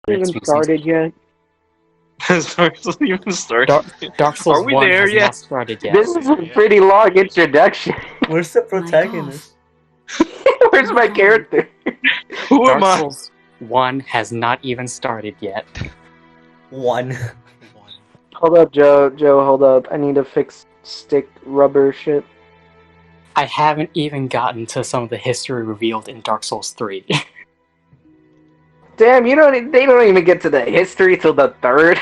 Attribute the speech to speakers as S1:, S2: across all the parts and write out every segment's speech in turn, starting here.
S1: Even
S2: species.
S1: started yet?
S3: Has Dark Souls even started?
S2: Dark Souls
S3: Are we
S2: 1
S3: there
S2: has
S3: yet?
S2: not started yet.
S1: This is a pretty long introduction.
S4: Where's the
S2: Oh my
S4: protagonist?
S1: Where's my character?
S3: Who am
S2: Dark
S3: I?
S2: Souls 1 has not even started yet.
S4: One.
S1: Hold up, Joe. Joe, hold up. I need to fix stick rubber shit.
S2: I haven't even gotten to some of the history revealed in Dark Souls 3.
S1: Damn, you don't. They don't even get to the history till the third.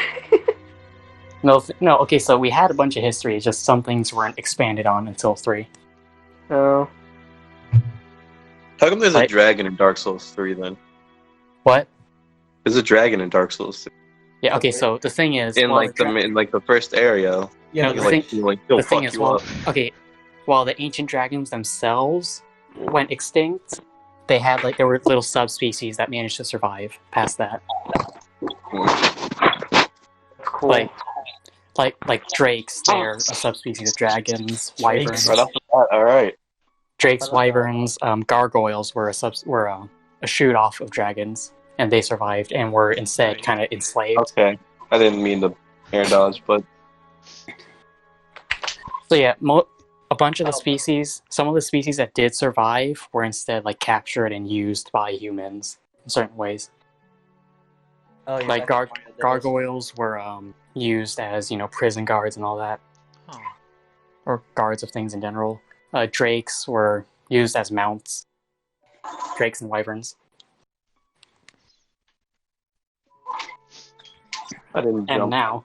S2: No, okay, so we had a bunch of history, it's just some things weren't expanded on until 3.
S1: Oh,
S3: How come there's a
S2: Right.
S3: dragon in Dark Souls 3 then?
S2: What?
S3: There's a dragon in Dark Souls 3.
S2: Yeah, okay, so the thing is...
S3: In
S2: while
S3: like the first area.
S4: Yeah,
S2: No,
S4: but
S3: He'll
S2: the thing
S3: fuck
S2: is,
S3: you up.
S2: while the ancient dragons themselves went extinct, they had there were little subspecies that managed to survive past that.
S1: cool.
S2: Like drakes, they're a subspecies of dragons. Wyverns,
S3: Right off the bat, alright.
S2: drakes, wyverns, gargoyles were a shoot off of dragons, and they survived and were instead kind of enslaved.
S3: Okay. I didn't mean to air dodge, but
S2: So yeah, a bunch of the species, some of the species that did survive were instead captured and used by humans in certain ways.
S4: oh, yeah,
S2: Like
S4: that's
S2: gargoyles were used as prison guards and all that,
S5: Oh.
S2: or guards of things in general. Drakes were used as mounts. Drakes and wyverns.
S3: I didn't
S2: And
S3: jump.
S2: now,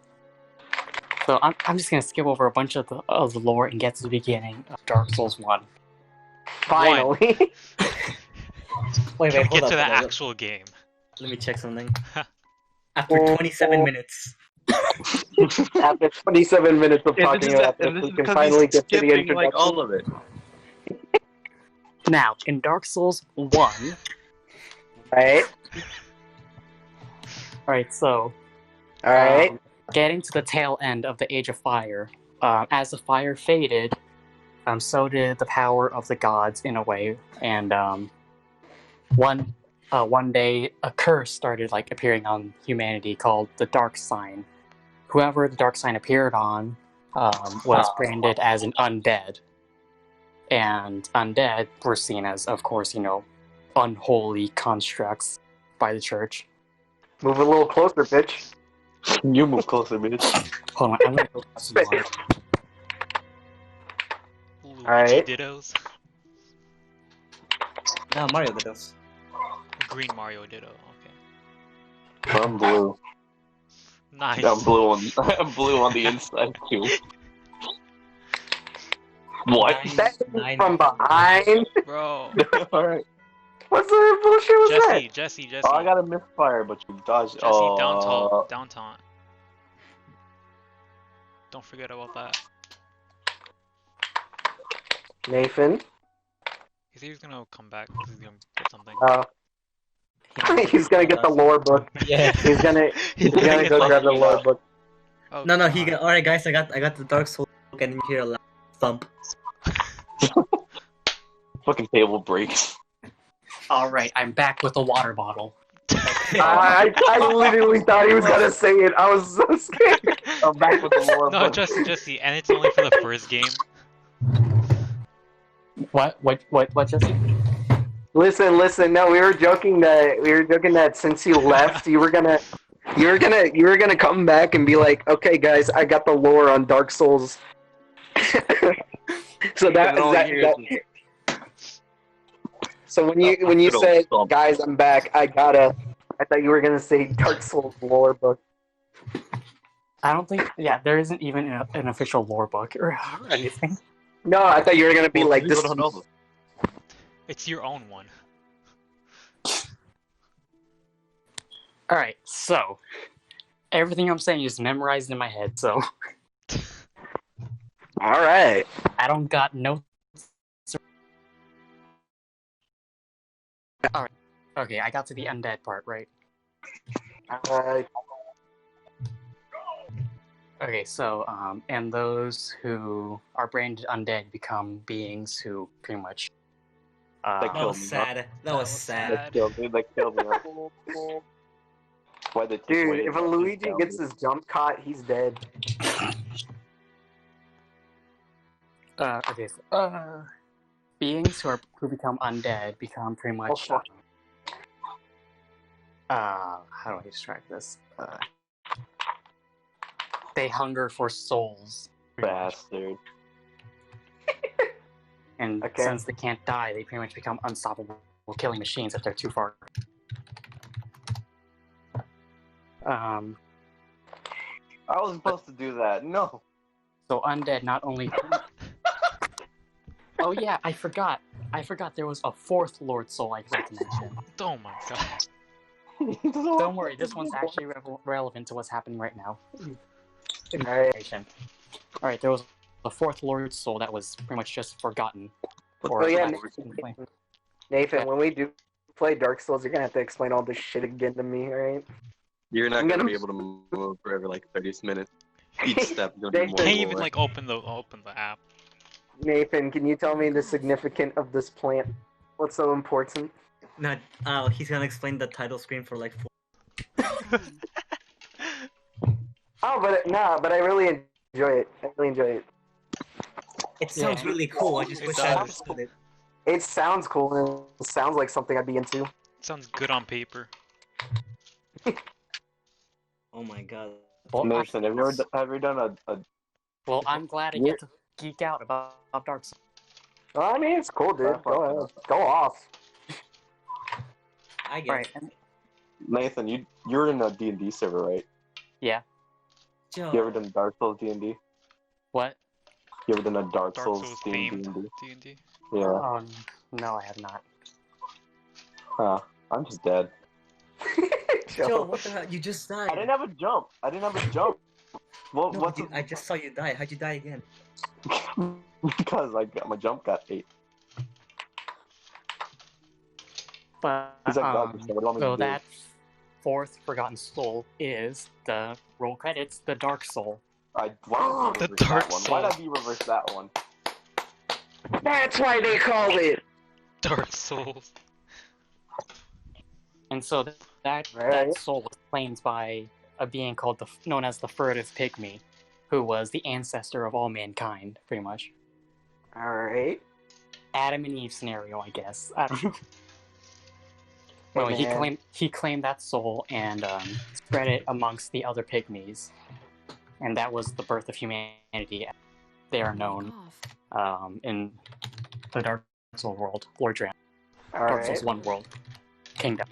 S2: so I'm just gonna skip over a bunch of the lore and get to the beginning of Dark Souls 1.
S1: Finally.
S4: Wait,
S5: Can we
S4: hold
S5: get
S4: up.
S5: to the
S4: hold up.
S5: actual game?
S4: Let me check something. After 27 minutes.
S1: After 27 minutes of talking about this, we can finally get to the introduction.
S3: all of it.
S2: Now, in Dark Souls 1,
S1: Right?
S2: alright, so
S1: Alright.
S2: getting to the tail end of the Age of Fire, as the fire faded, so did the power of the gods in a way, and one day a curse started appearing on humanity called the Dark Sign. Whoever the Dark Sign appeared on was branded as an undead, and undead were seen as, of course, unholy constructs by the church.
S1: Move a little closer, bitch.
S3: You move closer, bitch.
S2: Hold on, I'm gonna go grab some water.
S5: Luigi
S1: Alright.
S5: Dittos?
S4: No, Mario does.
S5: Green Mario Ditto, okay.
S3: I'm blue.
S5: Nice.
S3: I'm blue on the inside too. What?
S1: That
S4: Nine.
S1: from behind?
S5: Bro.
S3: Alright.
S1: What sort of bullshit was that?
S5: Jesse.
S3: Oh, I got a misfire, but you dodged.
S5: Jesse, down taunt. Don't forget about that.
S1: Nathan?
S5: He said he's gonna come back because he's gonna get something.
S1: He's gonna get the lore book.
S4: Yeah.
S1: He's gonna go grab the lore book.
S5: Oh,
S4: No,
S5: God.
S4: he got. Alright, guys, I got the Dark Souls book, and you hear a loud thump.
S3: Fucking table breaks.
S2: Alright, I'm back with a water bottle.
S1: I literally thought he was gonna say it. I was so scared. I'm back with the lore
S5: No,
S1: book.
S5: Jesse, and it's only for the first game.
S2: What, Jesse?
S1: Listen. No, we were joking that since you left, you were gonna come back and be like, okay, guys, I got the lore on Dark Souls. So So when you said, guys, I'm back, I thought you were gonna say Dark Souls lore book.
S2: I don't think, there isn't even an official lore book or anything.
S1: No, I thought you were gonna be like this.
S5: It's your own one.
S2: Alright, so, everything I'm saying is memorized in my head, so
S1: All right.
S2: I don't got no... Alright, okay, I got to the undead part, right? Okay, so, and those who are branded undead become beings who pretty much...
S4: That was sad. That was sad.
S3: That killed me. Why they take
S1: Dude,
S3: away
S1: if a
S3: his
S1: Luigi
S3: down
S1: gets
S3: here?
S1: his jump caught, he's dead.
S2: Okay. Beings who become undead become pretty much.
S1: fuck.
S2: How do I describe this? They hunger for souls. pretty much.
S3: Bastard.
S2: And
S1: Okay.
S2: since they can't die, they pretty much become unstoppable killing machines if they're too far.
S3: I was supposed to do that. No.
S2: So undead not only. Oh yeah, I forgot. There was a fourth Lord Soul I forgot to mention.
S5: Oh my god.
S2: Don't worry, this one's actually relevant to what's happening right now.
S1: Alright.
S2: Alright, there was a fourth Lord Soul that was pretty much just forgotten.
S1: Oh yeah,
S2: Nathan.
S1: Nathan, when we do play Dark Souls, you're gonna have to explain all this shit again to me, alright?
S3: You're not
S1: I'm
S3: gonna
S1: gonna-
S3: be able to move for every like 30 minutes. Each step is gonna be
S1: They
S3: more.
S5: Can't
S3: and
S5: even
S3: more.
S5: like open the app.
S1: Nathan, can you tell me the significance of this plant? What's so important?
S4: No, he's gonna explain the title screen for like 4.
S1: Oh, but I really enjoy it. I really enjoy it.
S4: It sounds
S2: Yeah.
S4: really cool. I just
S5: It
S4: wish I
S5: does.
S4: understood it.
S1: It sounds cool and it sounds like something I'd be into.
S5: Sounds good on paper.
S4: Oh my god.
S3: Nathan, have you ever done a
S2: Well, I'm glad I get to geek out about Dark Souls.
S1: Well, I mean, it's cool, dude. Go ahead. Go off.
S4: I get
S2: Alright,
S4: it.
S3: Nathan? You're in a D&D server, right?
S2: yeah.
S4: Joe.
S3: You ever done Dark Souls D&D?
S2: What?
S3: You ever done a Dark
S5: Dark
S3: Souls
S5: Souls
S3: themed
S5: themed
S3: D&D?
S5: D&D.
S3: Yeah.
S2: No, I have not.
S3: I'm just dead.
S4: Joe, what the hell? You just died.
S3: I didn't have a jump. Well,
S4: No,
S3: what's
S4: I just saw you die. How'd you die again?
S3: because my jump got 8.
S2: But,
S3: He's like, God, what do you want me to
S2: so
S3: do?
S2: that fourth Forgotten Soul is the roll credits, the Dark Soul.
S3: Why
S5: The
S3: did you reverse
S5: Dark
S3: that one? Why
S5: Soul.
S3: did you reverse that one?
S1: That's why they call it.
S5: Dark Souls.
S2: And so that
S1: Right.
S2: soul was claimed by a being called known as the Furtive Pygmy, who was the ancestor of all mankind, pretty much.
S1: Alright.
S2: Adam and Eve scenario, I guess. I don't know. Well,
S1: Hey, man.
S2: he claimed that soul and spread it amongst the other pygmies, and that was the birth of humanity. They are known in the Dark Souls world, Lord Dram. Dark Souls
S1: Alright.
S2: 1 world, Kingdom.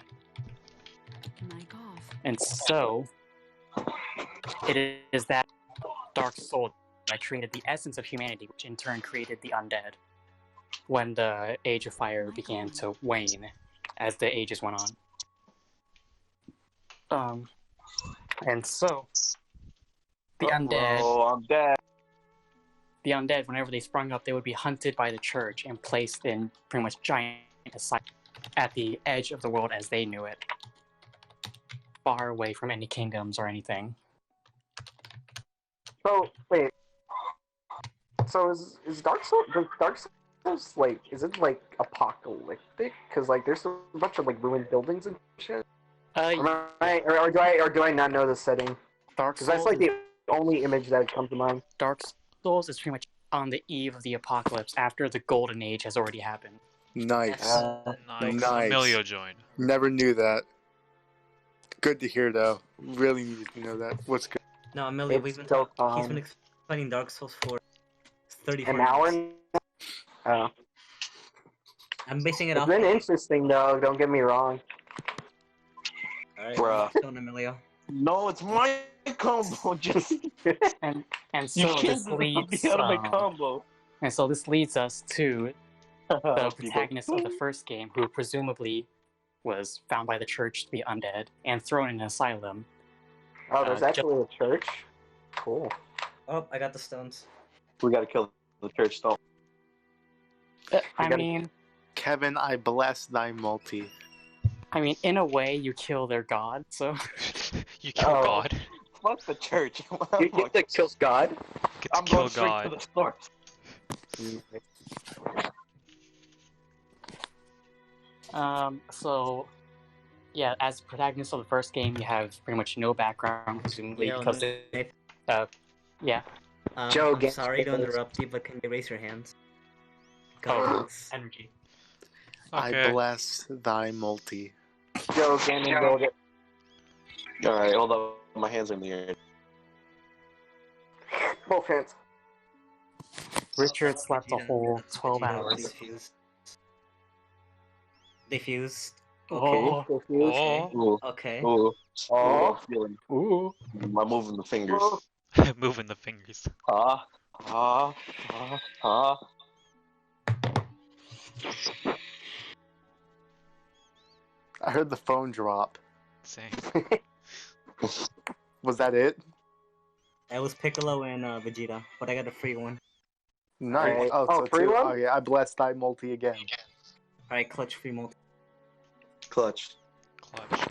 S2: And so, it is that Dark Soul that created the essence of humanity, which in turn created the undead. When the Age of Fire began to wane as the ages went on. And so, the undead,
S3: Oh, I'm dead.
S2: whenever they sprung up, they would be hunted by the church and placed in pretty much giant asylums at the edge of the world as they knew it, far away from any kingdoms or anything.
S1: So, wait. So is Dark Souls like, is it like apocalyptic? Because like there's a bunch of like ruined buildings and shit. Or do I not know the setting?
S2: Dark
S1: Because
S2: Souls,
S1: that's like the only image that comes to mind.
S2: Dark Souls is pretty much on the eve of the apocalypse after the Golden Age has already happened.
S6: Nice.
S5: Nice.
S6: Nice.
S5: Emilio joined.
S6: Never knew that. Good to hear, though. Really needed to know that. What's good?
S4: No, Amelia,
S1: It's so
S4: he's been explaining Dark Souls for 34
S1: An hour.
S4: minutes.
S1: Oh.
S4: I'm basing it
S1: It's
S4: off.
S1: been interesting though. Don't get me wrong.
S4: Alright,
S3: Bruh.
S4: Stone Emilio.
S3: No, it's my combo. Just
S2: And
S3: you
S2: so
S3: can't
S2: this leads
S3: be out of my combo.
S2: and so this leads us to the
S3: People-
S2: protagonist of the first game, who presumably was found by the church to be undead and thrown in an asylum.
S1: Oh, there's
S2: Uh,
S1: actually a church. Cool.
S4: Oh, I got the stones.
S3: We gotta kill the church. Don't.
S2: I
S1: gotta-
S2: mean,
S6: Kevin, I bless thy multi.
S2: in a way, you kill their god. So
S5: You kill
S1: Oh.
S5: God.
S3: Fuck the church.
S1: You get to kill God.
S5: Get to
S3: I'm
S5: kill
S3: going straight
S5: God.
S3: to the source.
S2: so yeah, as protagonist of the first game, you have pretty much no background, presumably
S4: Yo,
S2: because
S4: Nathan,
S2: yeah.
S1: Joe,
S4: I'm sorry to interrupt you, but can you raise your hands? Thanks.
S2: Energy.
S6: I
S5: Okay.
S6: bless thy multi.
S1: Joe, Ganon, build it.
S3: Alright, hold up. My hands are in the air.
S1: Both hands.
S2: Richard slept a
S4: Vegeta.
S2: whole 12
S4: Vegeta,
S2: hours.
S4: please fuse. They fused.
S1: Okay,
S2: Oh.
S1: confused.
S5: Oh,
S3: Ooh,
S4: Okay.
S3: ooh,
S1: Oh.
S3: I'm feeling.
S2: Ooh.
S3: I'm moving the fingers.
S1: Oh.
S5: moving the fingers.
S3: Ah, ah, ah, ah.
S6: I heard the phone drop.
S5: Same.
S6: Was that it?
S4: It was Piccolo and Vegeta, but I got a free one.
S6: Nice.
S1: Alright.
S6: Oh,
S1: Oh,
S6: so
S1: free
S6: two.
S1: one?
S6: Oh yeah, I bless thy multi again.
S4: Alright, clutch free multi.
S3: Clutch.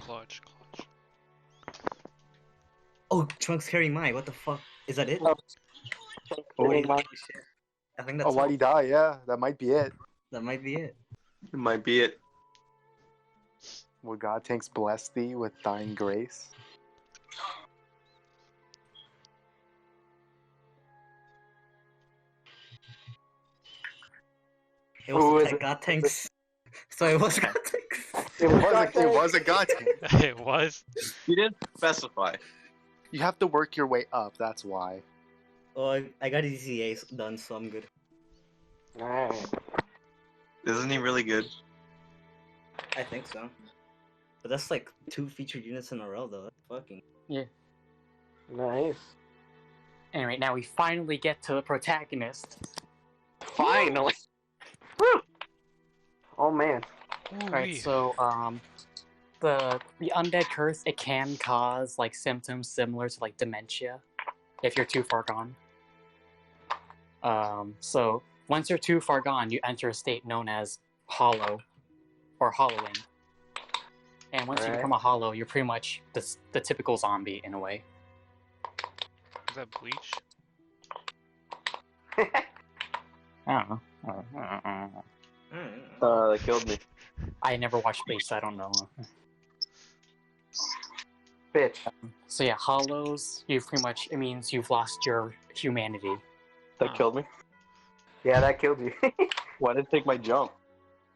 S5: Clutch.
S4: Oh, Trunks carrying mine. What the fuck? Is that it?
S1: Oh.
S4: Holy
S1: Oh,
S4: shit. I think
S6: Oh,
S4: that's
S6: why'd
S4: all.
S6: he die? Yeah, that might be it.
S4: That might be it.
S3: It might be it.
S6: Will God tanks bless thee with thine grace?
S4: It
S1: Who
S4: was
S1: is
S4: the
S1: it?
S4: God Tanks. So it was God Tanks.
S1: It
S6: It was a God tank.
S5: It was.
S3: You didn't specify.
S6: You have to work your way up. That's why.
S4: Oh, I got his EA done, so I'm good.
S1: Alright.
S3: Isn't he really good?
S4: I think so. But that's like 2 featured units in a row, though. That's fucking.
S1: Nice.
S2: Anyway, now we finally get to the protagonist.
S1: Finally. Woo! Oh man.
S2: Right, so the undead curse, it can cause like symptoms similar to like dementia if you're too far gone. So once you're too far gone, you enter a state known as hollow or hollowing. And once you
S1: Alright.
S2: become a hollow, you're pretty much the typical zombie in a way.
S5: Is that Bleach?
S2: I don't know.
S3: That killed me.
S2: I never watched Bleach, so I don't know.
S1: Bitch.
S2: So yeah, hollows, you pretty much, it means you've lost your humanity.
S3: That killed me.
S1: Yeah, that killed you.
S3: Why did it take my jump?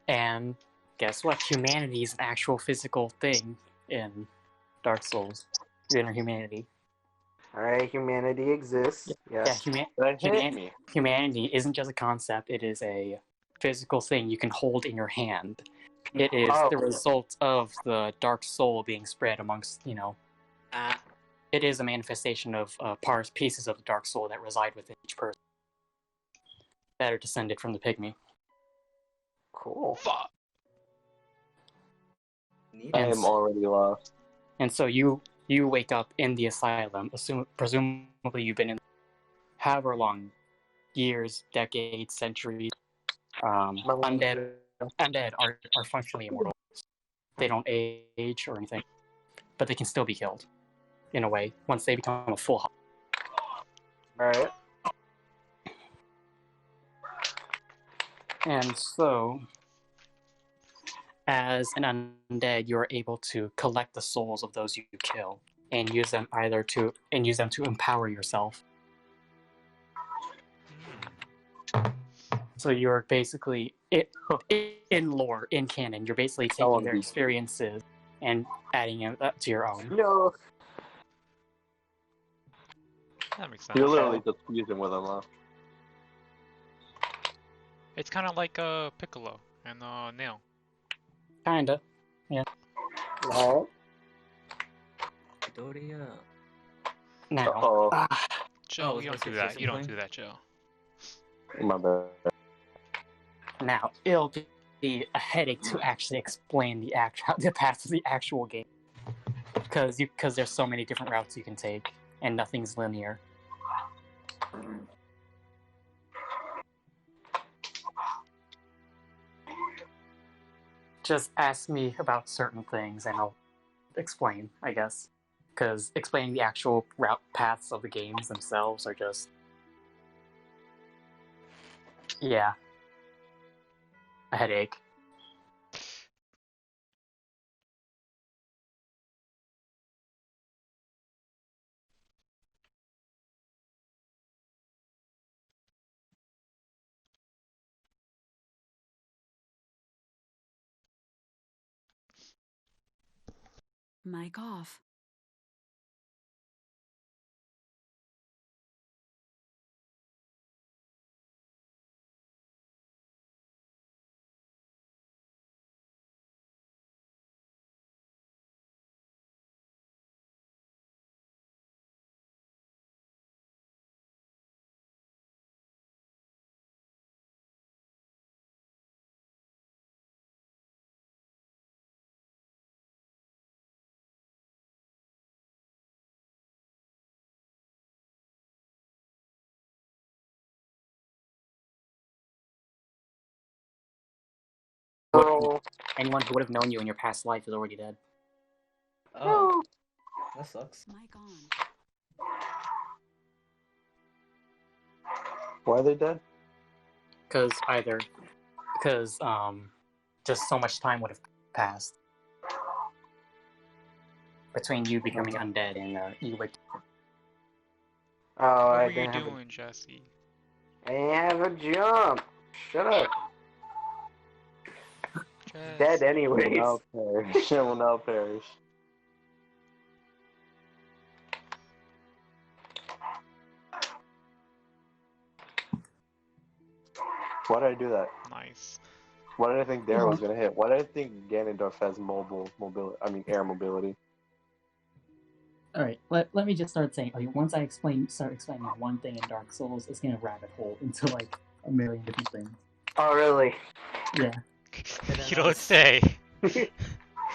S2: And guess what? Humanity is an actual physical thing in Dark Souls. Your inner humanity.
S1: Alright, humanity exists. Yes.
S2: Yeah,
S3: That hit me.
S2: humanity isn't just a concept, it is a physical thing you can hold in your hand. It is
S1: Oh.
S2: the result of the dark soul being spread amongst, it is a manifestation of pieces of the dark soul that reside within each person that are descended from the pygmy.
S1: Cool.
S5: Fuck.
S4: Neat.
S3: I am already lost.
S2: And so you wake up in the asylum, presumably you've been in however long, years, decades, centuries. Undead are functionally immortal. They don't age or anything, but they can still be killed, in a way, once they become a full hollow.
S1: Alright.
S2: And so, as an undead, you are able to collect the souls of those you kill and use them to empower yourself. So you're basically in lore, in canon, you're basically taking their experiences and adding them up to your own.
S1: No.
S5: That makes sense.
S3: You're literally just fusing with him, huh?
S5: It's kind of like Piccolo and Nail.
S2: Kinda.
S1: Alright.
S4: Doria.
S2: Now,
S3: Uh-oh.
S5: Joe,
S4: Oh,
S5: you don't
S4: was
S5: do
S4: that
S5: that. You don't
S4: something?
S5: do that, Joe.
S3: My bad.
S2: now it'll be a headache to actually explain the path of the actual game, because there's so many different routes you can take, and nothing's linear. Just ask me about certain things, and I'll explain, I guess. Because explaining the actual route paths of the games themselves are just... yeah. A headache.
S7: Mic off.
S1: Girl.
S2: Anyone who would have known you in your past life is already dead.
S4: Oh, that sucks.
S7: Mic on.
S3: Why are they dead?
S2: Because just so much time would have passed between you becoming undead and you would.
S1: Oh,
S5: What
S1: I
S5: were you
S1: didn't have
S5: doing, Jesse?
S1: I didn't have a jump. Shut up.
S5: Jess.
S1: Dead
S3: Will
S1: anyways.
S3: now perish. Will now perish. Why did I do that?
S5: Nice.
S3: Why did I think Dara was gonna hit? Why did I think Ganondorf has air mobility?
S8: All right, let me just start saying. Okay, once I start explaining one thing in Dark Souls, it's gonna rabbit hole into like a million different things.
S1: Oh, really?
S8: Yeah.
S5: You don't say.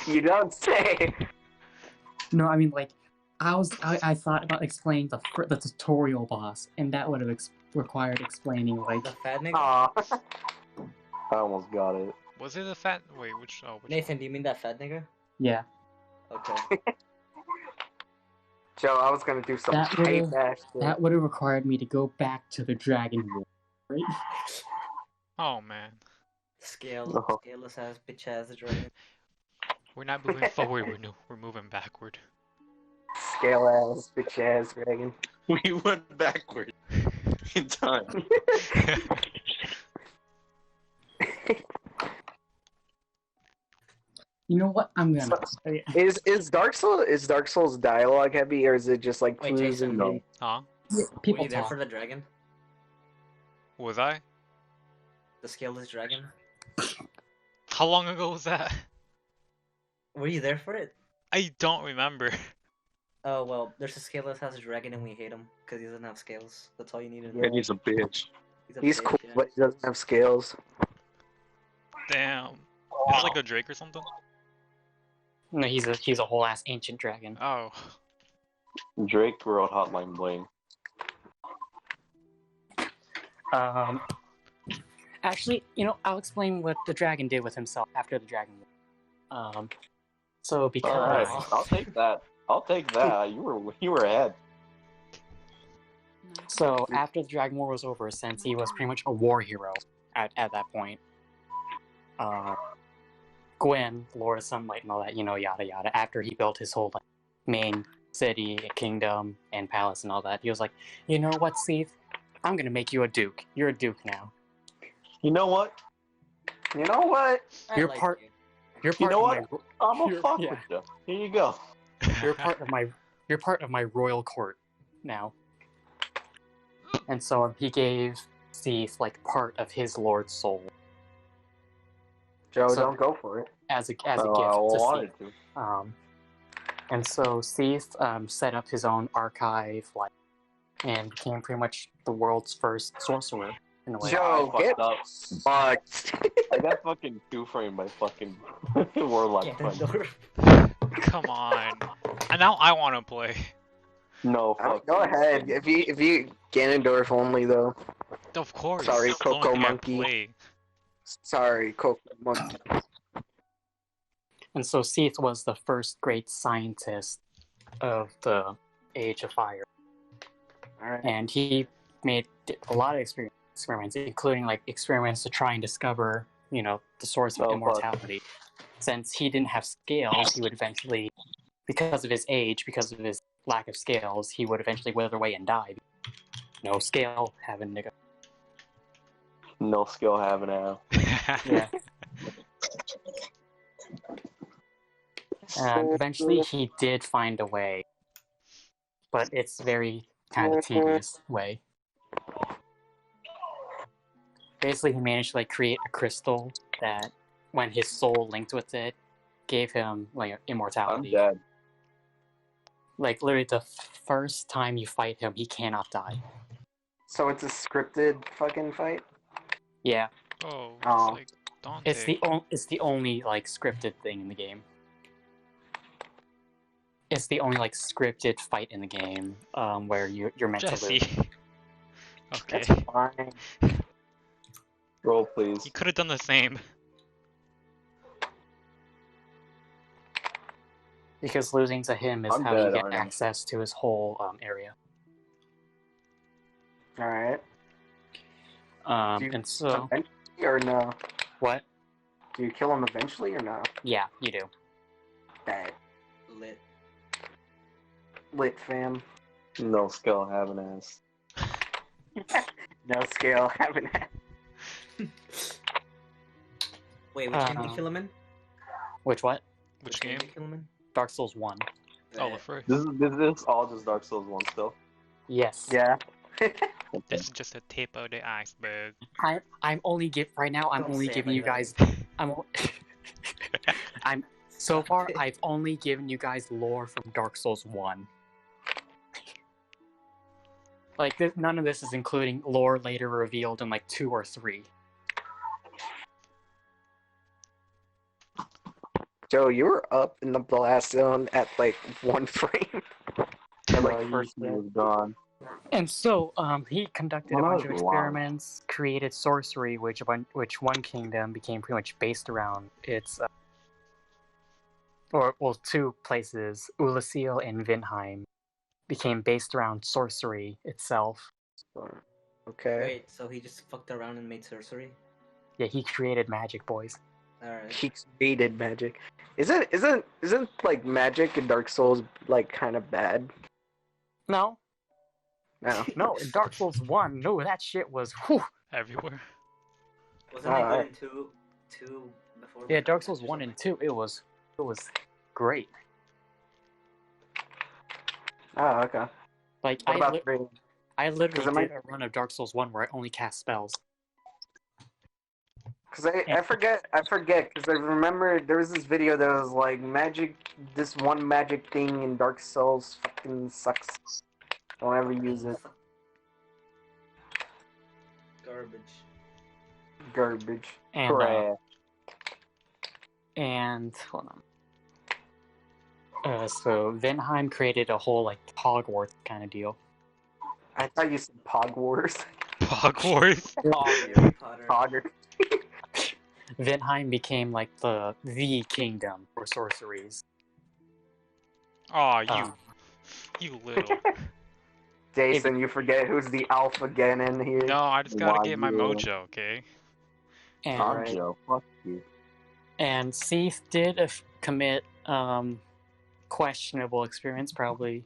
S1: You don't say.
S8: No, I mean like, I thought about explaining the tutorial boss, and that would have required explaining like.
S4: The fat nigga?
S1: Aw.
S3: I almost got it.
S5: Was it the fat? Wait, which? Oh, which
S4: Nathan,
S5: one?
S4: do you mean that fat nigga?
S8: Yeah.
S4: Okay.
S1: Joe, I was gonna do some
S8: That
S1: hype
S8: would've-
S1: ass shit.
S8: That would have required me to go back to the Dragon War, right?
S5: Oh man,
S4: Scaleless ass bitch ass dragon.
S5: we're not moving forward. We're moving backward.
S1: Scale ass, bitch ass dragon.
S3: We went backward in time.
S8: You know what? I'm gonna.
S1: Is Dark Souls dialogue heavy, or is it just like
S4: Wait,
S1: clues
S4: Jason.
S1: and
S3: No.
S5: Huh?
S8: People
S4: Were you there
S8: talk.
S4: for the dragon?
S5: Was I?
S4: The scaleless dragon?
S5: How long ago was that?
S4: Were you there for it?
S5: I don't remember.
S4: Oh, well, there's a scaleless has a dragon and we hate him because he doesn't have scales. That's all you need to know.
S3: And he's a bitch.
S1: he's
S4: bitch,
S1: cool,
S4: yeah.
S1: but he doesn't have scales.
S5: Damn. Is it like a Drake or something?
S2: No, he's a whole ass ancient dragon.
S5: Oh.
S3: Drake wrote Hotline Bling.
S2: Actually, I'll explain what the dragon did with himself after the dragon war. So because
S3: Alright, I'll take that. I'll take that. You were ahead.
S2: So after the Dragon War was over, since he was pretty much a war hero at that point, Gwyn, Lord of Sunlight and all that, yada yada, after he built his whole main city, kingdom, and palace and all that, he was like, you know what, Seath? I'm gonna make you a duke. You're a duke now.
S3: You know what?
S1: You know what?
S2: You're part
S3: You know
S2: of
S3: what?
S2: my
S3: I'm gonna
S2: You're-
S3: fuck
S2: yeah.
S3: with you. Here you go.
S2: You're part of my royal court now. And so he gave Seath part of his lord's soul
S1: Joe,
S2: So-
S1: don't go for it.
S2: as a gift
S3: I
S2: to
S3: wanted
S2: Seath.
S3: to.
S2: And so Seath set up his own archive, and became pretty much the world's first sorcerer in a way.
S1: Joe,
S3: I
S1: get
S3: fucked
S1: fucked.
S3: I got fucking two-framed by fucking Warlock Punch.
S5: Come on. And now I want to play.
S3: No, fuck.
S1: Go
S3: you.
S1: ahead. If you Ganondorf only though.
S5: Of course.
S1: Sorry,
S5: it's the only
S1: Coco
S5: thing I
S1: Monkey.
S5: play.
S1: Sorry, Coco Monkey.
S2: And so Seath was the first great scientist of the Age of Fire.
S1: Alright.
S2: And he made a lot of experiments, including experiments to try and discover, the source of
S3: Oh, fuck.
S2: immortality. Since he didn't have scales, he would eventually, because of his age, because of his lack of scales, he would eventually wither away and die. No scale having nigga.
S3: No skill having now.
S2: Yeah. Eventually, he did find a way, but it's very kind of tedious way. Basically, he managed to like create a crystal that, when his soul linked with it, gave him like
S3: I'm
S2: immortality.
S3: dead.
S2: Like literally, the first time you fight him, he cannot die.
S1: So it's a scripted fucking fight?
S2: Yeah,
S5: Oh,
S1: Oh.
S5: it's like Dante.
S2: it's the only like scripted thing in the game. It's the only like scripted fight in the game where you're meant
S5: Jesse.
S2: to lose.
S5: Okay.
S1: That's fine.
S3: Roll, please.
S5: You could have done the same.
S2: Because losing to him is
S3: I'm
S2: how
S3: dead,
S2: you get
S3: aren't I?
S2: access to his whole area.
S1: Alright. Do you
S2: And so
S1: eventually or no?
S2: what?
S1: Do you kill him eventually or no?
S2: Yeah, you do.
S1: Bet.
S4: Lit.
S1: Lit, fam.
S3: No skill, have an ass.
S1: No scale, haven't had.
S4: Wait, which game did you kill him in?
S2: Which what?
S5: Which game?
S4: did you kill him in?
S2: Dark Souls 1.
S5: Oh, the first.
S3: This is all just Dark Souls 1 still.
S2: Yes.
S1: Yeah.
S5: This is just a tip of the iceberg.
S2: I'm only right now. I'm
S4: Don't
S2: only
S4: say it
S2: giving
S4: like
S2: you
S4: that.
S2: guys. I'm so far. I've only given you guys lore from Dark Souls 1. Like none of this is including lore later revealed in like 2 or 3.
S1: Joe, you were up in the blast zone at like 1 frame. Or like first
S3: He
S1: frame.
S3: was gone.
S2: And so, he conducted a
S3: Well,
S2: bunch
S3: that
S2: of
S3: was a lot.
S2: experiments, created sorcery, which one kingdom became pretty much based around its, two places, Ulasil and Vinheim, became based around sorcery itself.
S1: Okay.
S4: Wait, so he just fucked around and made sorcery?
S2: Yeah, he created magic, boys.
S4: Alright.
S1: He created magic. Isn't like magic in Dark Souls like kind of bad?
S2: No,
S1: No.
S2: no, in Dark Souls 1, no, that shit was, whew.
S5: Everywhere.
S4: Wasn't it good in two before?
S2: Yeah, Dark Souls
S4: or
S2: 1 and
S4: something?
S2: 2, it was great.
S1: Oh, okay.
S2: Like,
S1: What about 3?
S2: I literally
S1: 'Cause
S2: did a run of Dark Souls 1 where I only cast spells.
S1: Because I forget, because I remember there was this video that was like, this one magic thing in Dark Souls fucking sucks. Don't ever use it. Garbage.
S2: And, and hold on. So Vinheim created a whole like Hogwarts kind of deal.
S1: I thought you said Pog Wars.
S5: Hogwarts.
S4: Harry Potter.
S1: Pogger.
S2: Vinheim became like the kingdom for sorceries.
S5: Aw,
S2: Um,
S5: you little.
S1: Jason, you forget who's the alpha again in here.
S5: No, I just gotta
S3: Why
S5: get my
S3: you-
S5: mojo, okay?
S2: And
S3: Joe, fuck you.
S2: and Seath did commit questionable experiments, probably.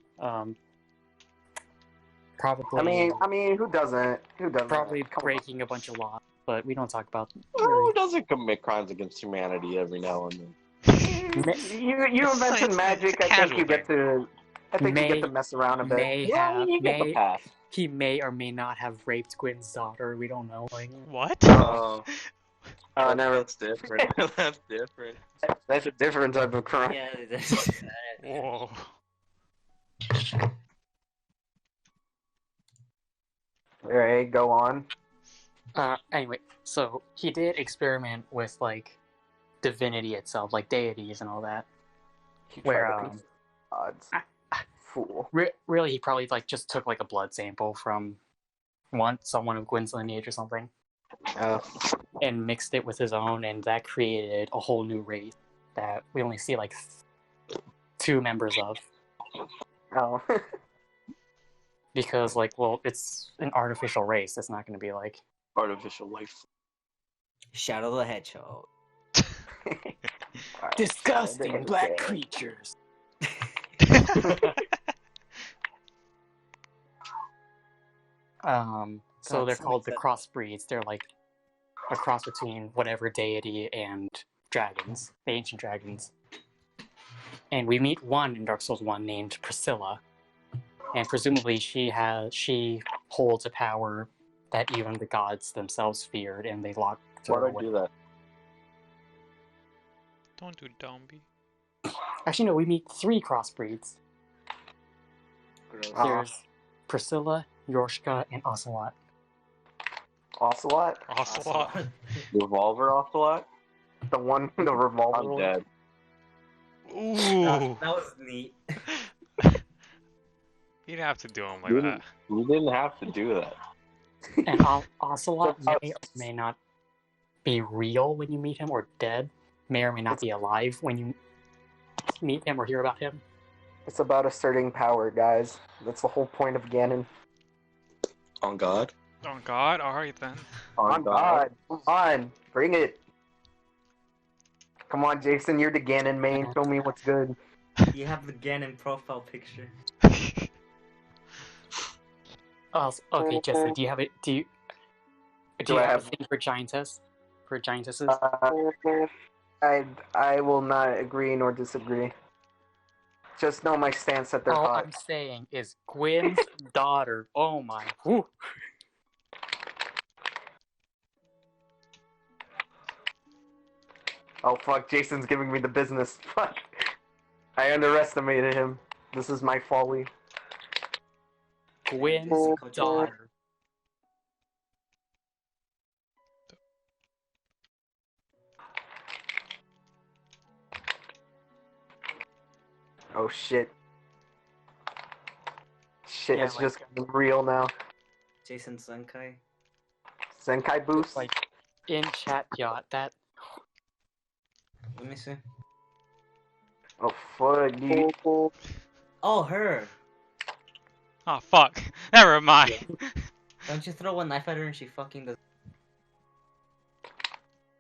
S2: Probably.
S1: I mean, who doesn't? Who doesn't?
S2: Probably
S1: Come on.
S2: breaking a bunch of laws, but we don't talk about.
S3: Who doesn't commit crimes against humanity every now and then?
S1: You
S5: It's
S1: mentioned
S5: a
S1: magic. I
S5: casual
S1: think you get to. I think you get to mess around a bit.
S2: He may or may not have raped Gwyn's daughter. We don't know. Like,
S5: What?
S3: Oh,
S1: Never.
S3: that's different. That's different.
S1: That's a different type of crime.
S4: Yeah, that's
S5: Whoa.
S1: Alright, go on.
S2: anyway, so he did experiment with like divinity itself, like deities and all that.
S1: He
S2: Where
S1: tried to beat odds. Fool.
S2: really, he probably like just took like a blood sample from someone of Gwyn's lineage or something, and mixed it with his own, and that created a whole new race that we only see like 2 members of.
S1: Oh.
S2: Because like, well, it's an artificial race. It's not going to be like
S3: Artificial life.
S4: Shadow the Hedgehog.
S2: disgusting black creatures. So they're called the crossbreeds. They're like a cross between whatever deity and dragons, the ancient dragons. And we meet one in Dark Souls 1 named Priscilla. And presumably she holds a power that even the gods themselves feared, and they locked her
S3: Why'd I
S2: away.
S3: do that?
S5: Don't do Domby.
S2: Actually, no, we meet 3 crossbreeds.
S4: Gross.
S2: There's Priscilla, Yorshka, and Ocelot.
S1: Ocelot?
S5: Ocelot.
S3: Revolver Ocelot?
S1: The revolver
S3: I'm
S1: one?
S3: dead.
S5: Ooh.
S4: That was neat.
S5: You didn't have to do him like
S3: You
S5: that.
S3: didn't have to do that.
S2: And Ocelot may or may not be real when you meet him, or dead. May or may not be alive when you meet him or hear about him.
S1: It's about asserting power, guys. That's the whole point of Ganon.
S3: On God?
S5: Oh God! All right then.
S1: On God. Come on. Bring it. Come on, Jason. You're the Ganon main. Show me what's good.
S4: You have the Ganon profile picture.
S2: Oh, okay, Jesse, do you have it? Do you
S1: I
S2: have a
S1: have-
S2: thing for giantess? For giantesses?
S1: I will not agree nor disagree. Just know my stance that they're
S2: All
S1: hot.
S2: I'm saying is Gwyn's daughter. Oh my. Whew.
S1: Oh fuck, Jason's giving me the business. Fuck. I underestimated him. This is my folly.
S2: Gwyn's
S4: Coach
S2: daughter.
S1: Oh shit. Shit,
S2: Yeah,
S1: it's
S2: like-
S1: just real now.
S4: Jason Zenkai.
S1: Zenkai boost?
S2: Like, in chat, yacht, that.
S4: Let me see.
S1: Oh fuck, dude.
S4: Oh, her.
S5: Oh fuck! Never mind.
S4: Don't you throw a knife at her and she fucking does.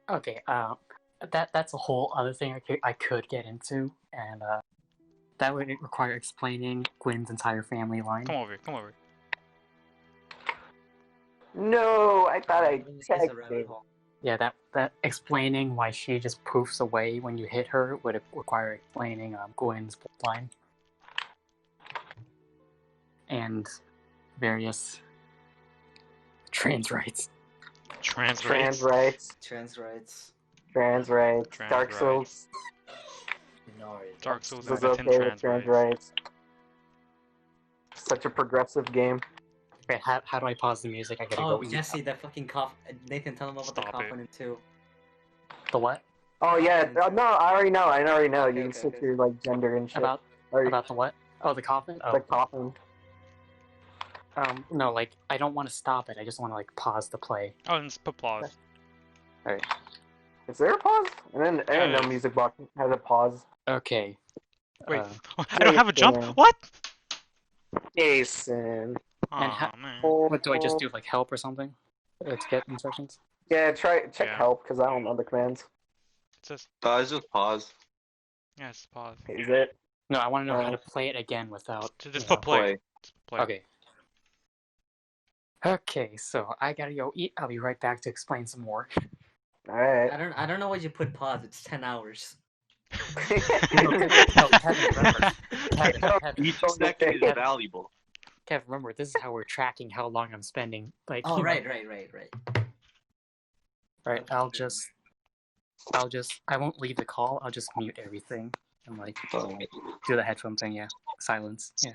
S2: Okay, that's a whole other thing I could get into, and that would require explaining Gwyn's entire family line.
S5: Come over. Come over.
S1: No, I thought I
S4: It's
S1: checked
S4: a rabbit
S1: it.
S4: hole.
S2: Yeah, that explaining why she just poofs away when you hit her would require explaining Gwyn's line and various trans rights.
S5: Trans
S1: Trans
S5: rights.
S1: rights.
S4: Trans rights.
S1: Trans rights.
S5: Trans
S1: Dark
S5: rights.
S1: Souls.
S4: Minorities.
S5: Dark Souls
S1: This is
S5: added in
S1: okay with
S5: trans
S1: trans
S5: rights.
S1: rights. Such a progressive game.
S2: Wait, how do I pause the music? I gotta
S4: Oh,
S2: go eat.
S4: Jesse, that fucking cough. Nathan, tell him about the
S5: Stop
S4: covenant too.
S2: The what?
S1: Oh yeah, no, I already know. You
S4: Okay,
S1: can
S4: okay,
S1: switch
S4: okay.
S1: your like gender and shit.
S2: About
S1: Or
S2: the what? Oh, the coffin? Oh,
S1: the coffin.
S2: no, like, I don't want to stop it. I just want to, like, pause the play.
S5: Oh, and just put pause.
S2: Alright.
S1: Is there a pause? And then I didn't know
S5: Yes.
S1: music box has a pause.
S2: Okay.
S5: Wait,
S2: Uh,
S5: I don't have a jump.
S1: Jason.
S5: What?
S1: Jason.
S2: And
S5: Aw, man.
S2: what do I just do? Like, help or something? To get instructions?
S1: Yeah, check
S5: Yeah.
S1: help because I don't know the commands.
S5: It's just
S3: Guys, just pause.
S5: yeah, just pause.
S1: Is it?
S2: No, I want to know how to play it again without.
S5: Just
S2: you
S5: put play. Just play.
S2: Okay. Okay, so I gotta go eat. I'll be right back to explain some more.
S1: All right.
S4: I don't know why you put pause. It's 10 hours.
S2: No, Kevin, remember. Kevin,
S3: Each
S1: Don't
S3: second is
S1: get-
S3: valuable.
S2: Kevin, remember, this is how we're tracking how long I'm spending. Like,
S4: Oh,
S2: you know.
S4: right.
S2: Right, I won't leave the call. I'll just mute everything and like do the headphone thing. Yeah, silence. Yeah.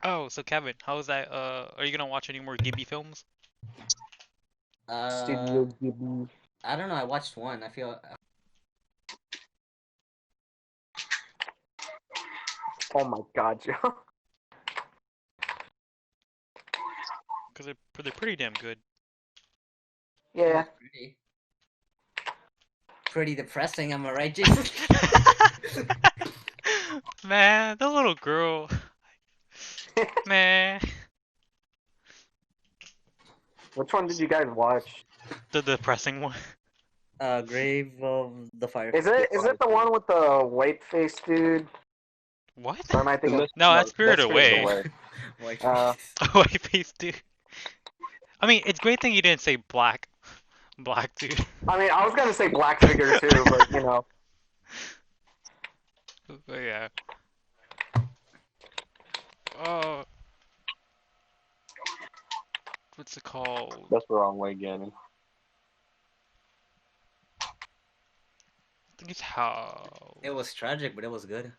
S5: Oh, so Kevin, how's that? Are you gonna watch any more Ghibli films?
S1: Studio Ghibli.
S4: I don't know. I watched one. I feel.
S1: Oh my god, Joe.
S5: Because they're pretty damn good.
S1: Yeah.
S4: Pretty depressing. Am I right, Jason?
S5: Man, the little girl. Man,
S1: Which one did you guys watch?
S5: the depressing one.
S4: Grave of the Fire.
S1: Is it the one with the white face dude?
S5: What?
S1: Or am I thinking?
S5: No, that's Spirited Away.
S4: White
S1: Uh,
S5: White face dude. I mean, it's a great thing you didn't say black. Black dude.
S1: I mean, I was gonna say black figure too, but you know.
S5: But yeah. Uh, what's it called?
S3: That's the wrong way, Gannon.
S5: I think it's how.
S4: It was tragic, but it was good.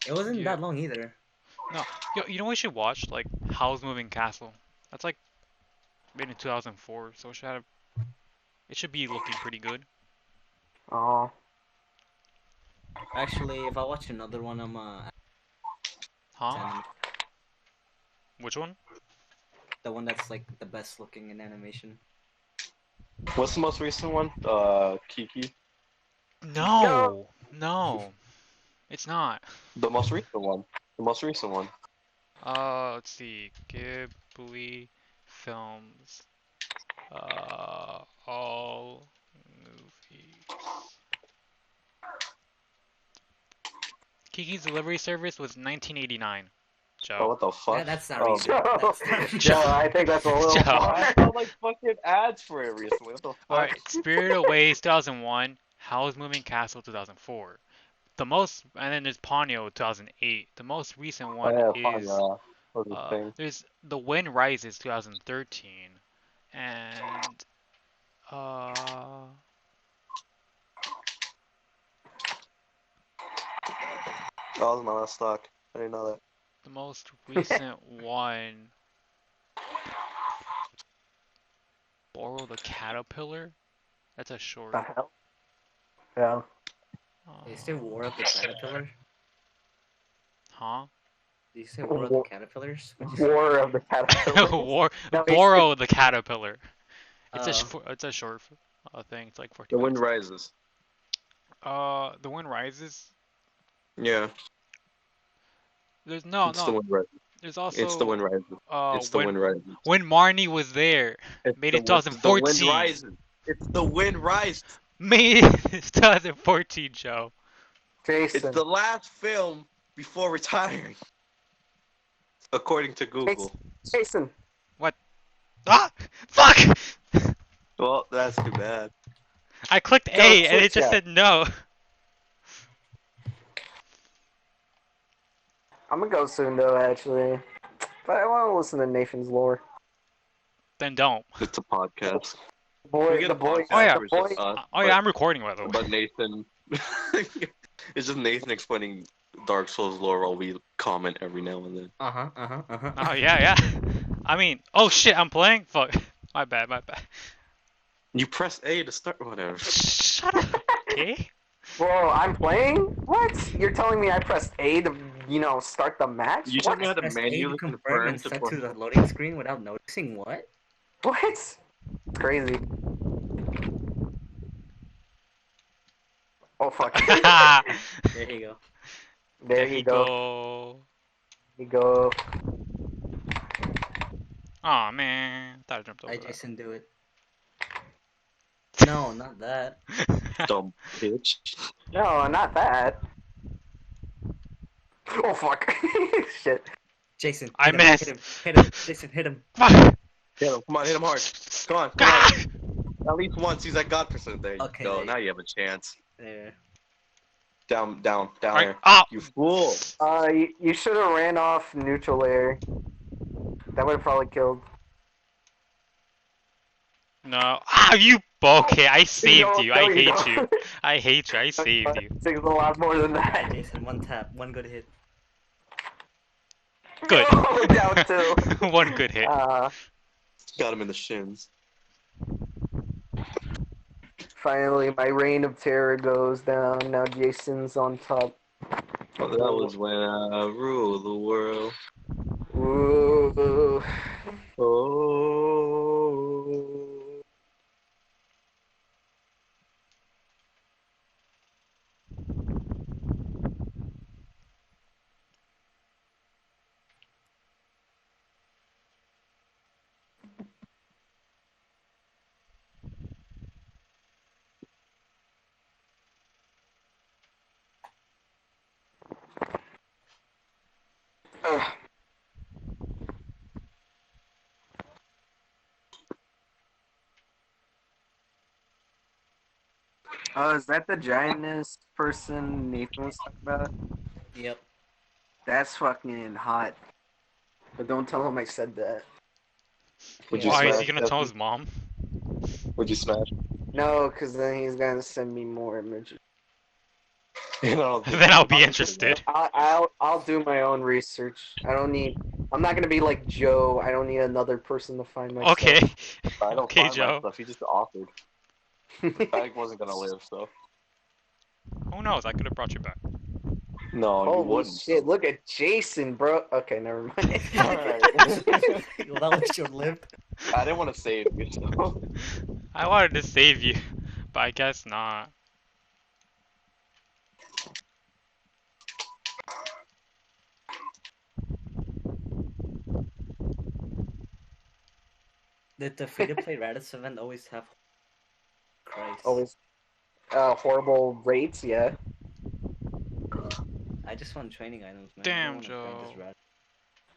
S4: It wasn't
S5: Yeah.
S4: that long either.
S5: No, yo, you know what we should watch? Like Howl's Moving Castle. That's like made in 2004, so it should be looking pretty good.
S1: Oh.
S4: Actually, if I watch another one,
S5: Huh? Which one?
S4: the one that's like the best looking in animation.
S3: What's the most recent one? Kiki.
S5: No, no, it's not.
S3: The most recent one. The most recent one.
S5: Let's see. Ghibli films. All movies. Kiki's Delivery Service was 1989.
S3: Oh,
S5: Joe.
S3: what the fuck?
S4: Yeah, that's not
S3: Oh,
S4: recent. That's not
S1: Joe, I think that's a little
S5: Joe.
S1: far.
S3: I saw like fucking ads for it recently. What the fuck?
S5: Alright, Spirited Away 2001. Howl's Moving Castle 2004. And then there's Ponyo 2008. The most recent one is there's The Wind Rises 2013, and
S3: Oh, that was my last stock. I didn't know that.
S5: the most recent one, Borrow the Caterpillar. That's a short.
S1: The hell? Yeah.
S4: Did you say War of the Caterpillar?
S5: Huh?
S4: Did you say War of the Caterpillars?
S1: War of the Caterpillars. No,
S5: Borrow the Caterpillar. It's
S4: Oh.
S5: it's a short thing. It's like 14
S3: The Wind
S5: minutes.
S3: Rises.
S5: The Wind Rises.
S3: Yeah.
S5: There's no.
S3: It's the Wind Rises.
S5: There's also
S3: It's the Wind Rises. It's the
S5: when,
S3: Wind Rises.
S5: when Marnie was there. Made it 2014.
S3: The Wind Rises. It's the Wind Rises.
S5: Made it 2014, Joe.
S1: Jason.
S3: It's the last film before retiring, according to Google.
S1: Jason.
S5: Ah! Fuck!
S3: Well, that's too bad.
S5: I clicked
S1: Go
S5: A and it
S1: switch
S5: just
S1: that.
S5: said no.
S1: I'm gonna go soon though, actually. But I want to listen to Nathan's lore.
S5: Then don't.
S3: It's a podcast.
S1: Boy, the boy.
S5: Oh, yeah.
S1: The boy.
S5: Oh yeah, I'm recording by the way.
S3: But Nathan, it's just Nathan explaining Dark Souls lore while we comment every now and then.
S5: Oh yeah. I mean, oh shit, I'm playing? Fuck. My bad.
S3: You press A to start whatever.
S5: Shut up. Okay?
S1: Whoa, I'm playing? What? You're telling me I pressed A to, start the match?
S3: You
S1: What?
S3: told me how to
S4: Press A
S3: manually
S4: to confirm
S3: confirm
S4: and
S3: to
S4: set to the loading screen without noticing what?
S1: What? It's crazy. Oh, fuck.
S4: There you go.
S1: There you go. There you go.
S5: Aw, man. Thought I jumped over
S4: I
S5: that.
S4: Jason do it. No, not that.
S3: dumb bitch.
S1: No, not that. Oh, fuck. Shit.
S4: Jason.
S5: I
S4: hit him,
S5: missed.
S4: Hit him. Jason, hit him.
S5: Fuck!
S3: Hit him. Come on, hit him hard. Come on, come on. At least once. He's at God percent. There you
S4: Okay,
S3: go.
S4: there you
S3: Now you have a chance.
S4: There.
S3: Down
S5: Alright,
S3: there.
S5: oh!
S3: You fool.
S1: You should have ran off neutral air. That would have probably killed.
S5: No. Ah, you. Okay, I saved
S1: No,
S5: you.
S1: no,
S5: I
S1: you
S5: hate
S1: don't.
S5: you. I hate you. I saved you.
S1: It takes a lot more than that.
S4: Jason, one tap, one good hit.
S5: Good.
S1: Oh, down two.
S5: One good hit.
S3: Got him in the shins.
S1: Finally, my reign of terror goes down. Now Jason's on top.
S3: Oh, that was when I ruled the world.
S1: Ooh.
S3: Oh.
S1: Ugh. Oh, is that the giantess person Nathan was talking about?
S4: Yep.
S1: That's fucking hot. But don't tell him I said that.
S3: Would you
S5: Why is
S3: smash
S5: he gonna
S3: that?
S5: tell his mom?
S3: Would you smash?
S1: No, because then he's gonna send me more images.
S3: You know,
S5: Then I'll be interested.
S1: I'll do my own research. I don't need. I'm not gonna be like Joe. I don't need another person to find my
S5: Okay.
S1: stuff.
S3: I don't
S5: Okay,
S3: find my
S5: Joe.
S3: stuff. He just offered. I wasn't gonna live, so.
S5: Who knows? I could have brought you back.
S3: No, you
S1: Holy
S3: wouldn't.
S1: shit! Look at Jason, bro. Okay, never mind.
S3: Alright.
S4: Well, that was short-lived.
S3: I didn't want to save you, so.
S5: I wanted to save you, but I guess not.
S4: Did the free-to-play Raditz event always have? Christ.
S1: Always horrible rates. Yeah.
S4: I just want training items, man.
S5: Damn,
S4: I don't want to grind this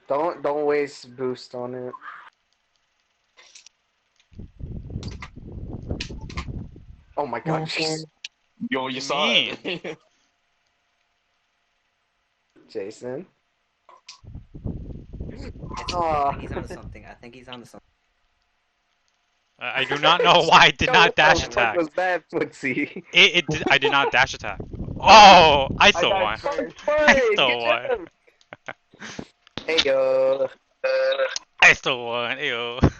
S5: Joe.
S1: Don't waste boost on it. Oh my god. Jason.
S3: Yo, you saw
S5: mean?
S3: it.
S1: Jason.
S4: I think he's onto something. I think he's onto something.
S5: I do not know why I did not dash attack.
S1: What was that, Footsie?
S5: I did not dash attack. Oh, I still
S1: got
S5: won.
S1: first
S5: I
S1: place.
S5: still
S1: Good
S5: won.
S1: job. Hey yo.
S5: I still won. Ayo.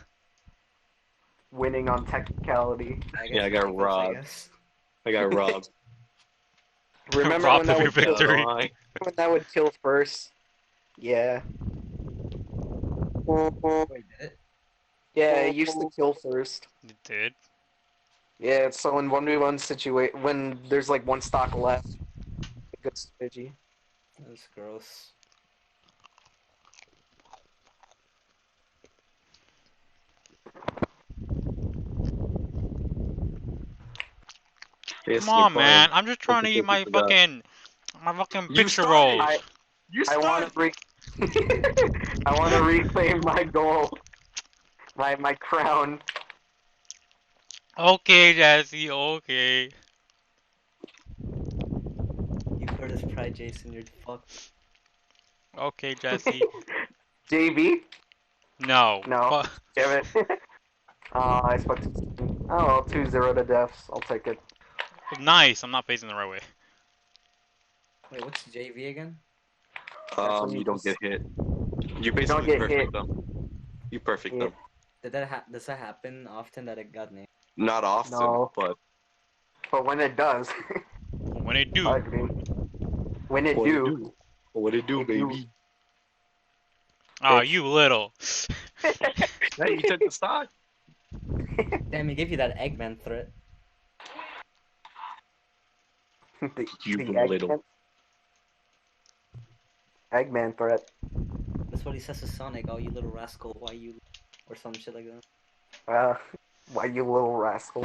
S1: Winning on technicality.
S3: Yeah, I got robbed. I got robbed.
S1: Remember
S5: Robbed
S1: when
S5: of
S1: that
S5: your
S1: would kill,
S5: victory.
S1: when that would kill first? Yeah.
S4: Wait, did it?
S1: Yeah, it used to kill first.
S5: You did?
S1: Yeah, so in 1v1 situation, when there's like one stock left, it gets strategy.
S4: That's gross.
S5: Come on, man. I'm just trying to eat my fucking picture rolls.
S1: I want to I want to reclaim my goal, my crown.
S5: Okay, Jesse. Okay.
S4: You hurt his pride, Jason. You're fucked.
S5: Okay, Jesse.
S1: JV?
S5: No.
S1: No. Damn it. I expected. Oh, 2-0 to deaths. I'll take it.
S5: Nice. I'm not facing the right way.
S4: Wait, what's JV again?
S3: You don't get hit. You basically
S1: don't get
S3: perfect
S1: hit.
S3: them. You perfect them.
S4: Does that happen often that it got named?
S3: Not often,
S1: No.
S3: but
S1: when it does.
S5: When it do.
S1: When it do.
S3: What it do, baby?
S5: Oh, you little.
S3: Hey, you took the stock.
S4: Damn, he gave you that Eggman threat.
S3: You
S1: the
S3: little.
S1: Eggman threat.
S4: That's what he says to Sonic. Oh, you little rascal. Why you? Or some shit like that.
S1: Why you little rascal?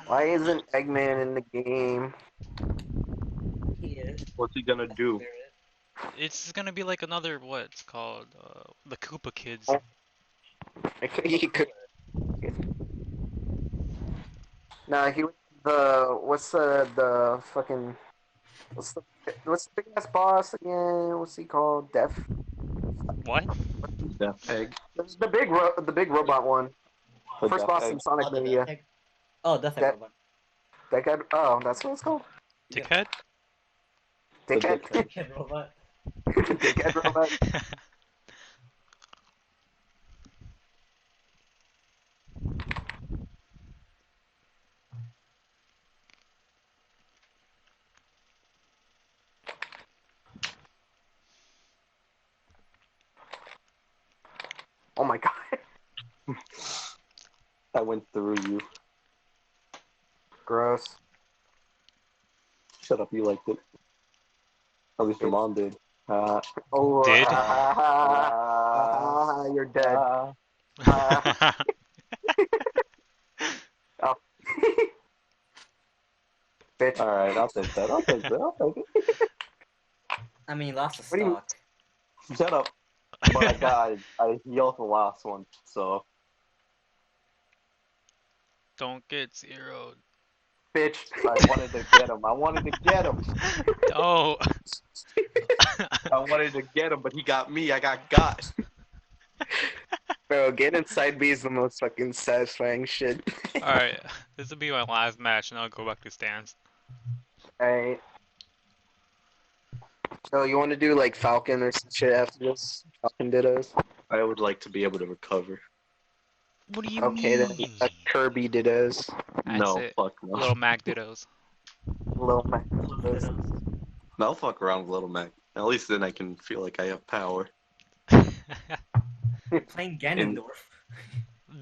S1: Why isn't Eggman in the game?
S4: He is.
S3: What's he gonna do?
S5: It's gonna be like another, what's called, the Koopa Kids.
S1: He could. Nah, he was what's the fucking what's the big ass boss again? What's he called? Death.
S5: What?
S3: Death Egg.
S1: The big robot one.
S3: The
S1: First
S3: Death
S1: boss
S3: Egg.
S1: in Sonic
S4: the
S1: Mania.
S4: Death Egg. Oh, Death Egg
S1: That-
S4: robot.
S1: That guy. Oh, that's what it's called.
S5: Dickhead?
S1: Dickhead.
S4: Dickhead robot.
S1: Dickhead robot. Oh my god.
S3: I went through you.
S1: Gross.
S3: Shut up, you liked it. At least your mom did.
S1: Oh.
S5: Did?
S1: You're dead. Oh. Bitch.
S3: Alright, I'll take that. I'll take it.
S4: I mean, lots of
S1: What do you-
S4: stock.
S3: Shut up. But I yelled the last one, so.
S5: Don't get zeroed.
S1: Bitch.
S3: I wanted to get him. I wanted to get him.
S5: Oh.
S3: I wanted to get him, but he got me. I got.
S1: Bro, getting inside B is the most fucking satisfying shit.
S5: Alright, this will be my last match, and I'll go back to stands.
S1: Alright. So you want to do like Falcon or some shit after this? Falcon Dittos?
S3: I would like to be able to recover.
S5: What do you
S1: Okay,
S5: mean?
S1: then Kirby Dittos.
S5: That's
S3: No,
S5: it.
S3: fuck no.
S5: Little Mac dittos.
S1: Little Mac
S4: Little
S1: Dittos.
S4: Dittos.
S3: I'll fuck around with Little Mac. At least then I can feel like I have power.
S4: You're playing Ganondorf.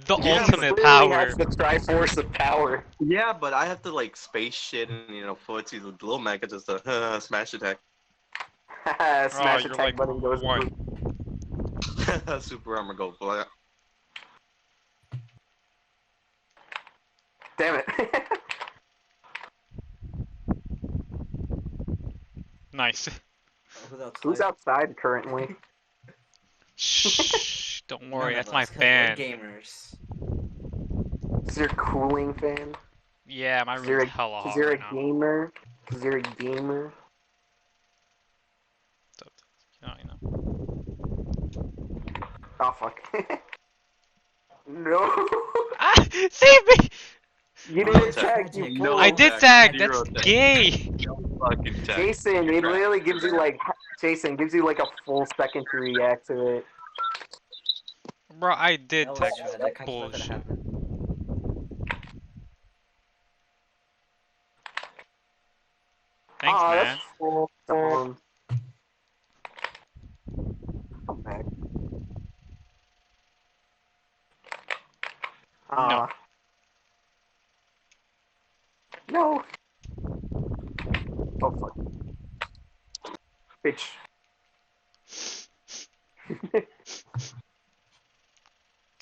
S5: The
S1: Yeah,
S5: ultimate
S1: literally
S5: power.
S1: has the Triforce of power.
S3: Yeah, but I have to like space shit and footsies with Little Mac. I just smash attack.
S1: Smash
S5: you're
S1: attack
S5: like,
S1: button goes
S5: what?
S3: Super armor go fly.
S1: Damn it.
S5: Nice.
S1: Who's outside currently?
S5: Shh, don't worry,
S4: None of
S5: that's my
S4: us, 'cause we're
S5: fan.
S4: gamers.
S1: Is your cooling fan?
S5: Yeah, my
S1: Cause you're
S5: room's
S1: a,
S5: hella
S1: cause
S5: hot
S1: you're
S5: right
S1: a
S5: now.
S1: gamer. Cause you're a gamer.
S5: You know.
S1: Oh fuck. No.
S5: Ah! Save me!
S1: You
S3: No
S1: didn't
S3: tag.
S1: tag, you
S3: No
S1: fool.
S5: I did
S3: tag.
S5: tag!
S3: Zero
S5: That's
S3: tag.
S5: gay!
S3: No fucking tag.
S1: Jason,
S3: You're
S1: it
S3: trash.
S1: literally gives you like a full second to react to it.
S5: Bro, I did
S4: That
S5: tag.
S4: was that kind of stuff that
S5: Bullshit.
S4: happened.
S5: Thanks,
S1: Aw,
S5: man.
S1: that's full. Come back.
S5: No.
S1: No. Oh fuck. Bitch.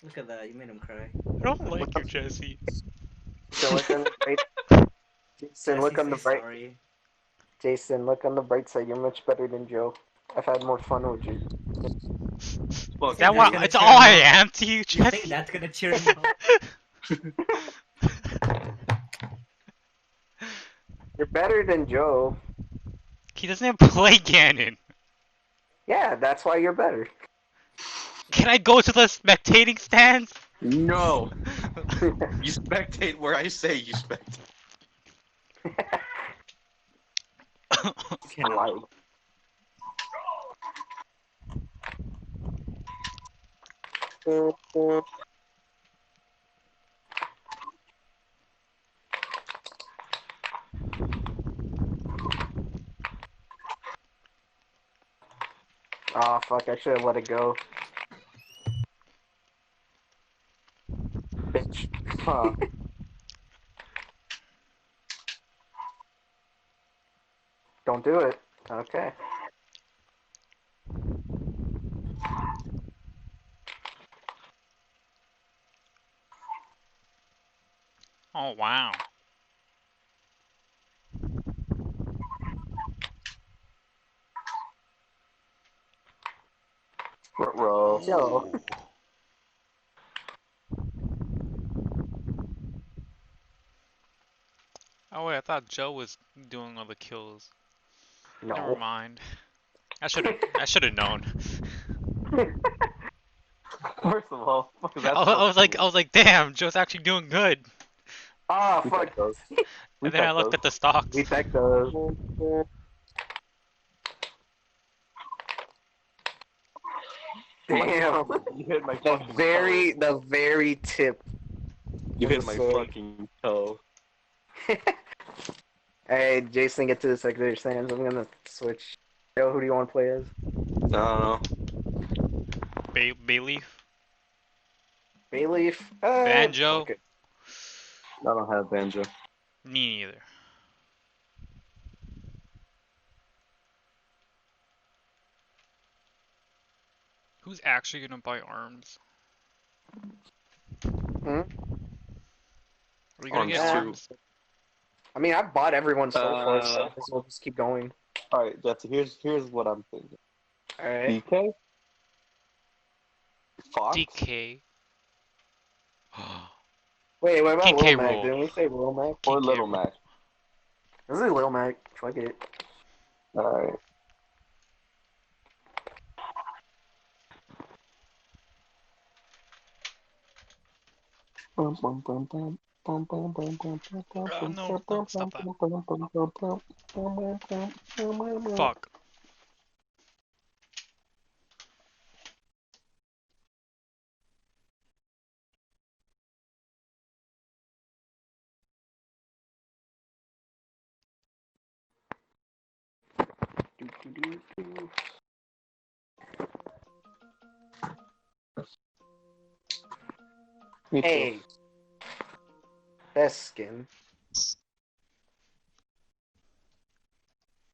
S4: Look at that, you made him cry.
S5: I don't like you, Jesse.
S1: So look on the bright. Jason, look
S4: Jesse,
S1: on the
S4: say
S1: bright.
S4: sorry.
S1: Jason, look on the bright side. You're much better than Joe. I've had more fun with you.
S3: Fuck.
S5: Is that
S4: That's
S5: what?
S4: gonna
S5: It's
S4: cheer
S5: all
S4: him
S5: I
S4: up.
S5: am to you,
S4: You think
S5: Jesse?
S4: that's gonna cheer him up?
S1: You're better than Joe.
S5: He doesn't even play Ganon.
S1: Yeah, that's why you're better.
S5: Can I go to the spectating stands?
S3: No. You spectate where I say you spectate.
S1: Like, oh fuck, I should have let it go. Bitch. Huh. Don't do it. Okay.
S5: Oh, wow.
S3: Ruh-roh.
S1: Yo.
S5: Oh wait, I thought Joe was doing all the kills.
S1: No.
S5: Never mind. I should have known.
S3: First of all, fuck is that
S5: I was like, damn, Joe's actually doing good.
S1: Ah,
S3: We
S1: fuck.
S3: tech those.
S5: And then I looked at the stocks.
S1: We tech those. Damn.
S3: You hit my
S1: The
S3: fucking
S1: very tip.
S3: You hit my
S1: Sorry.
S3: fucking toe.
S1: Hey, Jason, get to the secondary stands. I'm gonna switch. Yo, who do you want to play as?
S3: I don't know.
S5: Bayleaf?
S1: Bayleaf?
S5: Banjo?
S1: fuck it.
S3: I don't have banjo.
S5: Me neither. Who's actually gonna buy arms?
S1: Hmm?
S5: Are we gonna get
S3: Arms
S5: arms?
S1: I mean, I've bought everyone so far, so
S3: Uh,
S1: we'll just keep going.
S3: Alright, Jesse, here's what I'm thinking.
S1: Alright.
S3: DK? Fox?
S5: DK.
S1: Wait, what about
S5: King
S1: Lil
S5: K.
S1: Mac?
S5: Rool.
S1: Didn't we say Lil Mac?
S3: Or
S5: King K.
S3: Little
S5: Rool.
S3: Mac.
S1: This is Lil Mac. Fuck it.
S3: Alright.
S5: No, stop that. Fuck.
S3: Me too.
S1: Hey, best skin.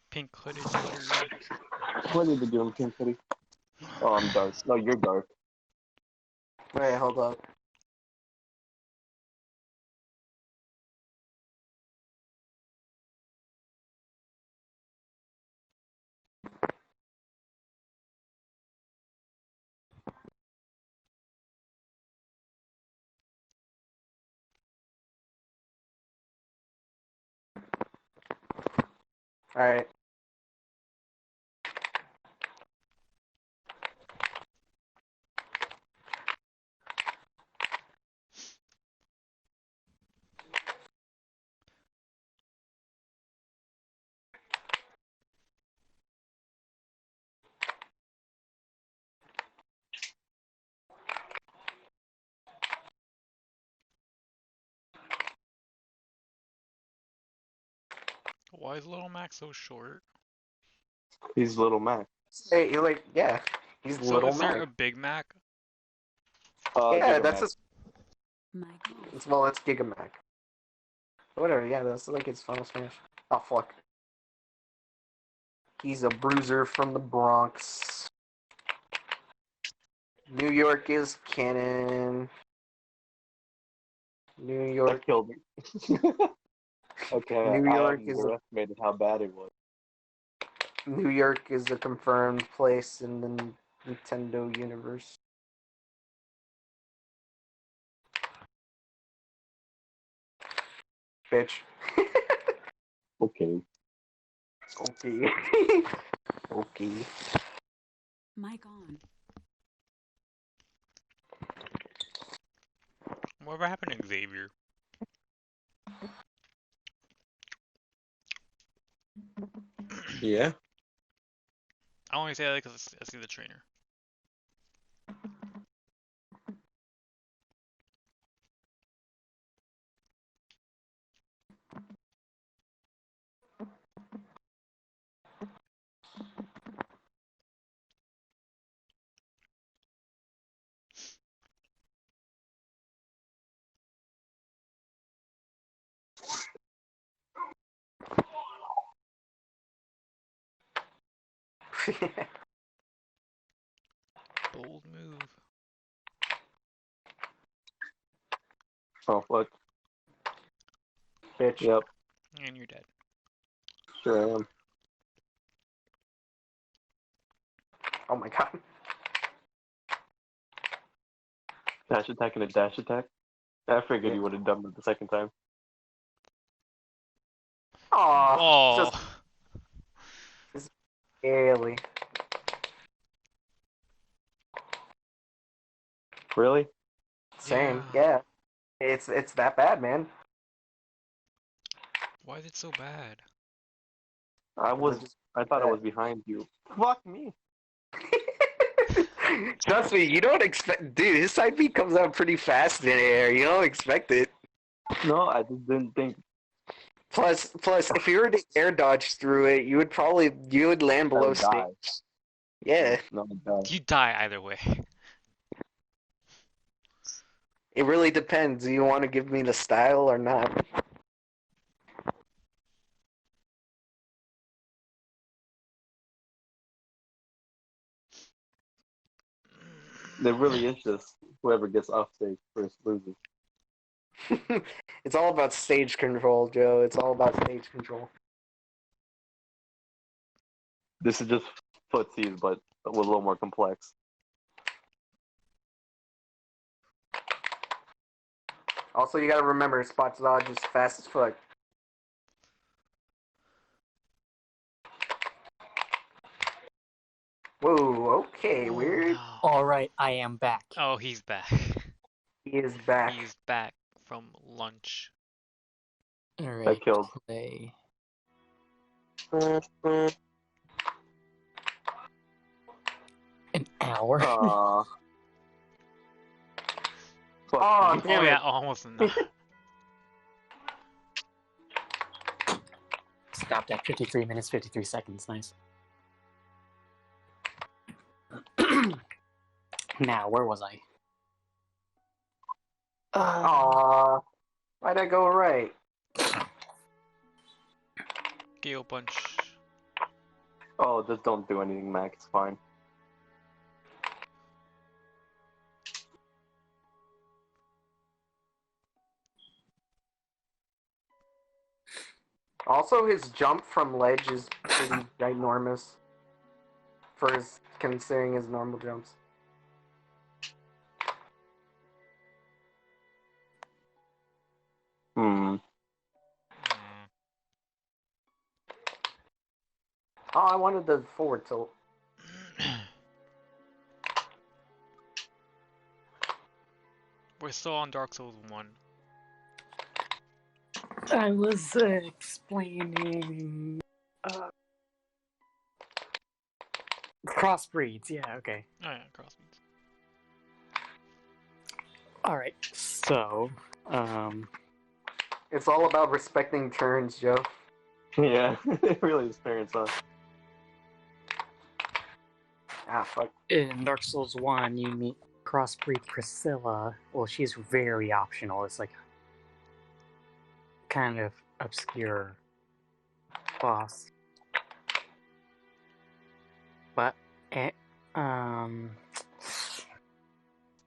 S5: Pink hooded nigger.
S3: What did you do, Pink Hoodie? Oh, I'm dark. No, you're dark.
S1: Wait, hold up. Alright.
S5: Why is Little Mac so short?
S3: He's Little Mac.
S1: Hey, you're like, yeah. He's
S5: So
S1: Little
S5: is there
S1: Mac.
S5: a Big Mac?
S1: Yeah,
S3: Giga
S1: that's
S3: Mac.
S1: well, it's Giga Mac. Whatever, yeah, that's like his final smash. Oh, fuck. He's a bruiser from the Bronx. New York is canon. New
S3: That
S1: York.
S3: killed me. Okay,
S1: New
S3: I
S1: York is a
S3: underestimated how bad it was.
S1: New York is a confirmed place in the Nintendo universe. Bitch.
S3: Okay.
S1: Okay. Okay.
S7: Mic on.
S5: Whatever happened to Xavier?
S3: Yeah?
S5: I only say that because I see the trainer. Bold move.
S3: Oh, fuck.
S1: Bitch.
S3: Yep,
S5: And you're dead.
S3: sure I am.
S1: Oh my god.
S3: Dash attack and a dash attack. I figured
S1: Yeah.
S3: you would have done it the second time.
S1: Aw.
S5: Oh.
S1: Just barely.
S3: Really?
S1: Same.
S5: Yeah.
S1: Yeah. It's that bad, man.
S5: Why is it so bad?
S3: I thought I
S1: bad.
S3: was behind you. Fuck me.
S1: Trust me, you don't expect. Dude, his side B comes out pretty fast in the air. You don't expect it.
S3: No, I just didn't think
S1: Plus, if you were to air dodge through it, you would land
S3: I
S1: below
S3: would die.
S1: stage. Yeah,
S3: No, I died.
S5: You die either way.
S1: it really depends. Do you want to give me the style or not?
S3: There really is just whoever gets off stage first loses.
S1: It's all about stage control, Joe. It's all about stage control.
S3: This is just footsies, but with a little more complex.
S1: Also, you gotta remember, Spot's dodge is fast as fuck. Whoa, okay, weird.
S5: No.
S2: Alright, I am back.
S5: Oh, he's back.
S1: He is back.
S5: He's back from lunch.
S2: Alright,
S3: killed.
S2: play. An hour?
S3: Aww.
S1: Oh, damn
S5: Oh
S1: it.
S5: yeah, almost enough.
S2: Stopped at 53 minutes, 53 seconds. Nice. Now, where was I?
S1: Aw. Why'd I go right?
S5: Gale punch.
S3: Oh, just don't do anything, Mac. It's fine.
S1: Also, his jump from ledge is pretty ginormous for his considering his normal jumps.
S3: Hmm.
S1: Oh, I wanted the forward tilt.
S5: We're still on Dark Souls 1.
S2: I was explaining crossbreeds. Yeah, okay.
S5: Oh yeah, crossbreeds.
S2: All right. So,
S1: It's all about respecting turns, Joe.
S3: Yeah, it really is parents, huh?
S1: Ah, fuck.
S2: in Dark Souls 1, you meet crossbreed Priscilla. Well, she's very optional. It's like kind of obscure boss. But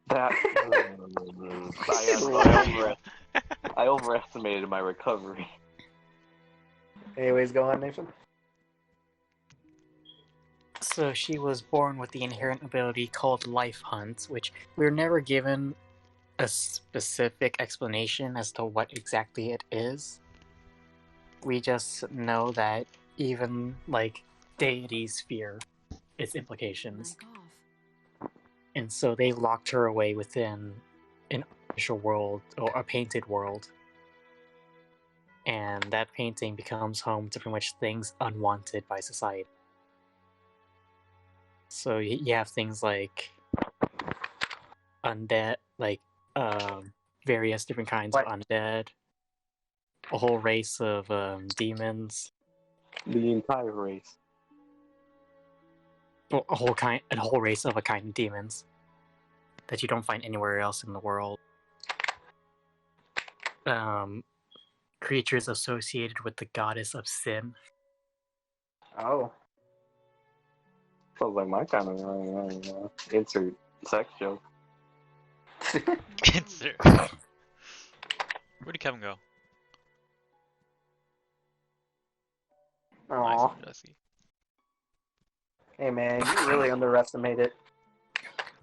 S3: That I overestimated my recovery.
S1: Anyways, go on, Nathan.
S2: so she was born with the inherent ability called Life Hunt, which we were never given a specific explanation as to what exactly it is. We just know that even like deities fear its implications.
S7: Mic off.
S2: And so they locked her away within an artificial world, or a painted world. And that painting becomes home to pretty much things unwanted by society. So you have things like undead, like various different kinds of undead, a whole race of demons,
S3: The entire race.
S2: well, a whole race of a kind of demons that you don't find anywhere else in the world. Creatures associated with the goddess of sin.
S1: Oh.
S3: Sounds like my kind of insert sex joke.
S5: Answer. Where'd Kevin go? Nice,
S1: Aw.
S5: Jesse.
S1: Hey man, you really underestimate it.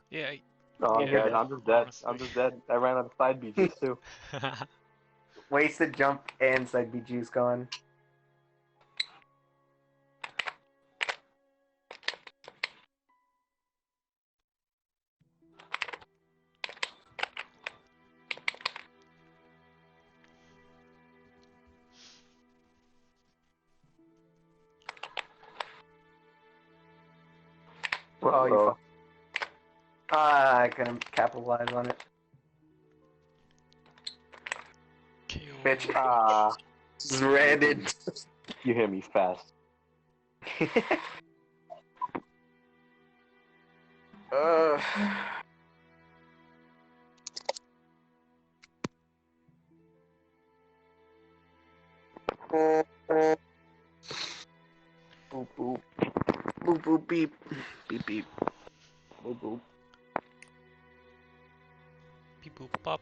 S5: Yeah.
S3: Oh, I'm
S5: Yeah,
S3: dead. I'm just dead.
S5: honestly.
S3: I'm just dead. I ran out of side BGs too.
S1: Wasted jump and side B juice gone. Oh, you fuck. I couldn't capitalize on it. Bitch. Shredded.
S3: You hit me fast.
S1: uh. Boop boop. Boop boop beep. Beep beep. Boop boop.
S5: Beep boop pop.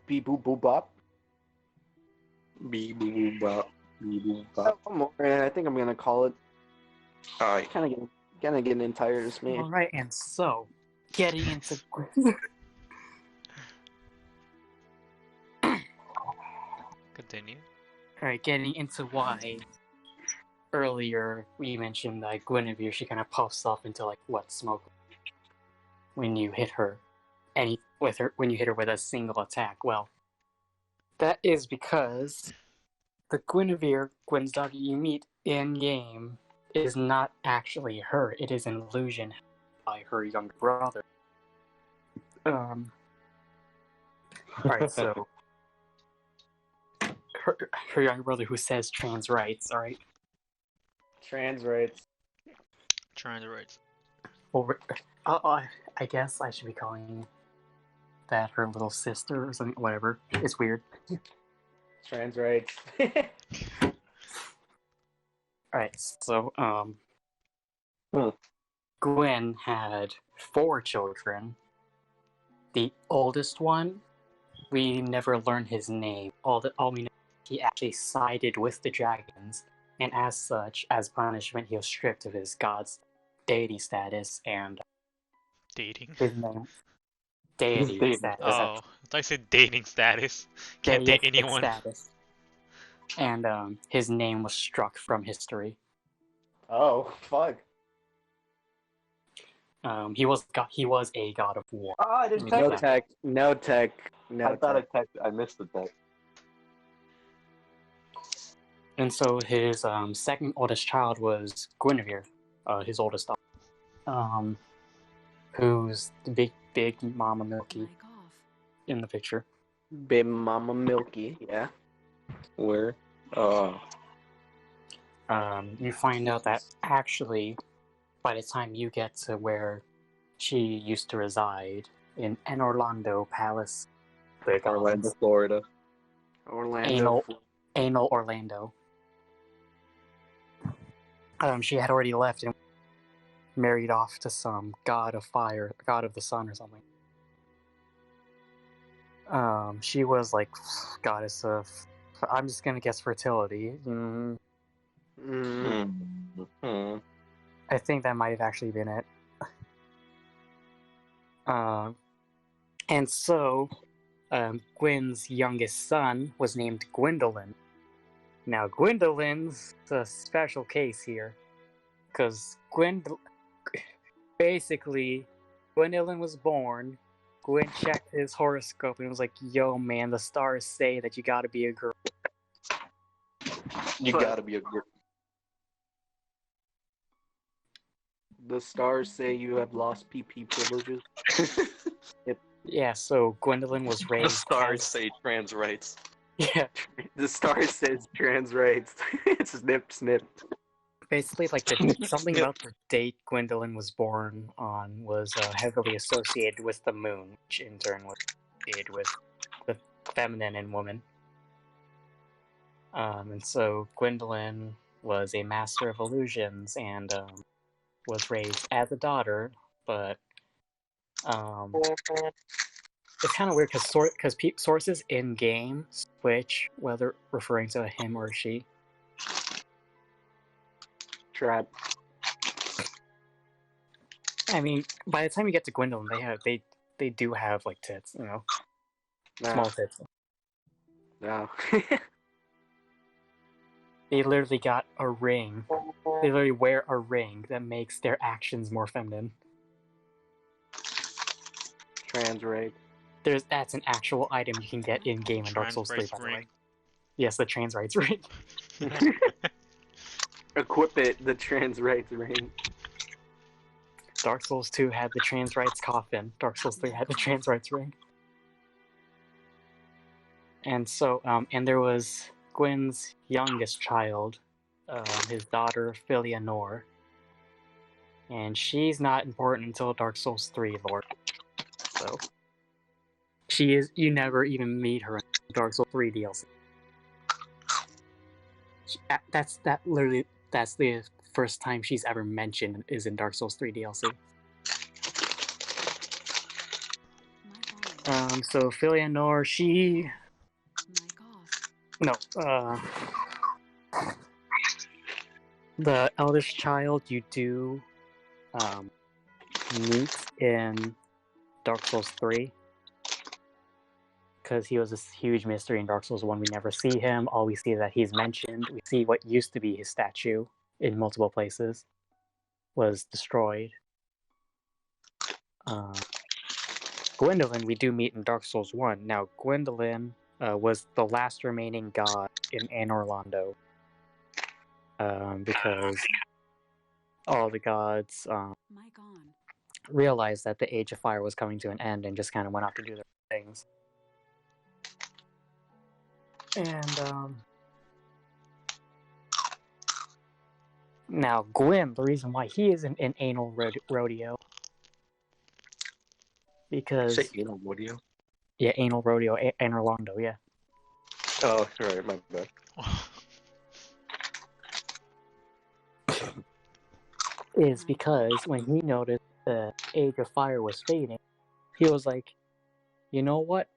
S1: Beep boop boop bop.
S3: Beep boop bop. Beep boop bop.
S1: One more, and I think I'm gonna call it.
S3: Alright.
S1: Kind of getting tired of me.
S2: All right, and so getting into
S5: Continue.
S2: Alright, getting into why earlier we mentioned that Guinevere, she kind of puffs off into like what smoke when you hit her, when you hit her with a single attack. Well, that is because the Gwen's daughter you meet in game is not actually her. It is an illusion by her younger brother. Alright, so her younger brother who says trans rights, alright?
S1: Trans rights.
S5: Trans rights.
S2: Or, I guess I should be calling that her little sister or something, whatever. It's weird.
S1: Trans rights.
S2: Alright, so, Gwen had 4 children. The oldest one, we never learned his name. All we know, he actually sided with the dragons, and as such, as punishment, he was stripped of his god's deity status and
S5: dating.
S2: His name. Deity status.
S5: Oh, I said dating status. Can't date anyone.
S2: Status. And his name was struck from history.
S1: Oh, fuck.
S2: He was a god of war.
S1: Oh, I didn't No tech.
S3: I thought I missed the tech.
S2: And so his second oldest child was Guinevere, his oldest daughter, who's the big Mama Milky in the picture.
S1: Big Mama Milky, yeah.
S3: Where?
S2: You find out that actually, by the time you get to where she used to reside, in an Orlando Palace,
S3: Orlando, Florida.
S2: Anal Orlando. She had already left and married off to some god of fire, god of the sun or something. She was like goddess of, I'm just gonna guess fertility. I think that might have actually been it. And so, Gwen's youngest son was named Gwendolyn. Now, Gwendolyn's a special case here, because basically, Gwendolyn was born, Gwen checked his horoscope and was like, yo man, the stars say that you gotta be a girl.
S3: You gotta be a girl.
S1: The stars say you have lost PP privileges.
S2: Yeah, so Gwendolyn was raised.
S3: The stars say trans rights.
S2: Yeah.
S1: The stars says trans rights. It's snip, snip.
S2: Basically, like something about the date Gwendolyn was born on was heavily associated with the moon, which in turn was associated with the feminine and woman. And so Gwendolyn was a master of illusions and was raised as a daughter, but it's kind of weird because sources in game switch whether referring to a him or a she.
S1: Trap.
S2: I mean, by the time you get to Gwendolyn, they do have like tits, you know, small tits.
S1: No.
S2: They literally got a ring. They literally wear a ring that makes their actions more feminine.
S1: Trans rape.
S2: That's an actual item you can get in game in Dark Souls 3, by the way. Yes, the trans rights ring.
S1: Equip it, the trans rights ring.
S2: Dark Souls 2 had the trans rights coffin. Dark Souls 3 had the trans rights ring. And so, and there was Gwen's youngest child, his daughter, Philianor. And she's not important until Dark Souls 3 lore. So, you never even meet her in Dark Souls 3 DLC. That's the first time she's ever mentioned is in Dark Souls 3 DLC. So Philianor, the eldest child you do meet in Dark Souls 3. because he was this huge mystery in Dark Souls 1. We never see him. All we see is that he's mentioned. We see what used to be his statue in multiple places was destroyed. Gwendolyn we do meet in Dark Souls 1. Now, Gwendolyn was the last remaining god in Anor Londo. Because all the gods realized that the Age of Fire was coming to an end and just kind of went off to do their things. And now Gwyn, the reason why he isn't in Anal Rodeo, because
S3: Say anal rodeo.
S2: Yeah, Anal Rodeo, Anor Londo, yeah.
S3: Oh, right, my bad.
S2: Is because when he noticed the Age of Fire was fading, he was like, you know what?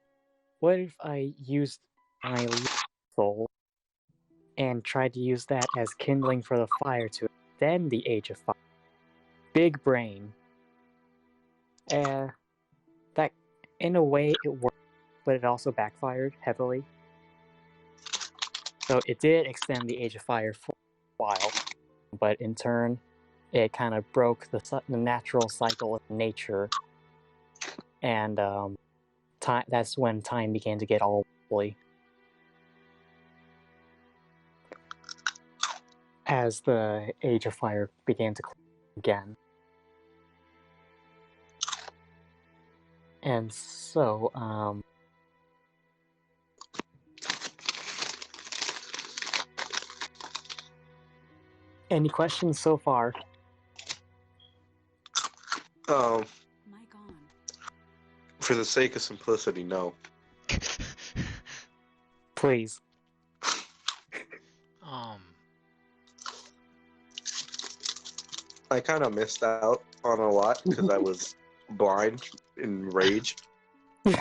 S2: What if I used my soul and tried to use that as kindling for the fire to extend the Age of Fire? Big brain. That, in a way, it worked, but it also backfired heavily. So it did extend the Age of Fire for a while, but in turn, it kind of broke the natural cycle of nature, and that's when time began to get all wobbly. As the Age of Fire began to close again. And so, any questions so far?
S7: Mic on.
S3: For the sake of simplicity, no.
S2: Please.
S3: I kind of missed out on a lot because I was blind in rage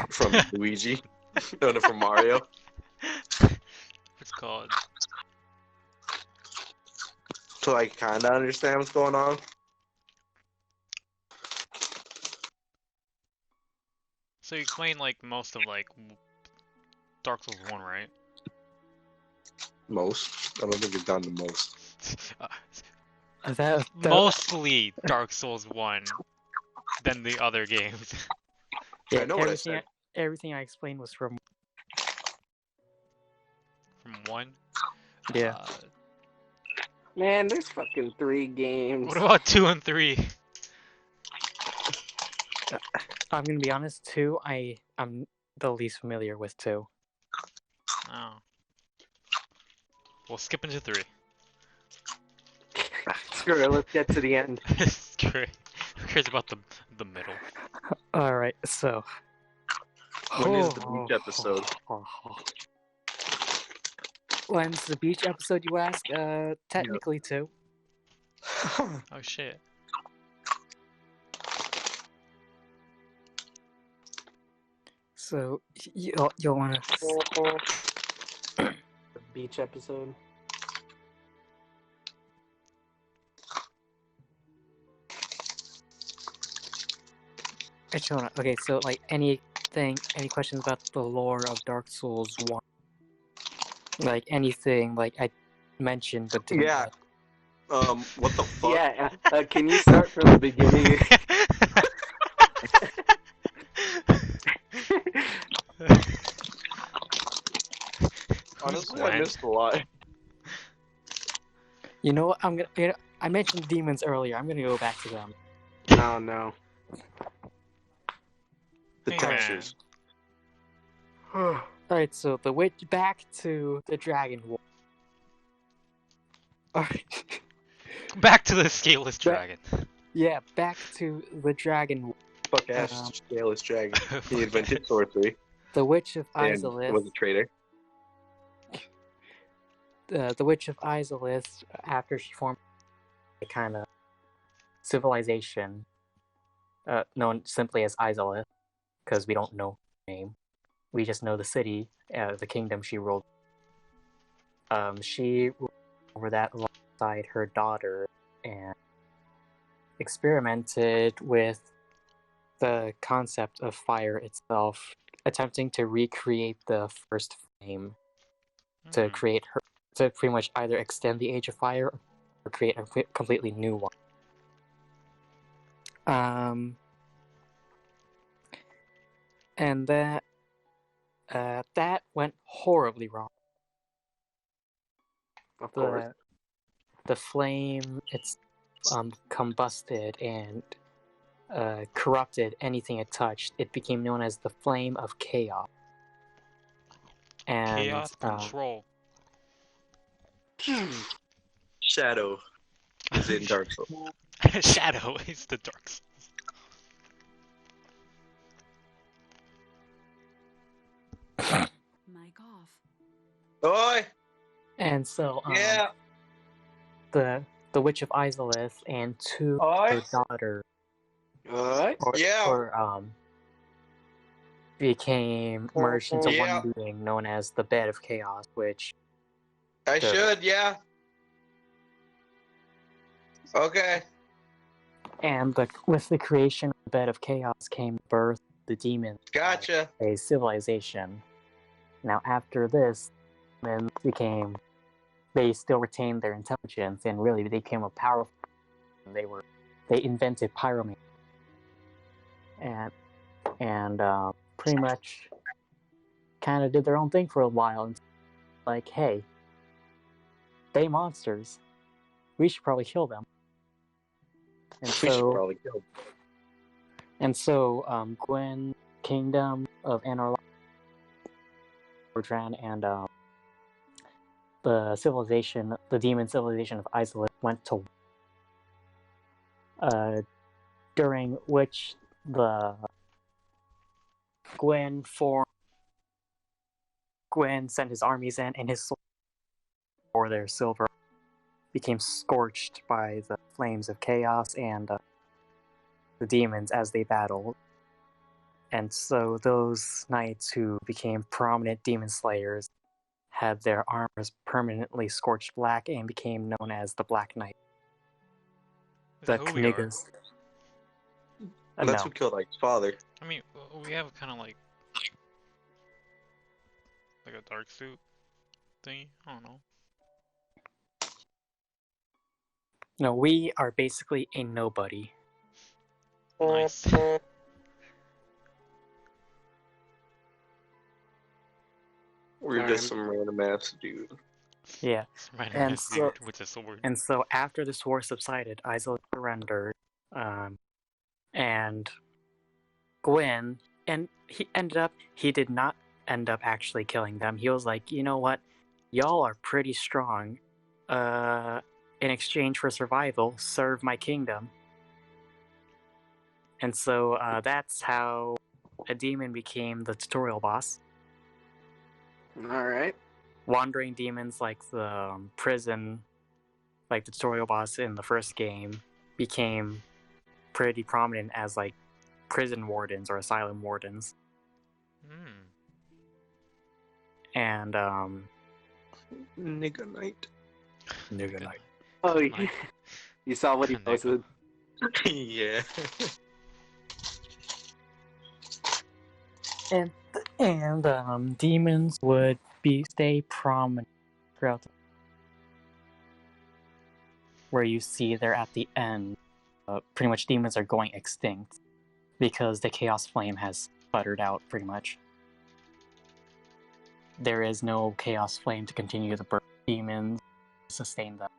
S3: from Luigi. No, from Mario.
S5: It's called.
S3: So I kind of understand what's going on.
S5: So you explained like most of like Dark Souls 1, right?
S3: Most. I don't think you've done the most.
S5: Mostly Dark Souls 1 than the other games.
S2: Yeah,
S3: I know what I said.
S2: Everything I explained was from
S5: 1?
S2: Yeah.
S1: Man, there's fucking 3 games.
S5: What about 2 and 3?
S2: I'm gonna be honest, 2, I'm the least familiar with 2.
S5: Oh. We'll skip into 3.
S1: Screw it, let's get to the end.
S5: Screw it. Who cares about the middle?
S2: Alright, so...
S3: When is the beach episode?
S2: When's the beach episode, you ask? Technically 2.
S5: Oh shit.
S2: So, you'll wanna...
S1: The beach episode.
S2: Okay, so, like, any questions about the lore of Dark Souls 1? Like, anything, like, I mentioned, but didn't...
S3: Yeah. What the fuck?
S1: Yeah, can you start from the beginning?
S3: Honestly, I missed a lot.
S2: You know what, I mentioned demons earlier, I'm gonna go back to them.
S1: Oh, no.
S3: The textures.
S2: Alright, so back to the Dragon War. Alright.
S5: Back to the scaleless dragon.
S2: Yeah, back to the Dragon War.
S3: Fuck ass, scaleless dragon. He invented sorcery.
S2: The Witch of
S3: And
S2: Izalith.
S3: was a traitor.
S2: The Witch of Izalith, after she formed a kind of civilization, known simply as Izalith, because we don't know her name. We just know the city, the kingdom she ruled. She ruled over that alongside her daughter and experimented with the concept of fire itself, attempting to recreate the first flame to create her, to pretty much either extend the Age of Fire or create a completely new one. And that went horribly wrong.
S1: Of course.
S2: The flame, it's combusted and corrupted anything it touched. It became known as the Flame of Chaos. And,
S5: Chaos Control.
S3: Shadow is in Dark Souls.
S5: Shadow is the Dark Souls.
S7: Mic off.
S3: Oi!
S2: And so,
S3: Yeah.
S2: the Witch of Izalith and two of her daughters, became merged into one being known as the Bed of Chaos, which
S3: Okay.
S2: And with the creation of the Bed of Chaos came birth the demons.
S3: Gotcha.
S2: A civilization. Now after this, they still retained their intelligence and really they became a powerful. They invented pyromancy. And pretty much kind of did their own thing for a while. And like, hey, they monsters. We should probably kill them. And so, Gwen, Kingdom of Anor, and the demon civilization of Izalith went to during which the Gwen sent his armies in, and his for their silver became scorched by the flames of chaos and the demons as they battled. And so those knights who became prominent demon slayers had their armors permanently scorched black and became known as the Black Knight. The Knigas.
S3: That's who killed Ike's father.
S5: I mean, we have kind of like a dark suit thingy. I don't know.
S2: No, we are basically a nobody.
S5: Nice.
S3: We're just some random ass dude.
S2: Yeah.
S5: And so, with a sword.
S2: And so after this war subsided, Izalith surrendered, and Gwen, and he did not end up actually killing them. He was like, you know what, y'all are pretty strong. In exchange for survival, serve my kingdom. And so that's how a demon became the tutorial boss.
S1: Alright.
S2: Wandering demons like the prison, like the tutorial boss in the first game, became pretty prominent as like prison wardens or asylum wardens. And
S3: Nigga Knight.
S1: Oh, you saw what he posted?
S3: Yeah.
S2: And demons would stay prominent throughout where you see they're at the end. Pretty much demons are going extinct because the Chaos Flame has sputtered out pretty much. There is no Chaos Flame to continue to burn demons, sustain them.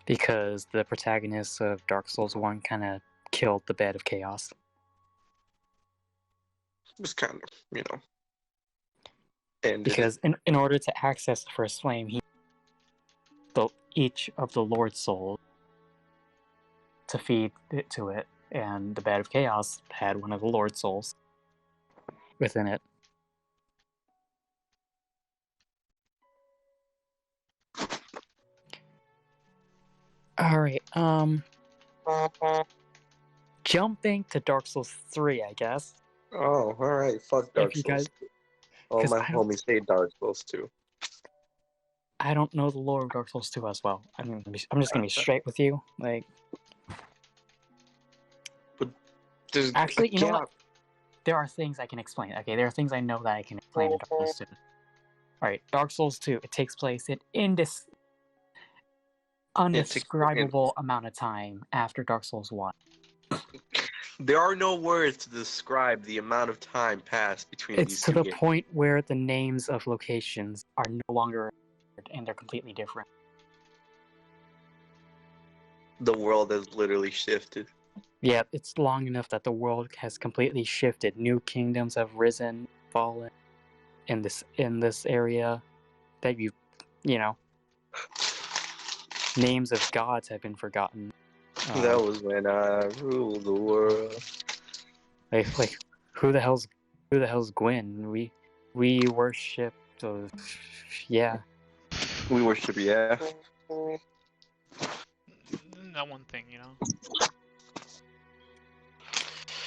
S2: Because the protagonist of Dark Souls 1 kind of killed the Bed of Chaos.
S3: Just kind of, you know. And
S2: because in order to access the first flame, each of the Lord Souls to feed it to it, and the Bed of Chaos had one of the Lord Souls within it. Alright, jumping to Dark Souls 3, I guess.
S3: Oh, alright, fuck Dark Souls. All my homies say Dark Souls 2.
S2: I don't know the lore of Dark Souls 2 as well. I'm just gonna be straight with you. Like,
S3: There's
S2: Actually, you know what? There are things I can explain. Okay, there are things I know that I can explain in Dark Souls 2. Alright, Dark Souls 2, it takes place in undescribable amount of time after Dark Souls 1.
S3: There are no words to describe the amount of time passed between these two games.
S2: It's to the point where the names of locations are no longer and they're completely different.
S3: The world has literally shifted.
S2: Yeah, it's long enough that the world has completely shifted. New kingdoms have risen, fallen in this area that you know, names of gods have been forgotten.
S3: That was when I ruled the world.
S2: Like who the hell's Gwyn? We worship yeah.
S3: We worship
S5: that one thing, you know.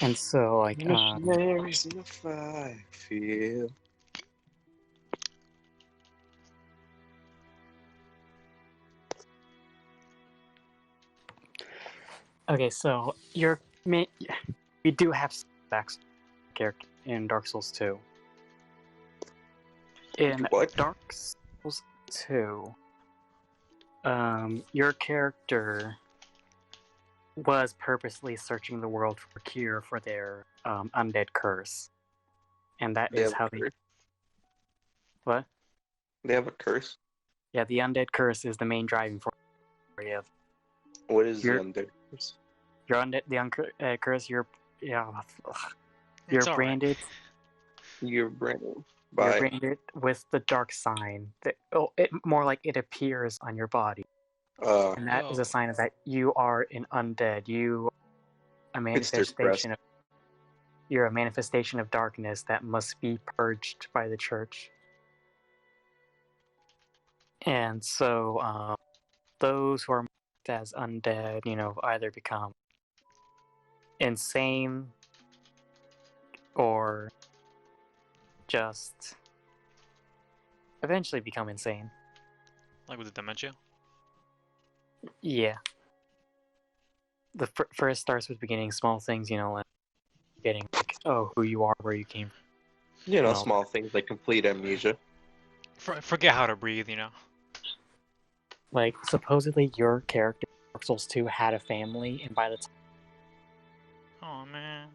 S2: And so like
S3: missionaries in the fire field.
S2: Okay, so we do have backstory character in Dark Souls 2. In
S3: what?
S2: Dark Souls 2, your character was purposely searching the world for a cure for their undead curse, and that is how they. What?
S3: They have a curse.
S2: Yeah, the undead curse is the main driving force.
S3: What is the undead curse?
S2: You're undead. The curse. You're branded.
S3: You're branded.
S2: You're branded with the dark sign. More like it appears on your body. And that is a sign of that you are an undead. You're a manifestation of darkness that must be purged by the church. And so those who are marked as undead, either become insane or just eventually become insane.
S5: Like with the dementia?
S2: Yeah. The first starts with beginning small things, like getting like, who you are, where you came from.
S3: Small things like complete amnesia.
S5: Forget how to breathe,
S2: Like, supposedly your character in Dark Souls 2 had a family, and by the time
S5: oh man,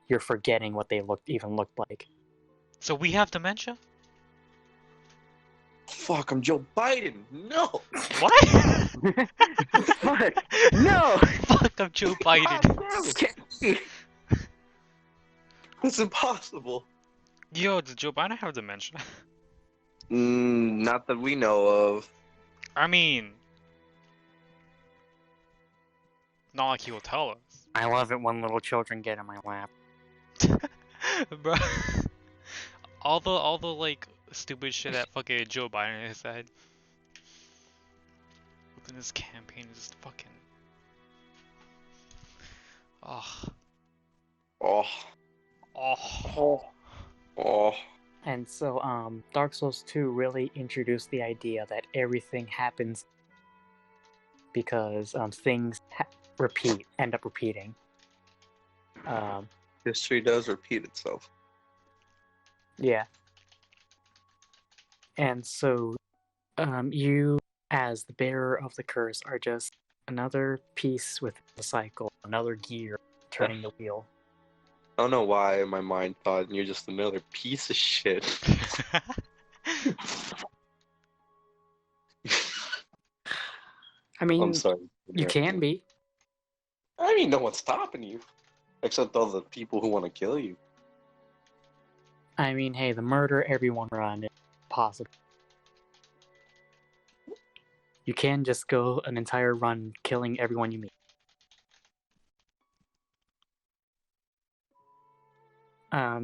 S2: you're forgetting what they looked like.
S5: So we have dementia?
S3: Fuck, I'm Joe Biden. No.
S5: What?
S2: Fuck. No.
S5: Fuck, I'm Joe Biden.
S3: It's impossible.
S5: Yo, does Joe Biden have dementia?
S3: Not that we know of.
S5: I mean, not like he will tell us.
S2: I love it when little children get in my lap.
S5: Bro, all the like stupid shit that fucking Joe Biden has said within this campaign is just fucking.
S2: And so, Dark Souls 2 really introduced the idea that everything happens because things end up repeating.
S3: History does repeat itself.
S2: Yeah. And so, you, as the bearer of the curse, are just another piece with the cycle, another gear turning the wheel.
S3: I don't know why in my mind thought you're just another piece of shit.
S2: I mean,
S3: I'm sorry.
S2: You can be.
S3: I mean, no one's stopping you. Except all the people who want to kill you.
S2: I mean, hey, the murder everyone run is possible. You can just go an entire run killing everyone you meet.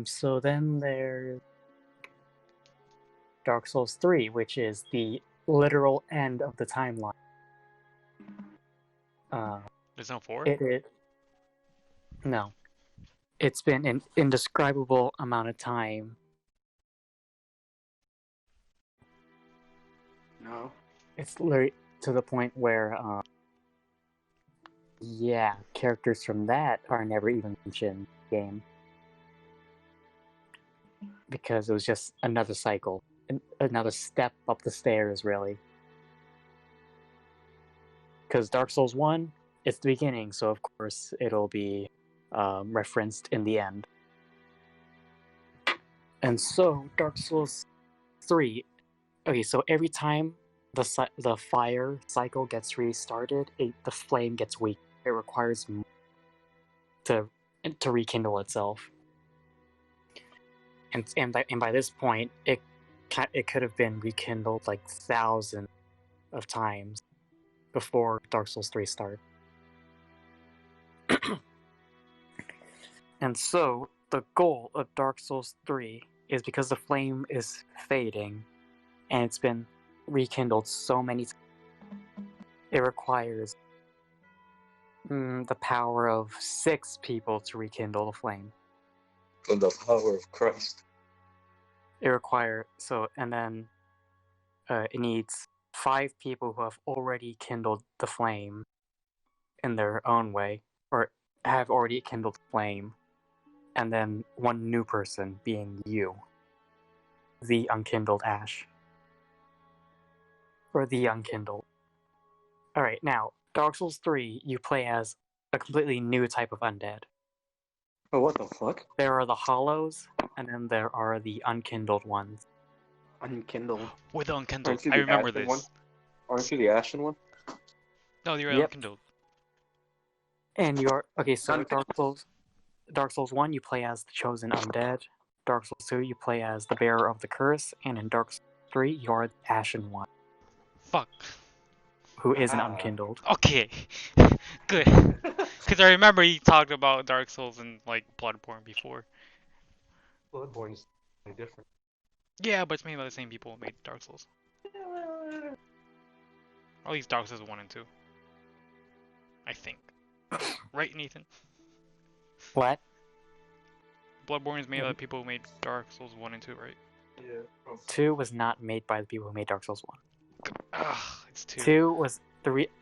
S2: So then there's Dark Souls 3, which is the literal end of the timeline.
S5: There's no 4?
S2: No. It's been an indescribable amount of time.
S1: No.
S2: It's literally to the point where Yeah, characters from that are never even mentioned in the game. Because it was just another cycle. Another step up the stairs, really. Because Dark Souls 1, it's the beginning, so of course it'll be referenced in the end. And so, Dark Souls 3... Okay, so every time the fire cycle gets restarted, the flame gets weak. It requires to rekindle itself. And by this point, it could have been rekindled like thousands of times before Dark Souls 3 started. And so, the goal of Dark Souls 3 is because the flame is fading, and it's been rekindled so many times, it requires the power of 6 people to rekindle the flame.
S3: And the power of Christ.
S2: And then it needs 5 people who have already kindled the flame in their own way, or have already kindled the flame, and then 1 new person being you, the unkindled ash. Or the unkindled. Alright, now, Dark Souls 3, you play as a completely new type of undead.
S3: Oh, what the fuck?
S2: There are the hollows, and then there are the unkindled ones.
S1: Unkindled.
S5: With the unkindled, I remember this.
S3: One? Aren't you the ashen one?
S5: No, you're
S2: Yep.
S5: unkindled.
S2: And you're... Okay, so Dark Souls 1, you play as the chosen undead. Dark Souls 2, you play as the bearer of the curse. And in Dark Souls 3, you're the ashen one.
S5: Fuck.
S2: Who isn't unkindled.
S5: Okay. Good. Because I remember you talked about Dark Souls and, like, Bloodborne before.
S3: Bloodborne's different.
S5: Yeah, but it's made by the same people who made Dark Souls. Or at least Dark Souls 1 and 2. I think. Right, Nathan?
S2: What?
S5: Bloodborne is made by the people who made Dark Souls 1 and 2, right?
S3: Yeah.
S2: 2 was not made by the people who made Dark Souls 1.
S5: Ugh, it's 2.
S2: 2 was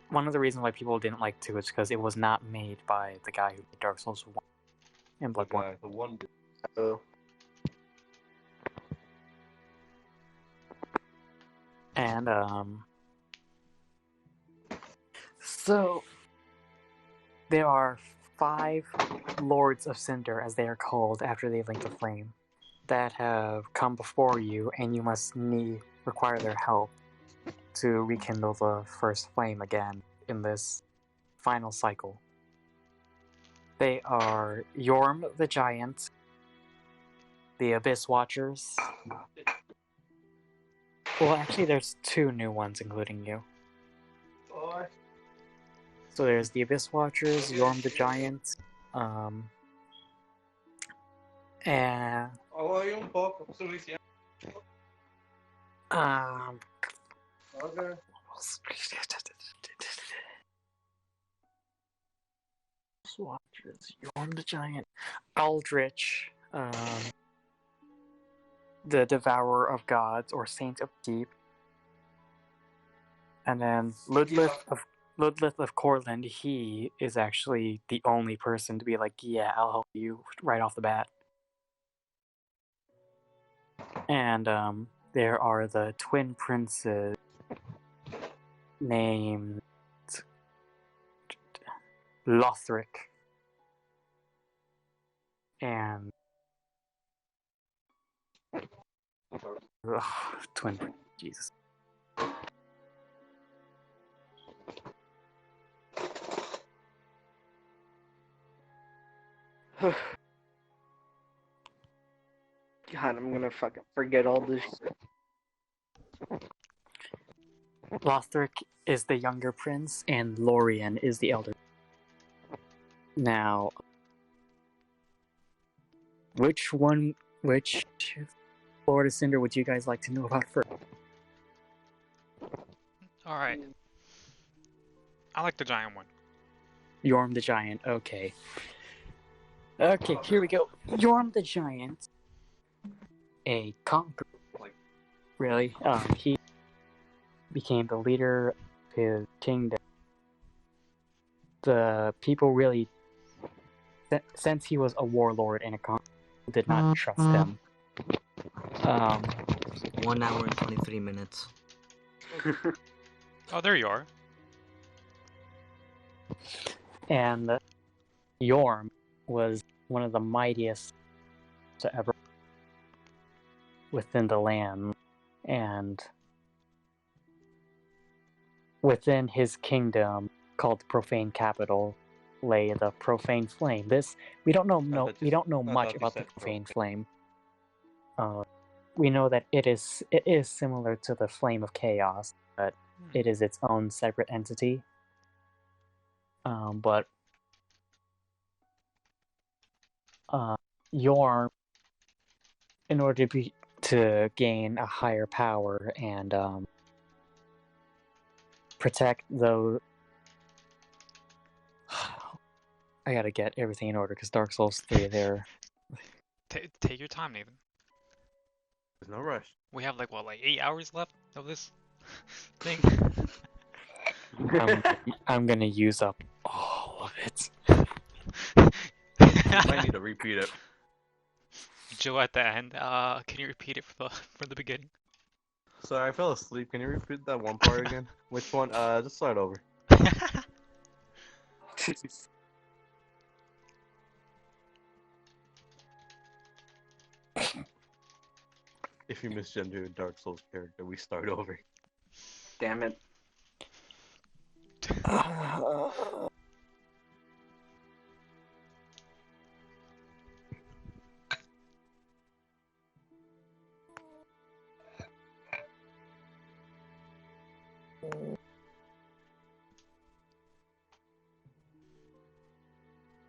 S2: one of the reasons why people didn't like 2 is because it was not made by the guy who made Dark Souls 1 and Bloodborne.
S3: The one.
S2: And so there are 5 Lords of Cinder, as they are called after they link the flame, that have come before you, and you must require their help to rekindle the first flame again in this final cycle. They are Yorm the Giant, the Abyss Watchers. Well, actually, there's 2 new ones, including you. So there's the Abyss Watchers, Yorm the Giant, and Watchers, Yorm the Giant, Aldrich, the Devourer of Gods, or Saint of Deep, and then Ludlith of Cortland. He is actually the only person to be like, yeah, I'll help you right off the bat. And there are the twin princes named Lothric and twin prince, Jesus.
S1: God, I'm gonna fucking forget all this shit.
S2: Lothric is the younger prince, and Lorien is the elder. Now, which Lord of Cinder would you guys like to know about first?
S5: Alright. I like the giant one.
S2: Yorm the Giant, okay. Okay, here we go. Yorm the Giant, a conqueror. Really? He became the leader of his kingdom the people really, since he was a warlord and a conqueror, did not trust him.
S4: 1 hour and 23 minutes.
S5: Oh, there you are.
S2: And Yorm was one of the mightiest to ever within the land, and within his kingdom, called the Profane Capital, lay the Profane Flame. We don't know much about the Profane Flame. We know that it is similar to the Flame of Chaos, but it is its own separate entity. But Yorm, in order to gain a higher power and protect those. I gotta get everything in order because Dark Souls 3 there.
S5: Take your time, Nathan.
S3: There's no rush.
S5: We have like 8 hours left of this thing.
S2: I'm gonna use up all of it.
S3: You might need to repeat it.
S5: Joe at the end, can you repeat it from the beginning?
S3: Sorry, I fell asleep. Can you repeat that one part again? Which one? Just start over. If you misgender a Dark Souls character, we start over.
S1: Damn it.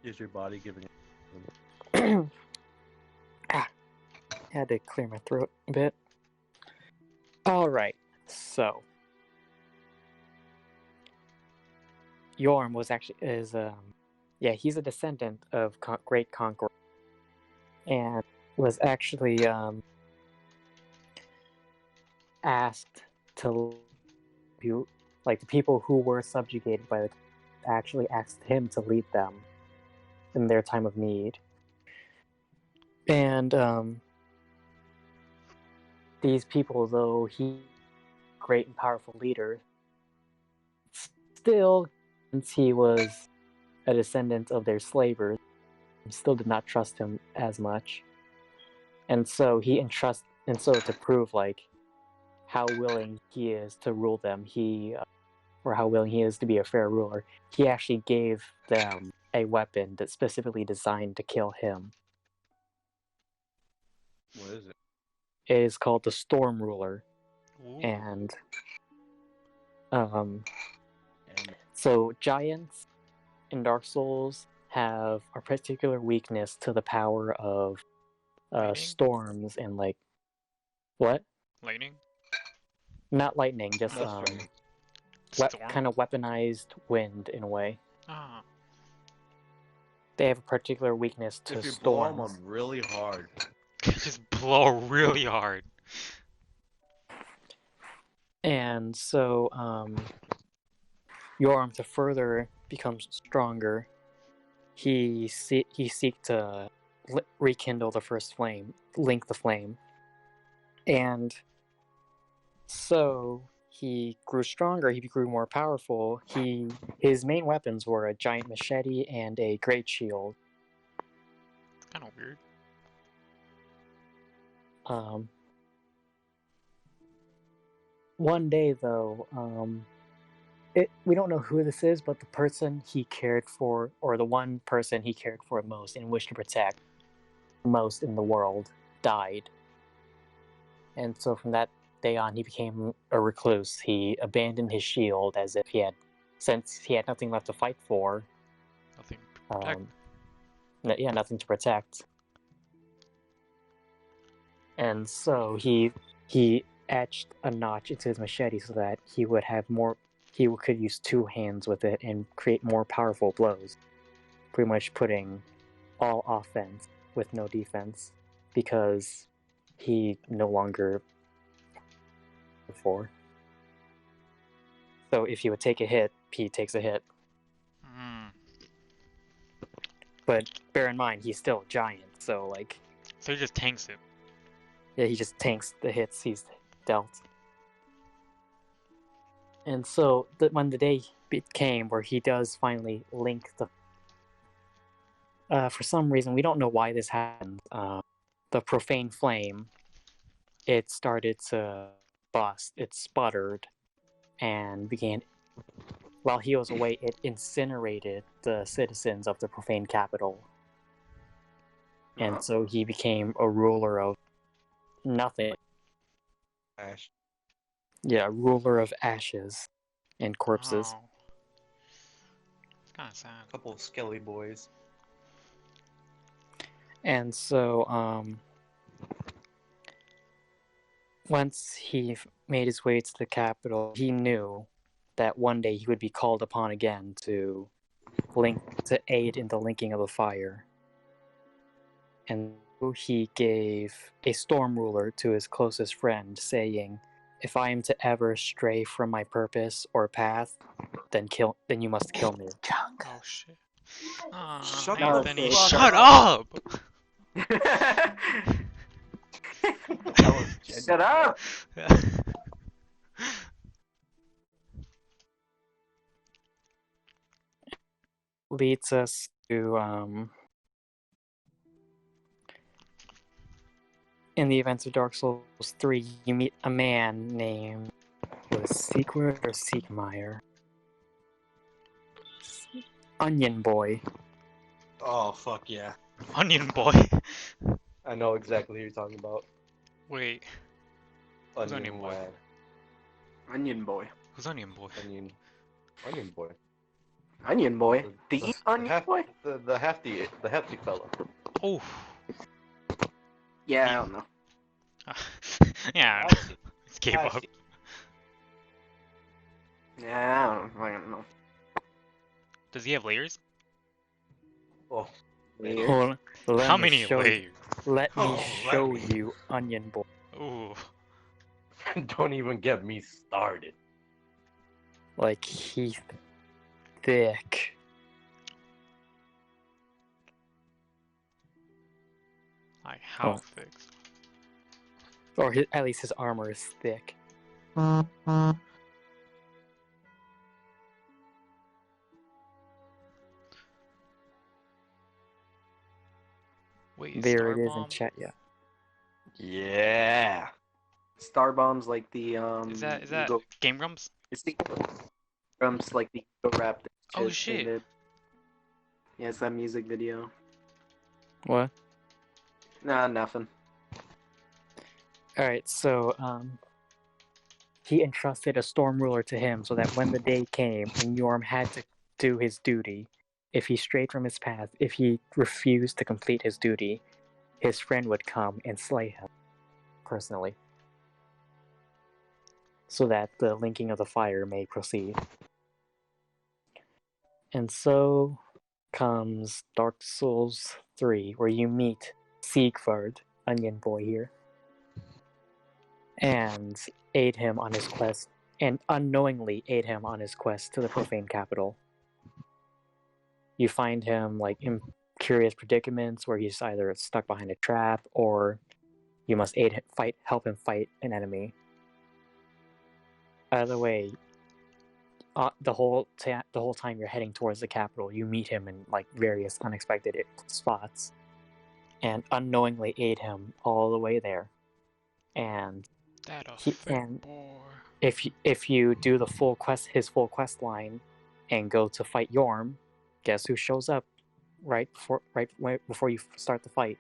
S3: Is your body giving it?
S2: I had to clear my throat a bit. Alright, so Yorm he's a descendant of Great Conqueror, and was actually asked to the people who were subjugated by the actually asked him to lead them in their time of need. And these people, though he great and powerful leader, still, since he was a descendant of their slavers, still did not trust him as much. And so to prove how willing he is to rule them, or how willing he is to be a fair ruler, he actually gave them a weapon that's specifically designed to kill him.
S3: What is it?
S2: It is called the Storm Ruler.
S5: Ooh.
S2: And so giants in Dark Souls have a particular weakness to the power of storms and what?
S5: Lightning?
S2: Not lightning, just kind of weaponized wind in a way.
S5: Ah.
S2: They have a particular weakness to
S3: if you
S2: storms.
S3: blow them really hard.
S5: Just blow really hard.
S2: And so Yorm, to further become stronger, he seek to rekindle the first flame, link the flame. And so he grew stronger, he grew more powerful. His main weapons were a giant machete and a great shield.
S5: It's kind of weird.
S2: One day, though, we don't know who this is, but the person he cared for, or the one person he cared for most and wished to protect most in the world, died. And so from that day on, he became a recluse. He abandoned his shield since he had nothing left to fight for.
S5: Nothing to protect.
S2: Nothing to protect. And so he etched a notch into his machete so that he could use two hands with it and create more powerful blows, pretty much putting all offense with no defense, because he no longer before. So if he would take a hit, he takes a hit. But bear in mind, he's still a giant, so like.
S5: So he just tanks it.
S2: Yeah, he just tanks the hits he's dealt. And so when the day came where he does finally link the. For some reason, we don't know why this happened. The profane flame, it started to bust. It sputtered, and began. While he was away, it incinerated the citizens of the profane capital. And so he became a ruler of nothing.
S3: Ash.
S2: Yeah, ruler of ashes and corpses.
S5: Oh. It's kind of sad.
S3: A couple of skelly boys.
S2: And so, once he made his way to the capital, he knew that one day he would be called upon again to aid in the linking of the fire. And he gave a storm ruler to his closest friend, saying, "If I am to ever stray from my purpose or path, then you must kill me."
S5: Oh shit.
S3: Shut
S5: Anthony,
S3: the fuck
S5: shut up!
S1: Shut up!
S2: Leads us to in the events of Dark Souls 3, you meet a man named Seekward or Seekmeyer. Onion Boy.
S3: Oh, fuck yeah.
S5: Onion boy.
S3: I know exactly who you're talking about.
S5: Wait, Who's Onion Boy?
S3: lad.
S1: Onion boy.
S5: who's Onion boy?
S3: Onion boy.
S1: Onion boy. The onion boy?
S3: The hefty fella.
S5: Oh.
S1: Yeah, I don't know.
S5: Yeah,
S3: I've seen-
S5: it's gave
S3: I've
S5: up.
S3: seen-
S1: Yeah, I don't know.
S5: Does he have layers?
S3: Oh,
S1: Weird.
S2: Hold on. Let
S5: How
S2: me
S5: many
S2: show
S5: layers?
S2: Let me
S3: Oh,
S2: show
S3: let me.
S2: you, Onion Boy.
S5: Ooh.
S3: don't even get me started.
S2: Like, he's thick.
S5: Like how
S2: Oh.
S5: thick?
S2: Or at least his armor is thick.
S5: Wait,
S2: There
S5: Star
S2: it is in
S5: Bomb?
S2: chat, yeah.
S3: Yeah.
S1: Star bombs like the
S5: Is that
S1: Ego-
S5: Game Grumps?
S1: it's the drums like the Ego rap.
S5: Oh shit!
S1: Yeah, it's that music video.
S2: What?
S1: Nah, nothing.
S2: Alright, so, he entrusted a storm ruler to him so that when the day came and Yorm had to do his duty, if he strayed from his path, if he refused to complete his duty, his friend would come and slay him personally, so that the linking of the fire may proceed. And so comes Dark Souls 3, where you meet Siegfried, Onion Boy here, and aid him on his quest, and unknowingly aid him on his quest to the profane capital. You find him like in curious predicaments where he's either stuck behind a trap or you must help him fight an enemy. Either way, the whole time you're heading towards the capital, you meet him in like various unexpected spots, and unknowingly aid him all the way there. And if you do his full quest line, and go to fight Yorm, guess who shows up right before you start the fight?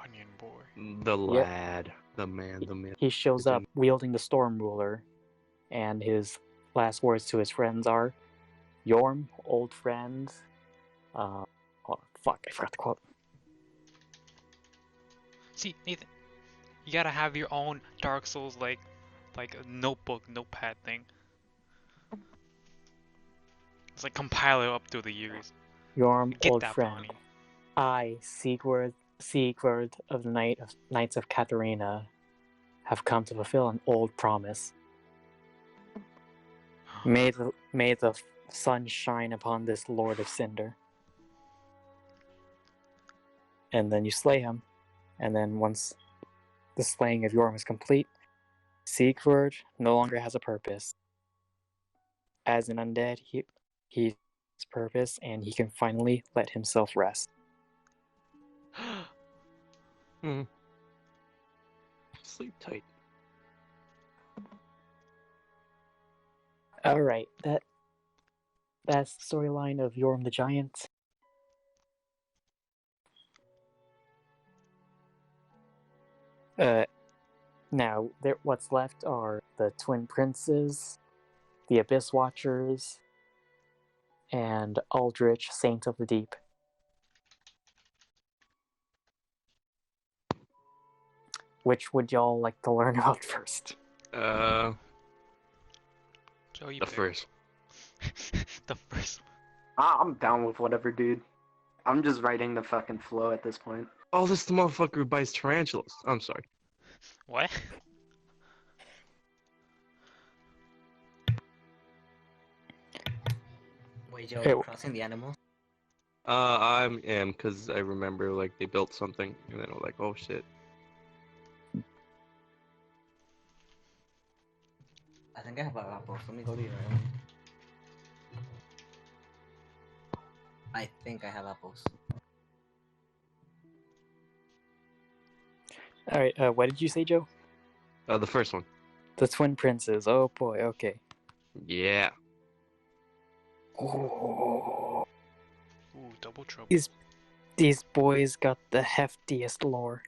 S5: Onion boy.
S3: The lad, the man, the myth.
S2: He shows up wielding the Storm Ruler, and his last words to his friends are, "Yorm, old friend." Oh fuck! I forgot the quote.
S5: See, Nathan, you gotta have your own Dark Souls like a notepad thing. It's like compile it up through the years.
S2: Yorm,
S5: Get
S2: old
S5: that
S2: friend.
S5: bounty.
S2: I, Siegward of the Knights of Katharina, have come to fulfill an old promise. May the sun shine upon this Lord of Cinder. and then you slay him. And then once the slaying of Yorm is complete, Siegfried no longer has a purpose. As an undead, he has purpose, and he can finally let himself rest.
S9: Sleep tight.
S2: Alright, that's the storyline of Yorm the Giant. Now, what's left are the Twin Princes, the Abyss Watchers, and Aldrich, Saint of the Deep. Which would y'all like to learn about first?
S5: Joe,
S9: the first.
S5: The first one.
S1: I'm down with whatever, dude. I'm just writing the fucking flow at this point.
S9: Oh, this is the motherfucker who bites tarantulas. I'm sorry.
S5: What?
S4: Wait, Joe, you're crossing the animals?
S9: I am, because I remember, like, they built something, and then we're like, oh shit.
S4: I think I have apples. Let me go to your island. I think I have apples.
S2: Alright, what did you say, Joe?
S9: The first one.
S2: The Twin Princes. Oh boy, okay.
S9: Yeah.
S2: Oh.
S5: Ooh, double trouble.
S2: These boys got the heftiest lore.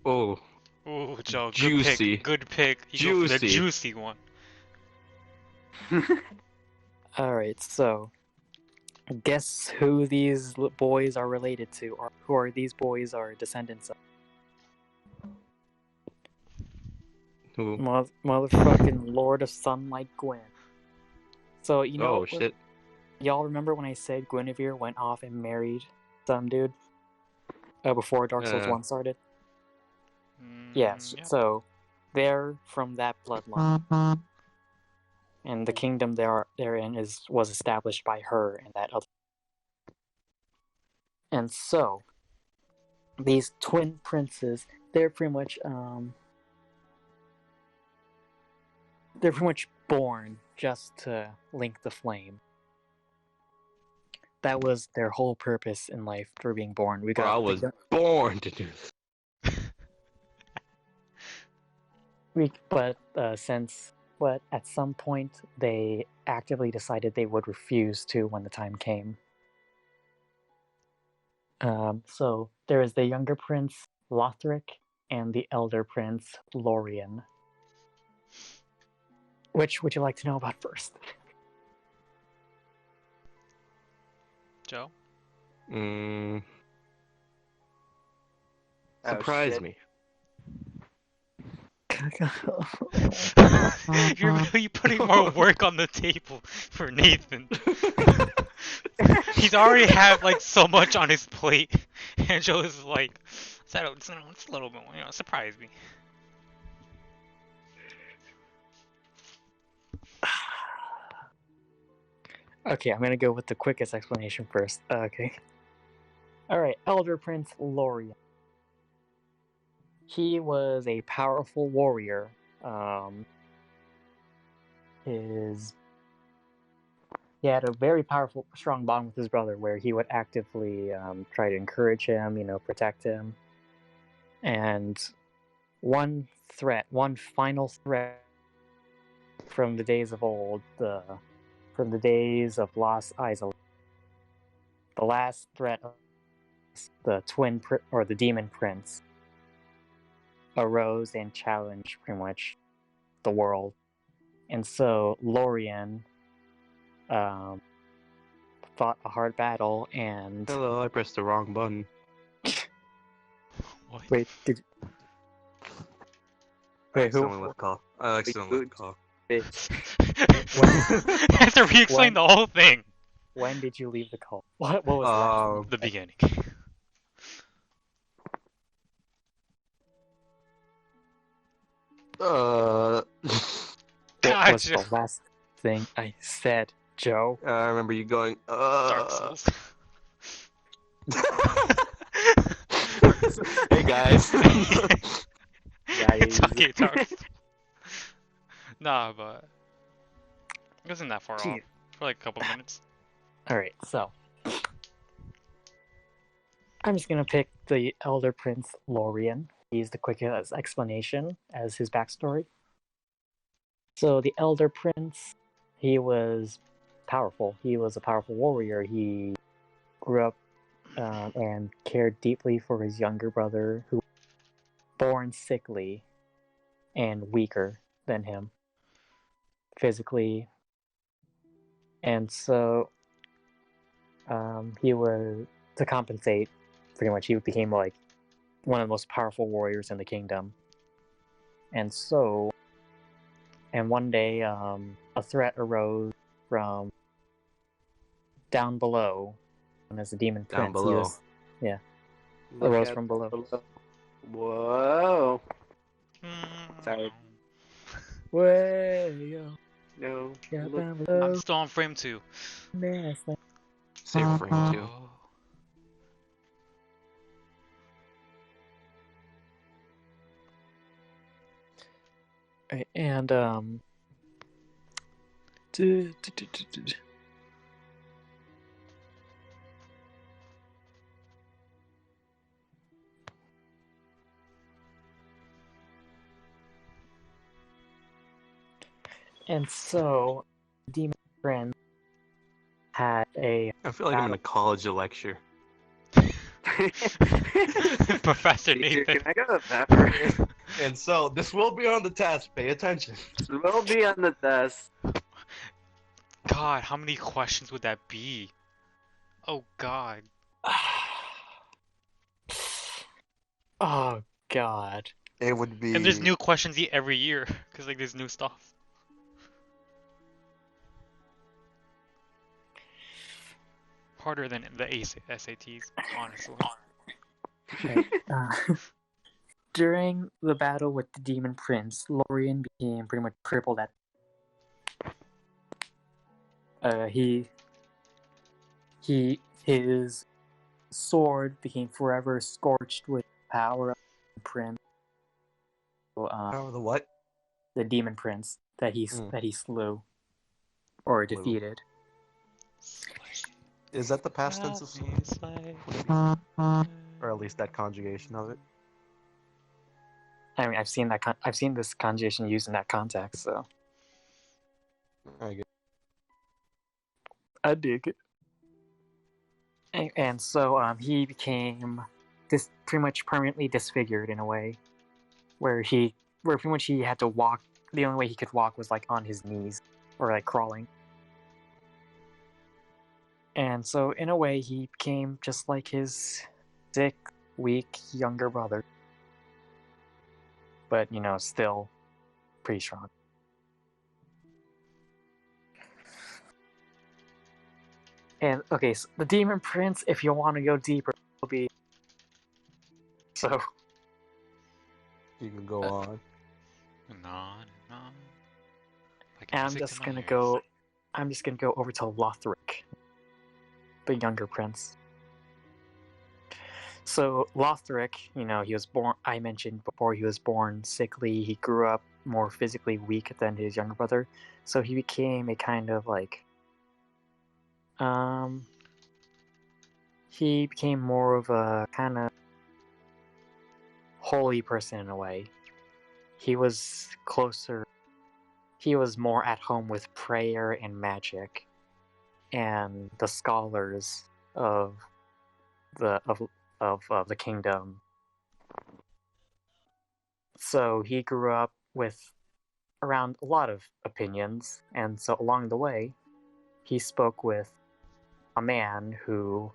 S9: Oh.
S5: Ooh, Joe,
S9: juicy.
S5: Good pick. You go for the juicy one.
S2: Alright, so guess who these boys are related to, or who are these boys are descendants of?
S9: Who?
S2: Motherfucking Lord of Sunlight Gwyn. So, you know,
S9: oh shit.
S2: Y'all remember when I said Guinevere went off and married some dude? Before Dark Souls 1 started? Yes,
S5: Yeah.
S2: so they're from that bloodline. And the kingdom they're in was established by her and that other. And so, these twin princes, they're pretty much born just to link the flame. That was their whole purpose in life for being born.
S9: I was born to do this.
S2: But at some point they actively decided they would refuse to when the time came. So there is the younger prince Lothric and the elder prince Lorien. Which would you like to know about first?
S5: Joe?
S9: Surprise me.
S5: You're really putting more work on the table for Nathan. He's already had like so much on his plate, and Joe is like, it's a little bit, surprise me.
S2: Okay, I'm gonna go with the quickest explanation first. Okay. Alright, Elder Prince Lorien. He was a powerful warrior. He had a very powerful, strong bond with his brother where he would actively try to encourage him, protect him. And one final threat from the days of old, from the days of Lost Isle, the last threat of the the demon prince arose and challenged pretty much the world. And so Lorien fought a hard battle and...
S9: Hello, I pressed the wrong button.
S5: What?
S2: Wait, did...
S9: Wait, who? I accidentally left the call.
S5: I have to re-explain the whole thing.
S2: When did you leave the call? What was
S5: the beginning.
S2: What was the last thing I said, Joe?
S9: I remember you going,
S5: Dark Souls.
S3: Hey guys.
S5: It's okay, it's ours. Nah, but it wasn't that far off. For like a couple minutes.
S2: Alright, so I'm just gonna pick the Elder Prince Lorien. He's the quickest explanation as his backstory. So the Elder Prince, he was powerful. He was a powerful warrior. He grew up and cared deeply for his younger brother, who was born sickly and weaker than him physically. And so he was, to compensate, pretty much, he became like one of the most powerful warriors in the kingdom. And so, and one day, a threat arose from down below, and as a demon
S9: Down
S2: prince,
S9: below.
S2: Arose from below.
S1: Whoa. Sorry.
S2: Way yo.
S1: No.
S2: Yeah,
S1: Look.
S2: down below.
S5: I'm still on frame 2.
S9: Save frame 2.
S2: And and so demon friend had a
S9: I feel like I'm in a college lecture.
S5: Professor
S1: Teacher,
S5: Nathan.
S1: can I go to the bathroom?
S9: And so this will be on the test. Pay attention.
S1: This will be on the test.
S5: God, how many questions would that be? Oh God.
S2: oh god.
S3: It would be.
S5: And there's new questions every year, because like there's new stuff. Harder than the SATs, honestly.
S2: During the battle with the demon prince, Lorien became pretty much crippled at his sword became forever scorched with power of the prince. So,
S3: the what?
S2: the demon prince that he slew or defeated.
S3: Is that the past tense of slay? Or at least that conjugation of it?
S2: I mean, I've seen this conjugation used in that context, so
S3: I get.
S2: I dig it. And so he became pretty much permanently disfigured in a way, where pretty much he had to walk. The only way he could walk was like on his knees or like crawling. And so in a way he became just like his sick, weak younger brother, but still pretty strong. And okay, so the demon prince, if you want to go deeper, will be so.
S3: You can go on.
S2: And I'm just gonna go over to Lothric, the younger prince. So Lothric, he was born. I mentioned before he was born sickly. He grew up more physically weak than his younger brother, so he became a kind of like. He became more of a kind of holy person in a way. He was closer. He was more at home with prayer and magic, and the scholars of the kingdom. So he grew up with around a lot of opinions, and so along the way, he spoke with a man who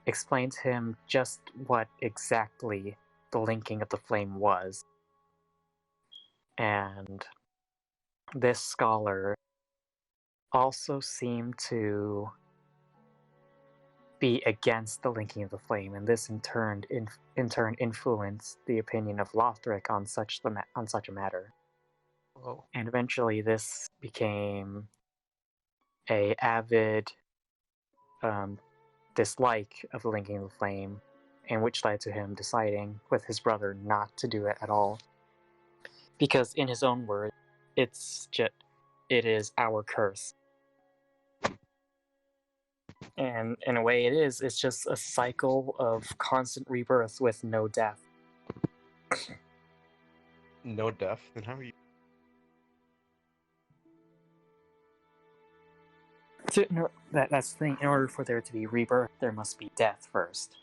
S2: explained to him just what exactly the linking of the flame was. And this scholar also seemed to be against the linking of the flame, and this in turn influenced the opinion of Lothric on such a matter.
S3: Oh.
S2: And eventually this became a avid dislike of the linking of the flame, and which led to him deciding with his brother not to do it at all. Because in his own words, it is our curse. And in a way it's just a cycle of constant rebirth with no death.
S9: No death? Then how are you?
S2: That's the thing. In order for there to be rebirth, there must be death first.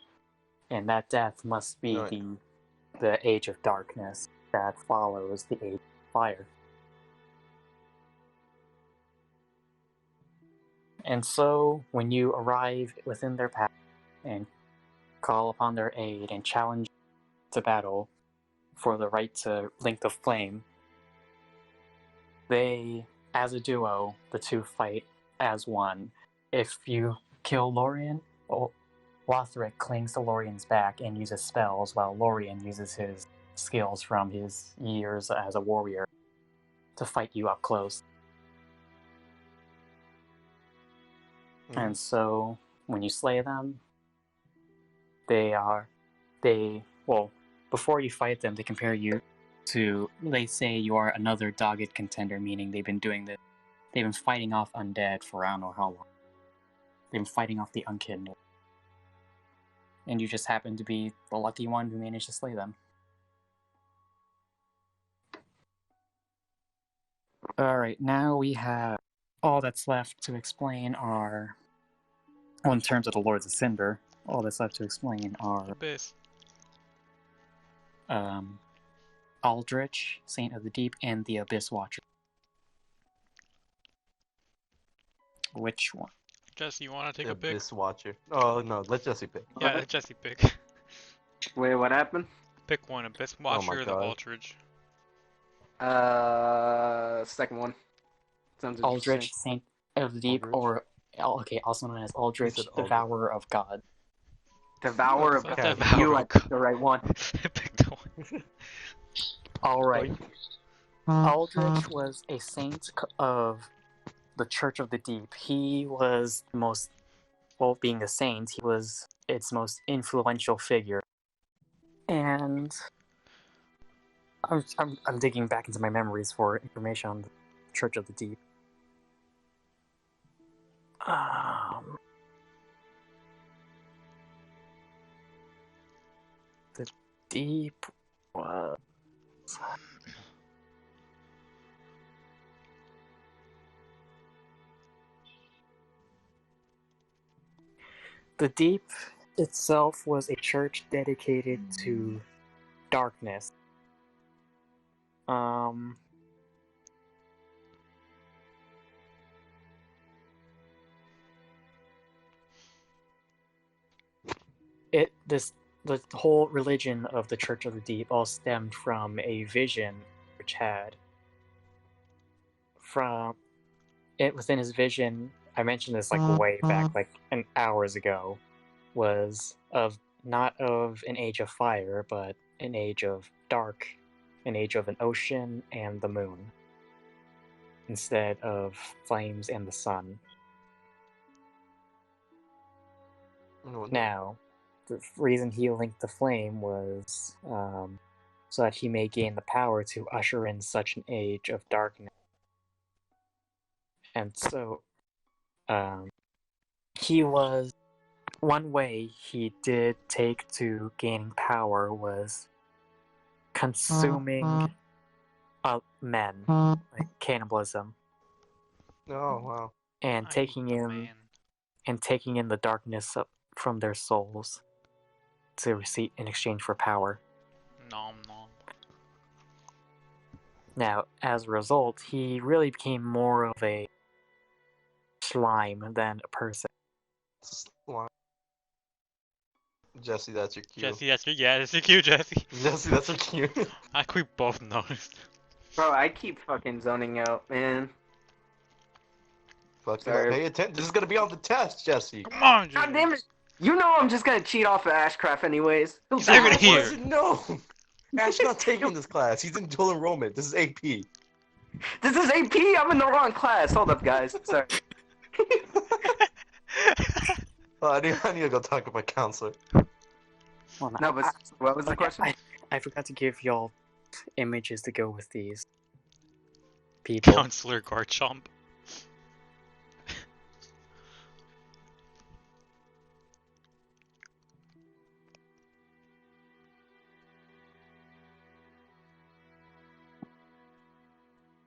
S2: And that death must be the age of darkness that follows the age of fire. And so, when you arrive within their path and call upon their aid and challenge to battle for the right to link the flame, they, as a duo, the two fight as one. If you kill Lorien, Lothric clings to Lorien's back and uses spells, while Lorien uses his skills from his years as a warrior to fight you up close. And so, when you slay them, before you fight them, they compare you to, they say you are another dogged contender, meaning they've been fighting off undead for I don't know how long. They've been fighting off the unkindled. And you just happen to be the lucky one who managed to slay them. Alright, now we have all that's left to explain are, in terms of the Lords of Cinder, all that's left to explain are
S5: Abyss.
S2: Aldrich, Saint of the Deep, and the Abyss Watcher. Which one?
S5: Jesse, you want to take a pick?
S9: Abyss Watcher. Oh, no, let Jesse pick.
S5: Yeah, let Jesse pick.
S1: Wait, what happened?
S5: Pick one, Abyss Watcher or the Aldrich.
S1: Second one. Sounds
S2: Aldrich, Saint of the Deep,
S9: Aldrich?
S2: also known as Aldrich, Devourer of God.
S1: Devourer of God. You I picked the right one.
S5: Pick the one.
S2: Alright. Aldrich was a saint of the Church of the Deep. He was the most, being a saint, he was its most influential figure. And I'm digging back into my memories for information on the Church of the Deep. The Deep was... The Deep itself was a church dedicated to darkness. The whole religion of the Church of the Deep all stemmed from a vision which had from it within his vision. I mentioned this way back, hours ago, was not of an age of fire, but an age of dark, an age of an ocean and the moon, instead of flames and the sun. Now, the reason he linked the flame was so that he may gain the power to usher in such an age of darkness. And so, one way he did take to gaining power was consuming men, like cannibalism.
S9: Oh, wow.
S2: And taking in the darkness from their souls to receive in exchange for power.
S5: Nom nom.
S2: Now, as a result, he really became more of a slime than a person.
S9: Slime. Jesse, that's your cue.
S5: Jesse, that's your cue, Jesse.
S9: Jesse, that's your cue.
S5: I think we both noticed.
S1: Bro, I keep fucking zoning out, man.
S9: Pay attention. This is gonna be on the test, Jesse.
S5: Come on, Jesse.
S1: God damn it! You know I'm just gonna cheat off of Ashcraft anyways.
S5: He's not even here.
S9: No! Ash's not taking this class. He's in dual enrollment. This is AP.
S1: This is AP? I'm in the wrong class. Hold up, guys. Sorry.
S9: I need to go talk to my counselor.
S2: Well,
S1: No, but what was the question?
S2: I forgot to give y'all images to go with these people.
S5: Counselor Garchomp.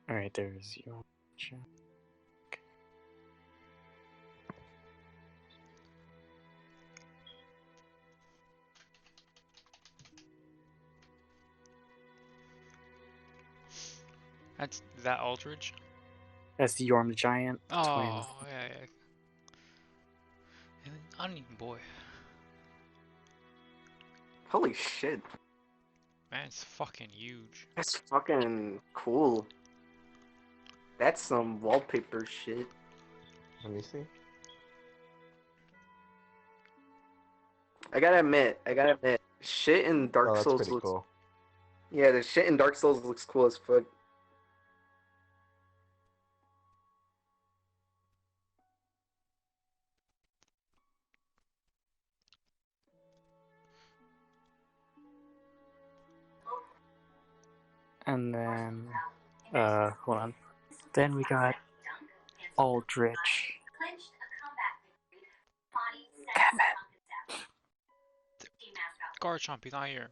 S2: Alright, there's your...
S5: Is that Aldridge?
S2: That's the Yorm the Giant.
S5: Oh, yeah. Onion boy.
S1: Holy shit.
S5: Man, it's fucking huge.
S1: That's fucking cool. That's some wallpaper shit.
S3: Let me see.
S1: I gotta admit, shit in Dark
S3: That's
S1: Souls
S3: pretty
S1: looks
S3: cool.
S1: Yeah, the shit in Dark Souls looks cool as fuck.
S2: And then, hold on. Then we got Aldrich.
S5: Garchomp, he's not here.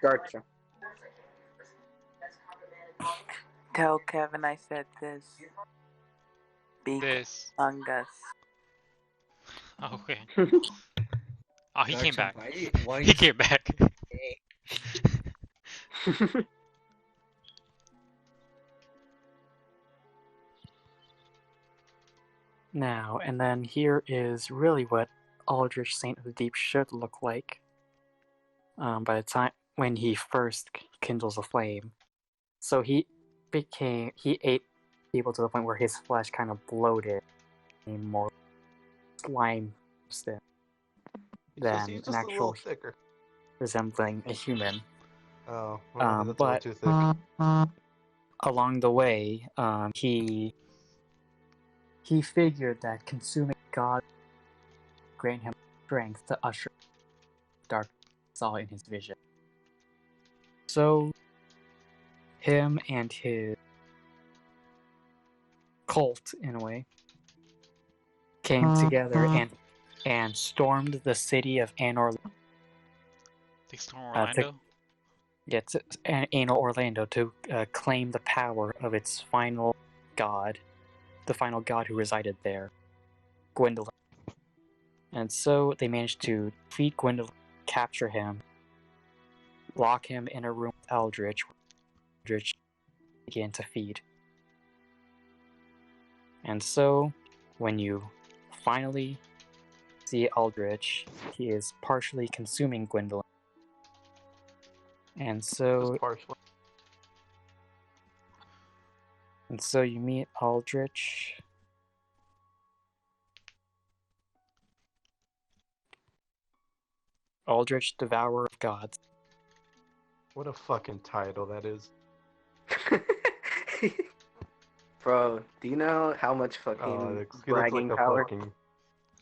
S1: Gotcha.
S10: Tell Kevin I said this. Big
S5: This.
S10: fungus.
S5: Okay. Oh, he came back.
S4: Why
S5: He came back.
S2: Now, and then here is really what Aldrich Saint of the Deep should look like. By the time when he first kindles a flame. So he ate people to the point where his flesh kind of bloated, became more slime than
S3: He's just
S2: an
S3: a
S2: actual
S3: little thicker.
S2: resembling a human.
S3: Oh, well, that's
S2: but
S3: too thick.
S2: Along the way, he figured that consuming God grant him strength to usher dark saw in his vision. So him and his cult, in a way, came together and stormed the city of Anor.
S5: They storm Orlando?
S2: Anor Orlando to claim the power of its final god, the final god who resided there, Gwendolyn. And so they managed to defeat Gwendolyn, capture him, lock him in a room with Aldrich, where Aldrich began to feed. And so, when you finally see Aldrich, he is partially consuming Gwendolyn. And so, you meet Aldrich. Aldrich, Devourer of Gods.
S3: What a fucking title that is.
S1: Bro, do you know how much fucking bragging power?
S3: It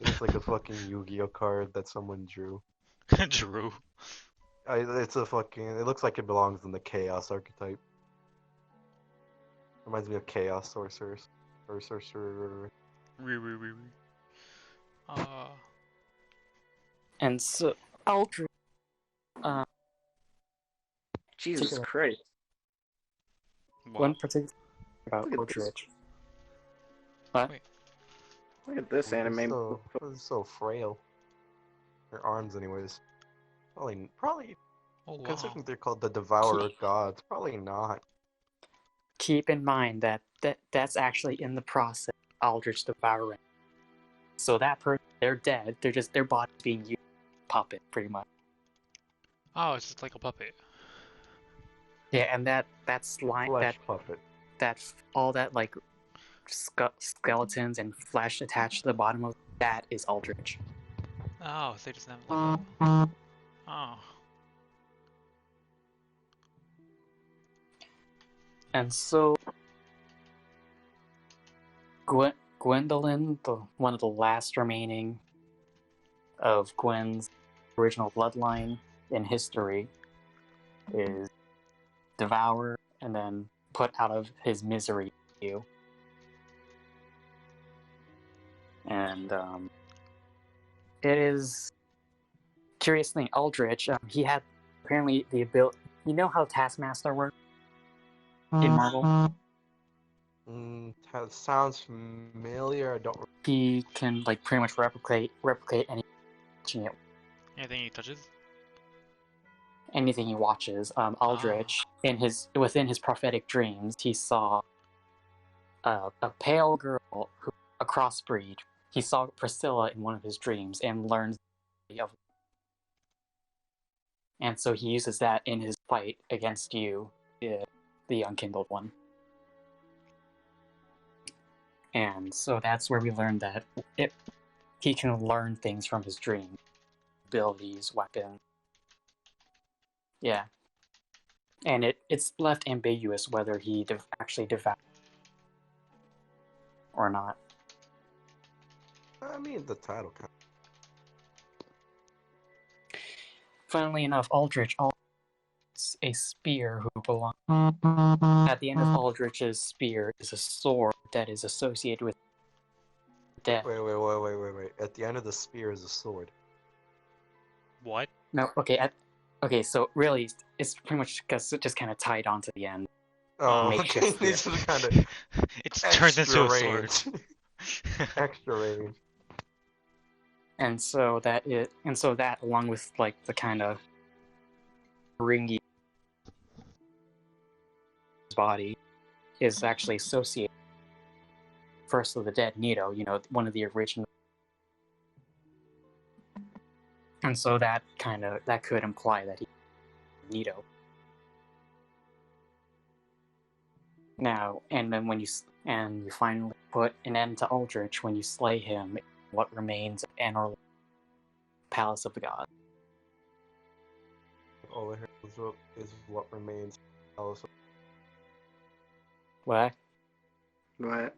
S3: looks like a fucking Yu-Gi-Oh card that someone drew.
S5: Drew.
S3: It looks like it belongs in the Chaos archetype. Reminds me of Chaos Sorcerers. Or Sorcerer.
S2: And so, Aldrich.
S1: Jesus Christ.
S2: One particular about Aldrich. What?
S5: Wait.
S1: Look at this anime.
S3: It's so frail. Their arms, anyways. Probably.
S5: Oh, wow.
S3: Considering they're called the Devourer of Gods, probably not.
S2: Keep in mind that's actually in the process of Aldrich devouring. So that person, they're dead. They're just their body's being used puppet, pretty much.
S5: Oh, it's just like a puppet.
S2: Yeah, and that slime,
S3: puppet.
S2: That all that like skeletons and flesh attached to the bottom of that is Aldrich.
S5: Oh, so they just have like oh.
S2: And so Gwendolyn, one of the last remaining of Gwen's original bloodline in history is devoured and then put out of his misery to you. And it is curious thing. Aldrich, he had apparently the ability. You know how Taskmaster works in Marvel?
S9: Sounds familiar. I don't.
S2: He can like pretty much replicate anything anything he watches. Aldrich, within his prophetic dreams, he saw a pale girl a crossbreed. He saw Priscilla in one of his dreams and learns of. And so he uses that in his fight against you, the Unkindled One. And so that's where we learned that he can learn things from his dream. Abilities, weapons. Yeah. And it's left ambiguous whether he actually devoured or not.
S9: I mean, the title kind of.
S2: Funnily enough, Aldrich a spear who belongs. At the end of Aldrich's spear is a sword that is associated with death.
S9: Wait. At the end of the spear is a sword.
S5: What?
S2: No, okay. So really, it's pretty much just kind of tied on to the end.
S9: Oh, okay. These are kind of.
S5: It's turned into a sword.
S9: Extra range.
S2: And so that along with like the kind of ringy body is actually associated first with the dead Nito, one of the original. And so that could imply that he's Nito. Now, and then when you finally put an end to Aldrich when you slay him, what remains of Anor Palace of the Gods.
S9: All I heard is what remains of Palace of.
S2: What?
S1: What?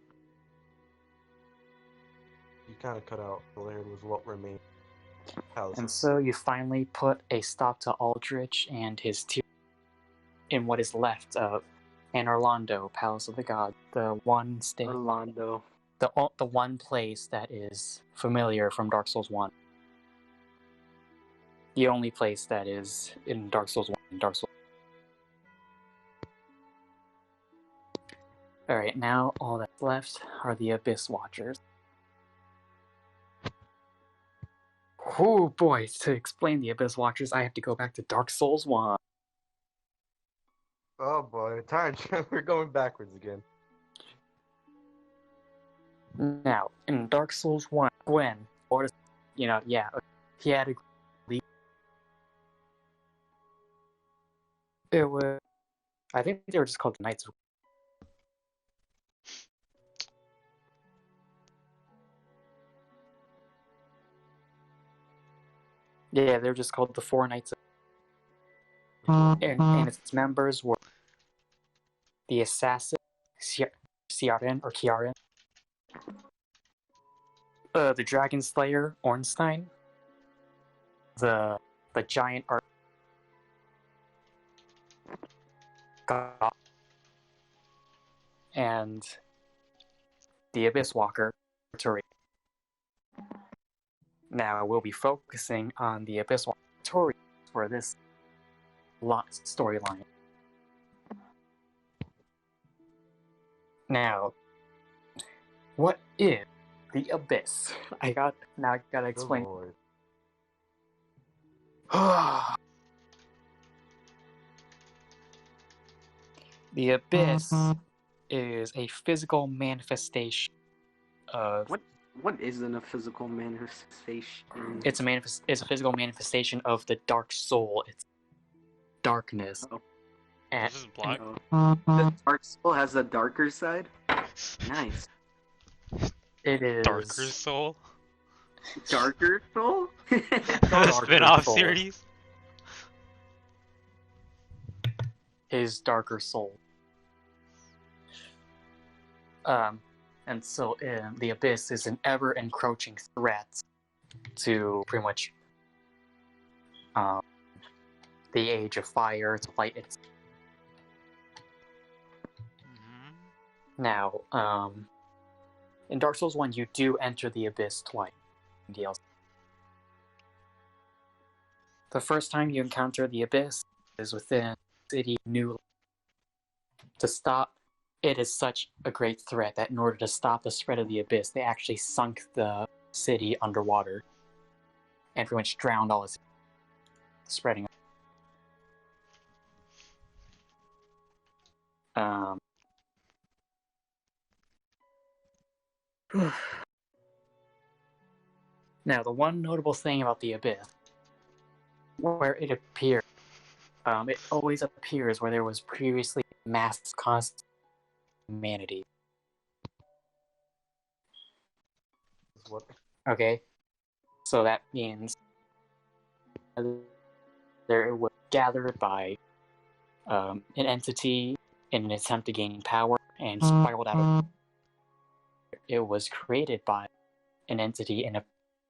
S9: You kind of cut out. All I heard was what remains. Palace.
S2: And so you finally put a stop to Aldrich and his tears in what is left of Anor Palace of the Gods, the one state.
S1: Orlando.
S2: The one place that is familiar from Dark Souls 1. The only place that is in Dark Souls 1 and Dark Souls. Alright, now all that's left are the Abyss Watchers. Oh boy, to explain the Abyss Watchers, I have to go back to Dark Souls 1.
S9: Oh boy, time. We're going backwards again.
S2: Now, in Dark Souls 1, Gwen, he had a lead. It was, I think they were just called the Knights of. Yeah, they were just called the Four Knights of. And its members were the Assassin, Kiaren. The Dragon Slayer, Ornstein. The Giant Art. And the Abyss Walker, Tori. Now we'll be focusing on the Abyss Walker, Tori, for this storyline. Now, what is the Abyss? I gotta explain. The Abyss is a physical manifestation of.
S1: What isn't a physical manifestation?
S2: It's a physical manifestation of the dark soul. It's darkness.
S1: Oh.
S5: This is black.
S1: The dark soul has a darker side? Nice.
S2: It is.
S5: Darker soul?
S1: Darker soul?
S5: A spin-off series?
S2: His darker soul. And so the Abyss is an ever-encroaching threat to pretty much um, the Age of Fire to light its. Now, in Dark Souls 1, you do enter the Abyss twice in DLC. The first time you encounter the Abyss is within the city New. To stop, it is such a great threat that in order to stop the spread of the Abyss, they actually sunk the city underwater, and pretty much drowned all its spreading. Now, the one notable thing about the Abyss, where it appears, it always appears where there was previously mass constant humanity. Okay, so that means there was gathered by an entity in an attempt to gain power and spiraled out of. It was created by an entity in a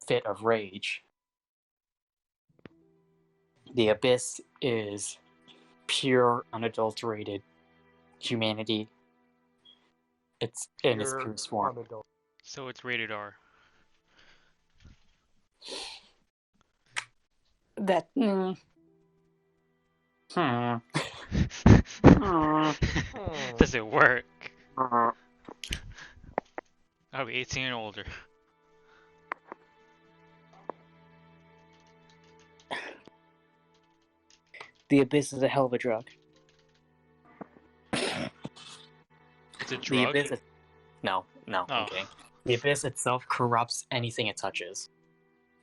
S2: fit of rage. The Abyss is pure, unadulterated humanity. It's in its purest form.
S5: So it's rated R.
S2: That.
S5: Does it work? I'll be 18 and older.
S2: The Abyss is a hell of a drug.
S5: It's a drug?
S2: No,
S5: Oh.
S2: okay. The Abyss itself corrupts anything it touches.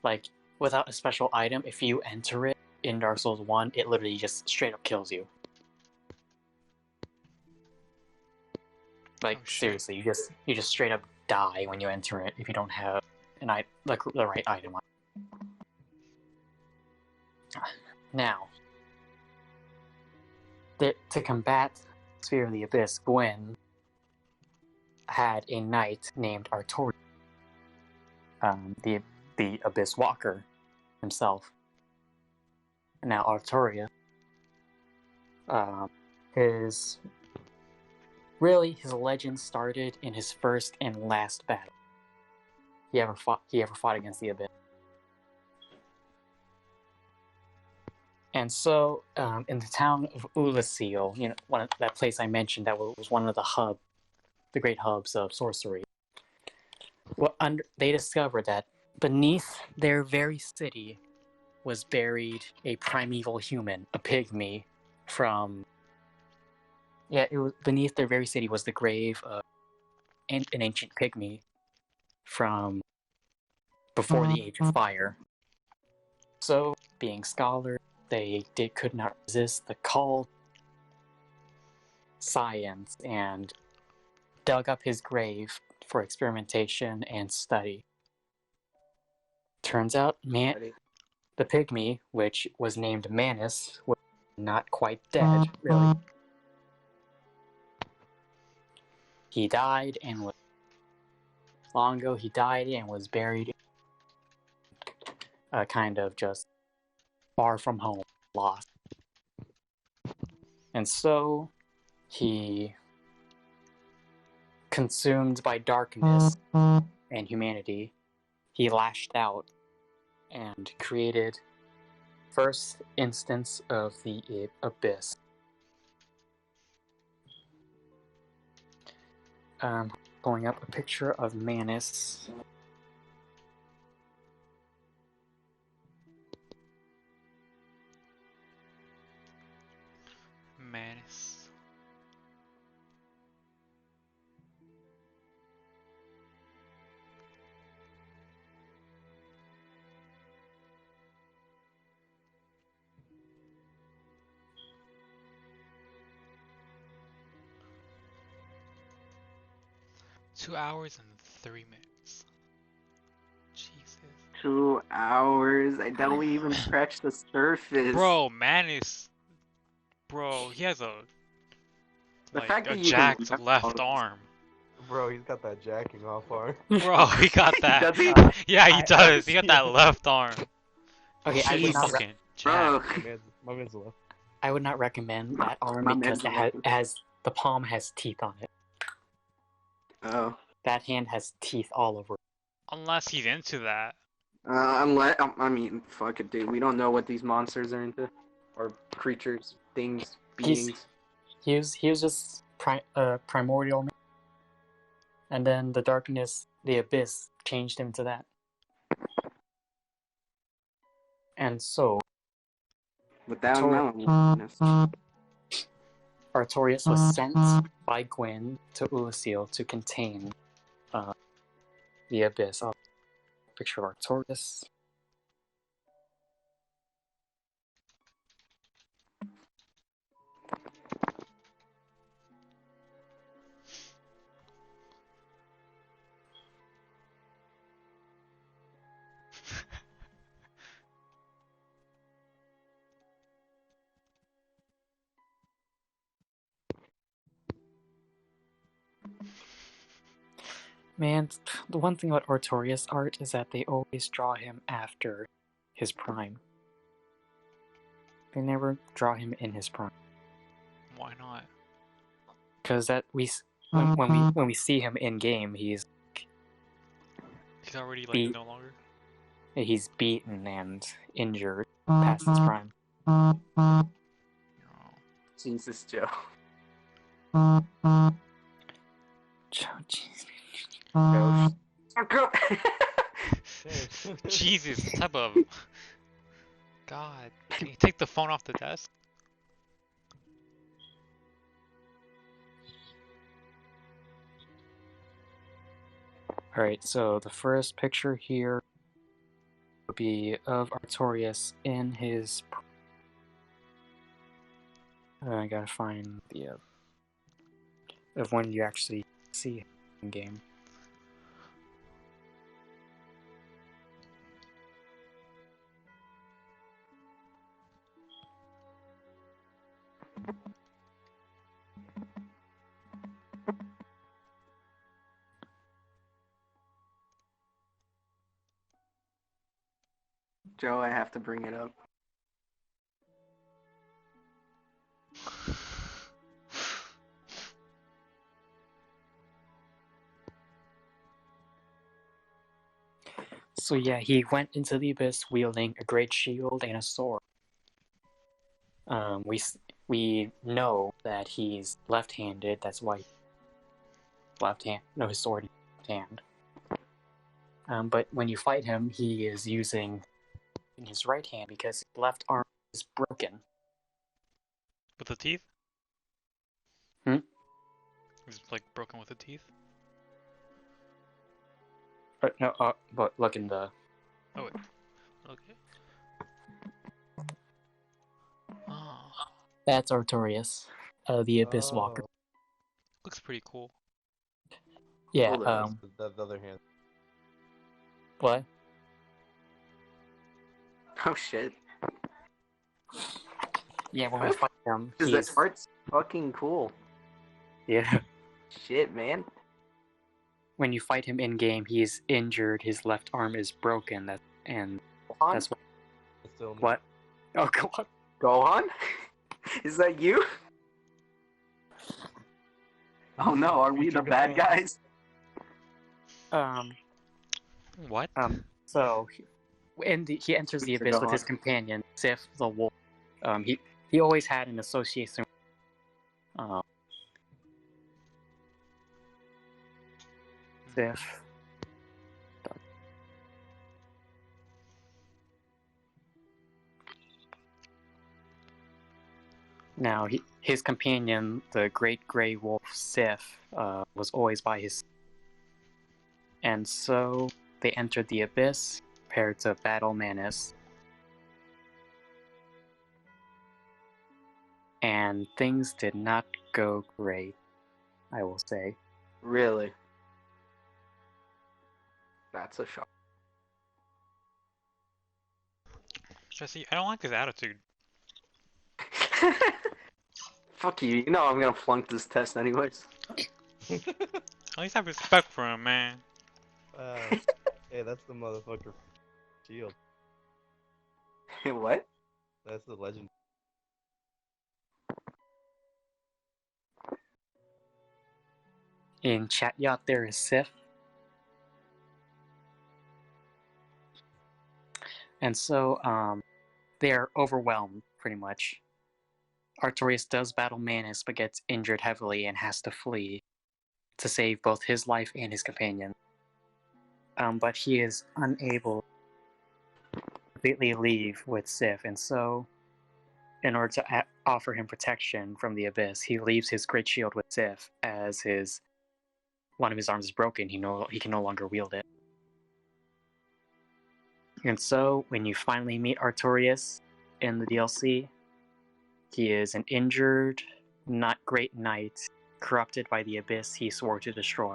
S2: Like, without a special item, if you enter it in Dark Souls 1, it literally just straight up kills you. Like, seriously, you just straight up die when you enter it if you don't have the right item. Now, to combat Sphere of the Abyss, Gwen had a knight named Artorias, the Abyss Walker himself. Now, Artorias, his legend started in his first and last battle he ever fought against the Abyss. And so, in the town of Ulasil, that place I mentioned that was one of the great hubs of sorcery. Well, they discovered that beneath their very city was buried a primeval human, a pygmy, from. Yeah, it was beneath their very city was the grave of an ancient pygmy from before the Age of Fire. So, being scholars, they could not resist the call science and dug up his grave for experimentation and study. Turns out, the pygmy, which was named Manus, was not quite dead, really. He died and was long ago. He died and was buried, kind of just far from home, lost. And so, he, consumed by darkness and humanity, he lashed out and created first instance of the Abyss. Pulling up a picture of Manus.
S5: Manus. Two hours and 3 minutes. Jesus.
S1: 2 hours. I don't even scratch the surface.
S5: Bro, Manus. Bro, he has a jacked left arm.
S9: Bro, he's got that jacking off arm.
S5: Bro, he got that.
S1: Does he?
S5: Yeah, he does. He got that left arm.
S2: Okay,
S5: Jack.
S9: My man's left.
S2: I would not recommend that arm because the palm has teeth on it.
S1: Oh.
S2: That hand has teeth all over.
S5: Unless he's into that.
S1: I mean, fuck it, dude. We don't know what these monsters are into, or creatures, things, beings.
S2: He was just primordial, and then the darkness, the abyss, changed him to that. And so,
S1: with that amount of
S2: Artorias was sent by Gwyn to Ulasil to contain the abyss. I'll picture Artorias. Man, the one thing about Artorias art is that they always draw him after his prime. They never draw him in his prime.
S5: Why not?
S2: Because when we see him in game, he's
S5: already like no longer.
S2: He's beaten and injured past his prime.
S1: Jesus, Joe.
S2: Joe,
S5: Jesus, what type of... God, can you take the phone off the desk?
S2: Alright, so the first picture here would be of Artorias in his... I gotta find the... of when you actually see him in game.
S1: Joe, I have to bring it up.
S2: So yeah, he went into the abyss wielding a great shield and a sword. We know that he's left-handed. That's why his sword in his left hand. But when you fight him, he is using in his right hand because his left arm is broken.
S5: With the teeth? He's like broken with the teeth?
S2: No, but look in the...
S5: Oh, wait. Okay. Oh.
S2: That's Artorias, the Abyss Walker.
S5: Looks pretty cool.
S2: Yeah,
S9: the other hand.
S2: What?
S1: Oh shit.
S2: Yeah, when we fight him,
S1: that art's fucking cool.
S2: Yeah.
S1: Shit, man.
S2: When you fight him in game, he's injured. His left arm is broken. That's what. Oh, go on.
S1: Go on. Is that you? Oh no, are we the bad guys?
S5: What?
S2: So, he enters the abyss with his companion, Sif the Wolf. He always had an association. Sif. Now, his companion, the Great Grey Wolf Sif, was always by his side. And so, they entered the abyss, prepared to battle Manus. And things did not go great, I will say.
S1: Really? That's a shock.
S5: Jesse, I don't like his attitude.
S1: Fuck you, you know I'm gonna flunk this test anyways.
S5: At least have respect for him, man.
S9: Hey, that's the motherfucker shield.
S1: What?
S9: That's the legend.
S2: In chat yacht, there is Sif. And so, they're overwhelmed, pretty much. Artorias does battle Manus, but gets injured heavily and has to flee to save both his life and his companion. But he is unable to completely leave with Sif, and so, in order to offer him protection from the Abyss, he leaves his great shield with Sif, as one of his arms is broken. He can no longer wield it. And so, when you finally meet Artorias in the DLC, he is an injured, not great knight, corrupted by the Abyss he swore to destroy.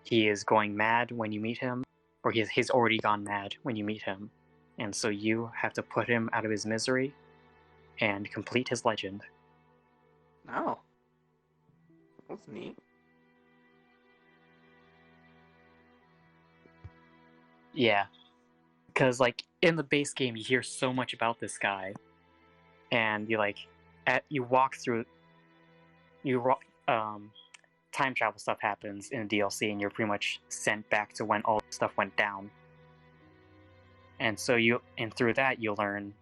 S2: He is going mad when you meet him, or he's already gone mad when you meet him, and so you have to put him out of his misery and complete his legend.
S1: Oh. That's neat.
S2: Yeah. Because, like, in the base game, you hear so much about this guy, and you walk through, time travel stuff happens in the DLC, and you're pretty much sent back to when all this stuff went down. And so through that, you learn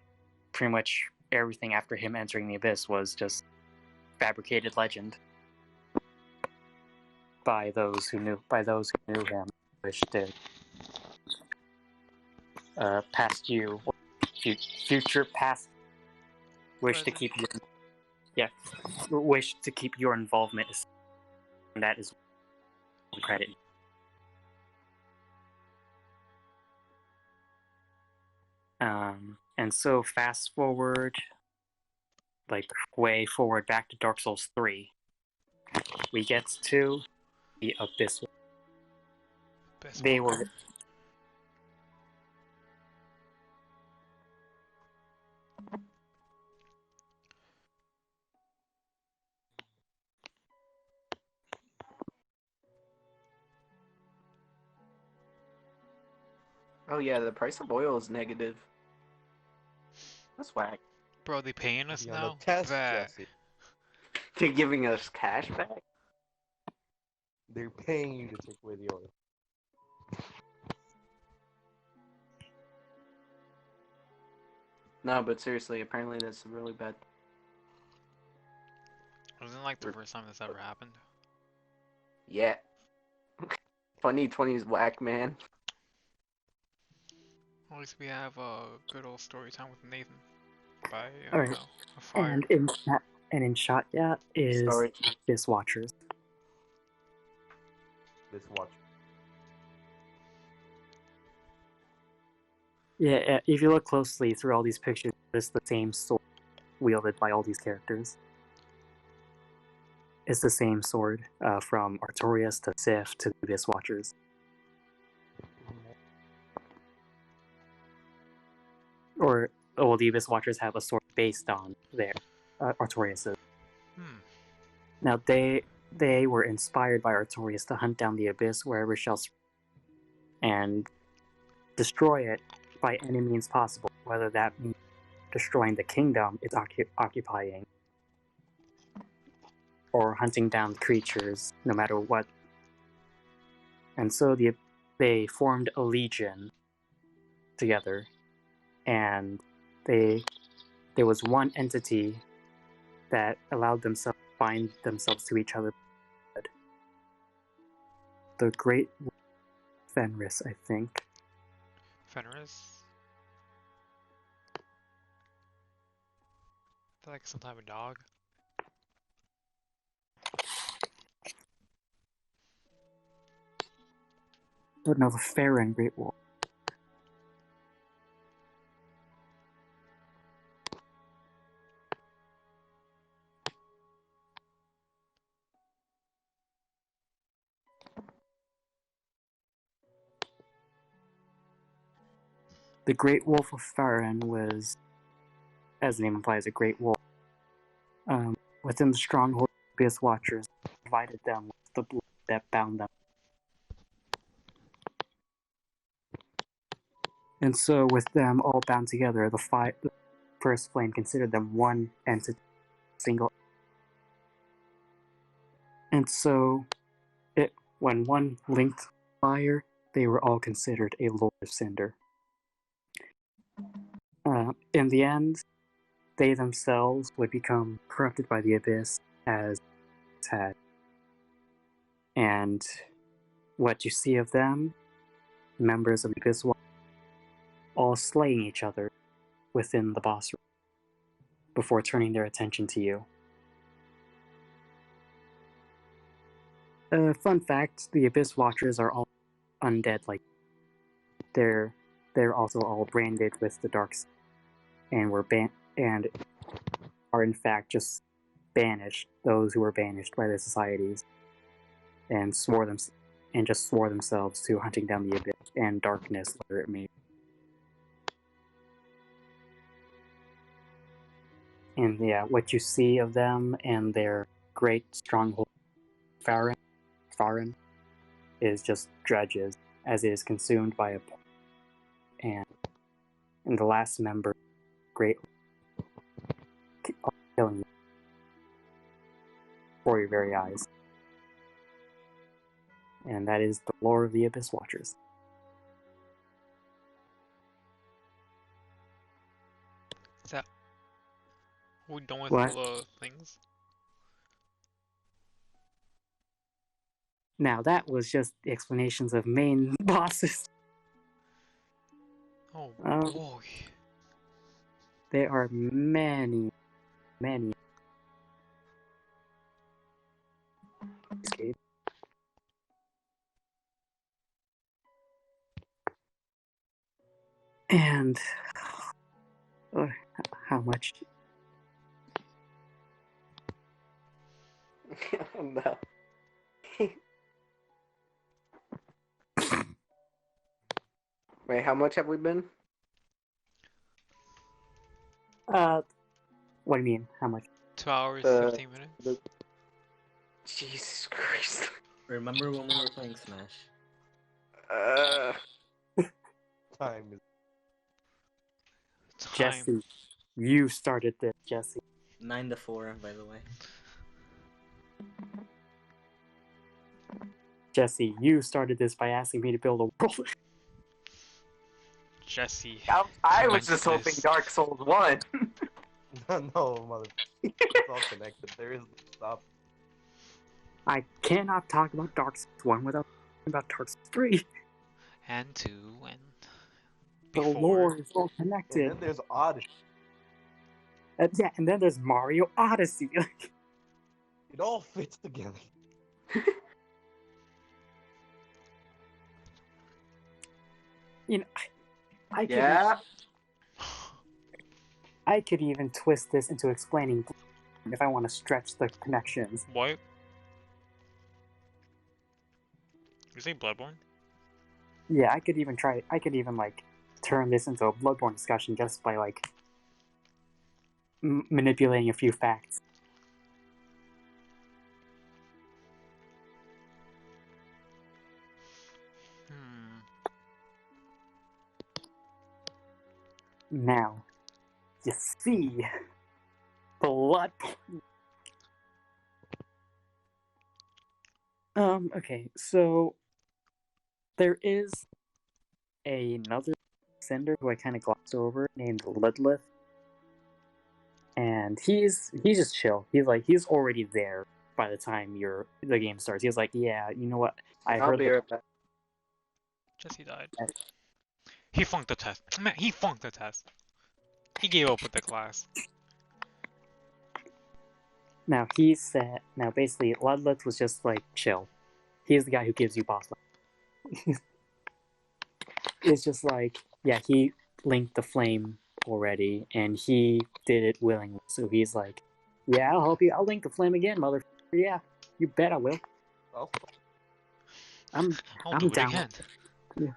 S2: pretty much everything after him entering the Abyss was just fabricated legend by those who knew him, which did future past wish to keep your involvement, and that is credit. And so fast forward, like way forward back to Dark Souls 3, we get to the Abyss. They were.
S1: Oh yeah, the price of oil is negative. That's whack.
S5: Bro, they paying us now?
S9: Test, Jesse.
S1: They're giving us cash back?
S9: They're paying you to take away the oil.
S1: No, but seriously, apparently that's really bad.
S5: Wasn't like the first time this ever happened.
S1: Yeah. 2020 is whack, man.
S5: At least we have a good old story time with Nathan by
S2: Alright.
S5: a fire.
S2: And in shot yacht is Abyss Watchers.
S9: This watch.
S2: Yeah, if you look closely through all these pictures, it's the same sword wielded by all these characters. It's the same sword, from Artorias to Sif to the Abyss Watchers. The Abyss Watchers have a sword based on their Artorias'. Now, they were inspired by Artorias to hunt down the Abyss wherever it shall and destroy it by any means possible, whether that means destroying the kingdom it's occupying, or hunting down creatures, no matter what. And so they formed a legion together, and there was one entity that allowed themselves to bind themselves to each other. The Great Fenris, I think.
S5: Fenris? Like some type of dog?
S2: But no, the Farron Great Wolf. The Great Wolf of Farron was, as the name implies, a great wolf. Within the stronghold of the Abyss Watchers, provided them with the blood that bound them. And so, with them all bound together, first flame considered them one entity, single. And so, when one linked fire, they were all considered a Lord of Cinder. In the end, they themselves would become corrupted by the Abyss as it's had. And what you see of them, members of the Abyss, all slaying each other within the boss room before turning their attention to you. Fun fact, the Abyss Watchers are all undead, like they're also all branded with the dark side, and and are in fact just banished, those who were banished by the societies, and swore themselves to hunting down the Abyss and darkness, whether it may. And yeah, what you see of them and their great stronghold, Farin, is just dredges, as it is consumed by a and the last member, great, killing you before your very eyes. And that is the lore of the Abyss Watchers.
S5: Is that... We're done with
S2: What?
S5: all the things?
S2: Now that was just the explanations of main bosses.
S5: Oh boy.
S2: There are many. Escape. And how much?
S1: No. Wait, how much have we been?
S2: What do you mean? How much?
S5: 2 hours, 15 minutes?
S1: Jesus Christ.
S4: Remember when we were playing Smash?
S9: Time is...
S2: Jesse, you started this, Jesse.
S4: 9-4, by the way.
S2: Jesse, you started this by asking me to build a world.
S5: Jesse.
S1: I was just hoping Dark Souls won.
S9: No, mother. It's all connected. There is stop.
S2: I cannot talk about Dark Souls 1 without talking about Dark Souls 3.
S5: And 2, and
S2: the
S5: before.
S2: lore is all connected.
S9: And then there's Odyssey.
S2: Yeah, and then there's Mario Odyssey.
S9: It all fits together.
S2: You know, I could even twist this into explaining if I want to stretch the connections.
S5: What? You say Bloodborne?
S2: Yeah, I could even like turn this into a Bloodborne discussion just by like manipulating a few facts. Now, you see, Bloodborne. Okay, so there is another sender who I kind of glossed over named Lidlith, and he's just chill. He's already there by the time the game starts. He's like, yeah, you know what?
S1: I'll be right back.
S5: Jesse died. He flunked the test. Man, he flunked the test. He gave up with the class.
S2: Now basically, Ludlith was just like chill. He's the guy who gives you boss fight. It's just like, yeah, he linked the flame already, and he did it willingly. So he's like, yeah, I'll help you. I'll link the flame again, motherfucker. Yeah, you bet I will.
S9: Oh.
S2: I'm
S5: do it
S2: down.
S5: Again.
S2: Yeah.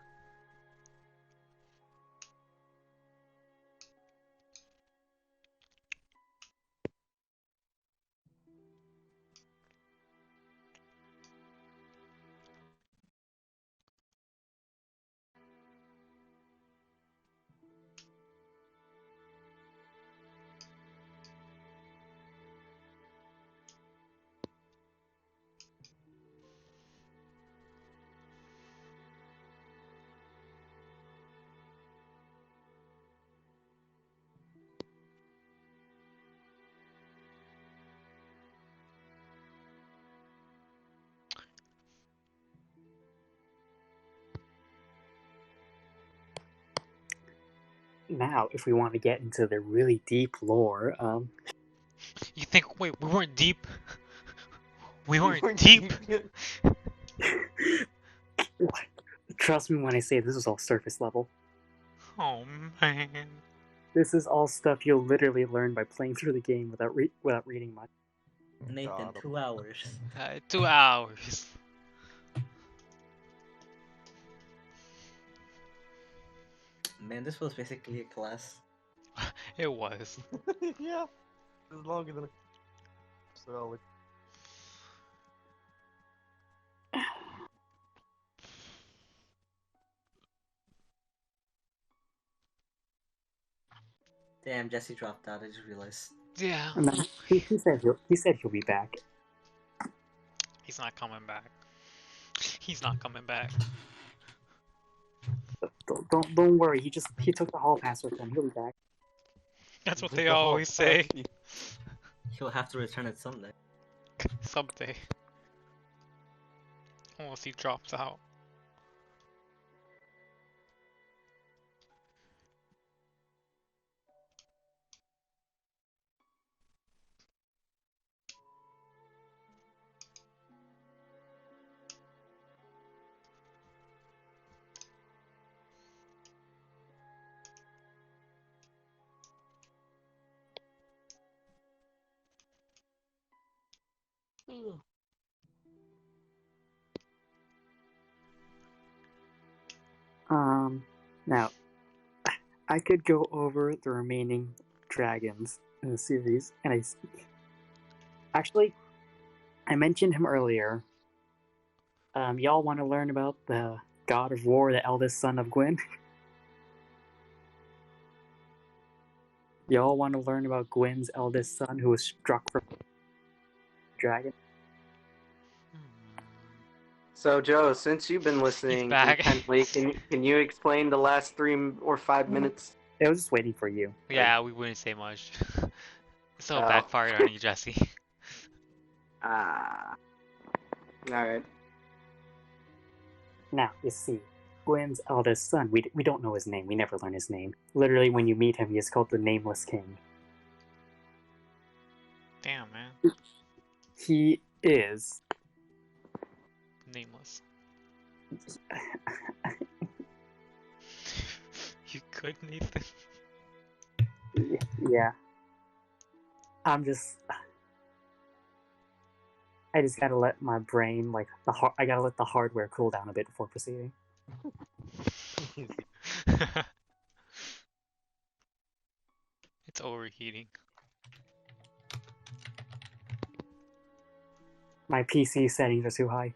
S2: Now, if we want to get into the really deep lore,
S5: You think? Wait, we weren't deep. We weren't deep.
S2: What? Trust me when I say this is all surface level.
S5: Oh man.
S2: This is all stuff you'll literally learn by playing through the game without reading much.
S4: Nathan, 2 hours.
S5: 2 hours.
S4: Man, this was basically a class.
S5: It was.
S3: Yeah. It was longer than so.
S4: Damn, Jesse dropped out. I just realized.
S5: Yeah.
S2: And then he said he'll be back.
S5: He's not coming back. He's not coming back.
S2: Don't worry. He took the hall pass with him. He'll be back.
S5: That's what they always say.
S4: He'll have to return it someday.
S5: Someday. Unless he drops out.
S2: Now, I could go over the remaining dragons in the series, and I mentioned him earlier. Y'all want to learn about the god of war, the eldest son of Gwyn? Y'all want to learn about Gwyn's eldest son who was struck from a dragon?
S1: So, Joe, since you've been listening intently, can you explain the last 3 or 5 minutes?
S2: I was just waiting for you.
S5: Yeah, we wouldn't say much. So it backfired on you, Jesse.
S1: Alright.
S2: Now, you see, Gwyn's eldest son, we don't know his name. We never learn his name. Literally, when you meet him, he is called the Nameless King.
S5: Damn, man.
S2: He is...
S5: nameless. You good, Nathan?
S2: Yeah. I just gotta let my brain, I gotta let the hardware cool down a bit before proceeding.
S5: It's overheating.
S2: My PC settings are too high.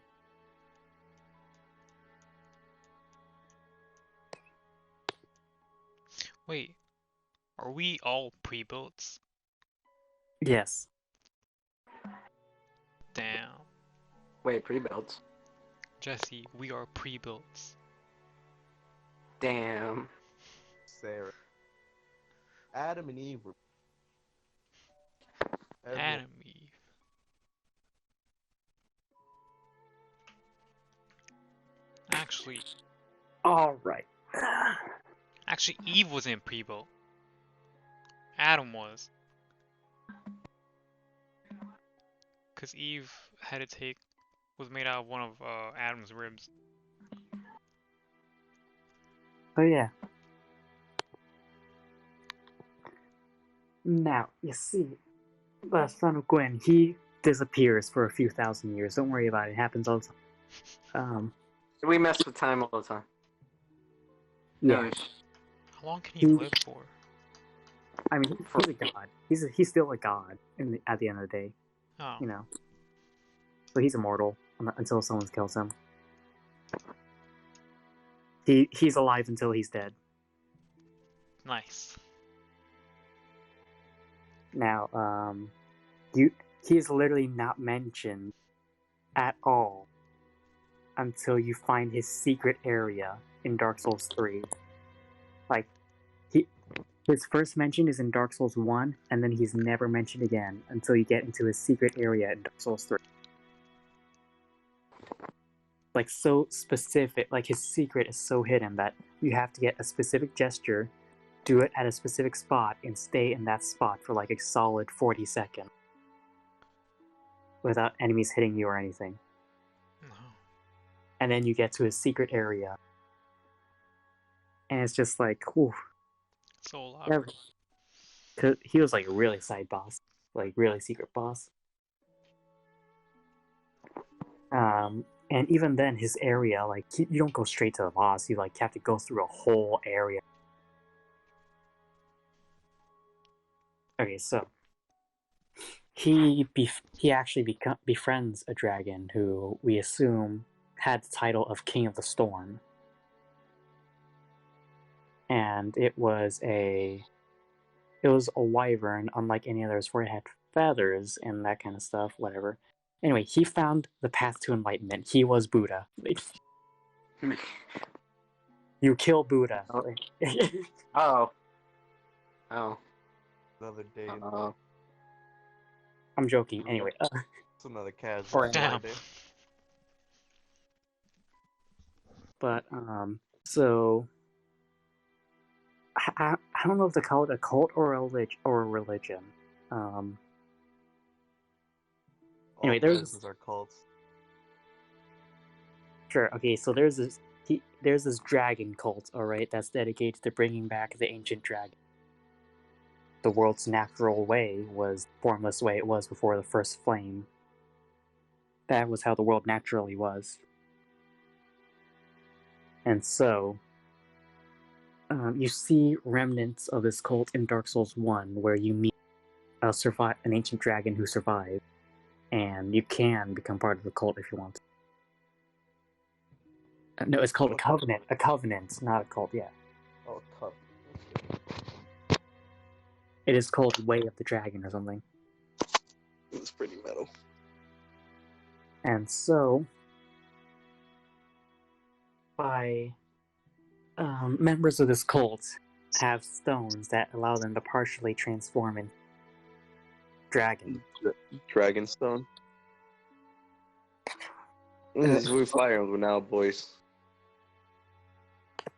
S5: Wait, are we all pre-builts?
S2: Yes.
S5: Damn.
S1: Wait, pre-builds?
S5: Jesse, we are pre-builts.
S1: Damn.
S3: Sarah. Adam and Eve were...
S5: Adam, Eve. Actually...
S2: Alright.
S5: Actually, Eve wasn't pre-built. Adam was. Because Eve was made out of one of Adam's ribs.
S2: Oh yeah. Now, you see, the son of Gwyn, he disappears for a few thousand years. Don't worry about it. It happens all the time.
S1: We mess with time all the time.
S2: Yeah.
S1: No.
S5: How long can you live for?
S2: I mean, he's a god. He's still a god at the end of the day.
S5: Oh.
S2: You know. So he's immortal until someone kills him. He's alive until he's dead.
S5: Nice.
S2: Now, he's literally not mentioned at all until you find his secret area in Dark Souls 3. Like, his first mention is in Dark Souls 1, and then he's never mentioned again until you get into his secret area in Dark Souls 3. Like, so specific, like his secret is so hidden that you have to get a specific gesture do it at a specific spot and stay in that spot for like a solid 40 seconds without enemies hitting you or anything.
S5: No.
S2: And then you get to a secret area. And it's just like, whew.
S5: So loud.
S2: Cause he was like a really side boss. Like really secret boss. And even then his area, like you don't go straight to the boss, you like have to go through a whole area. Okay, so he actually befriends a dragon who we assume had the title of King of the Storm. And it was a wyvern, unlike any others, where it had feathers and that kind of stuff, whatever. Anyway, he found the path to enlightenment. He was Buddha. You kill Buddha.
S1: Oh.
S9: Another day.
S2: I'm joking. Anyway.
S9: It's another casual
S5: Damn.
S9: day.
S2: But, so... I don't know if to call it a cult or a religion. Anyway,
S9: there's our cults.
S2: Sure. Okay, so there's this dragon cult, all right, that's dedicated to bringing back the ancient dragon. The world's natural way was the formless way it was before the first flame. That was how the world naturally was. And so, you see remnants of this cult in Dark Souls 1, where you meet an ancient dragon who survived, and you can become part of the cult if you want to. No, it's called a covenant. A covenant, not a cult, yeah.
S9: Oh, covenant.
S2: It is called Way of the Dragon or something.
S3: It's pretty metal.
S2: And so, members of this cult have stones that allow them to partially transform into dragon.
S3: Dragonstone. We're Fire Emblem now, boys.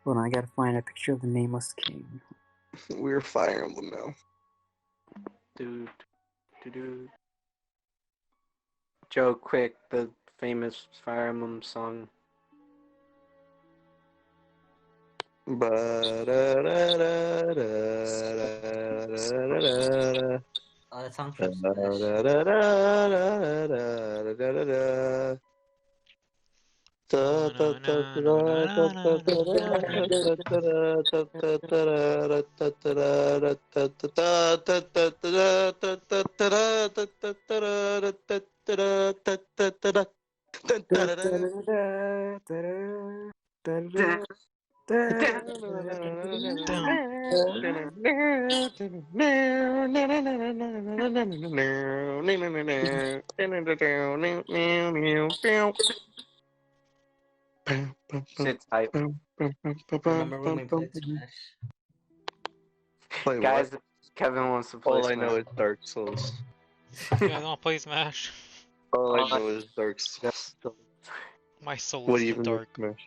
S2: Hold on, I gotta find a picture of the Nameless King.
S3: We're Fire Emblem now.
S1: Dude. Joe, quick, the famous Fire Emblem song.
S4: Oh, that sounds from
S1: Shit's hype.
S4: Remember when we played Smash?
S3: Play
S1: Guys,
S3: what?
S1: Kevin wants to play
S3: All
S1: Smash.
S3: I know is Dark Souls.
S5: You guys want to play Smash?
S3: All I know is Dark Souls.
S5: My soul
S3: What
S5: is the
S3: even
S5: dark.
S3: Smash?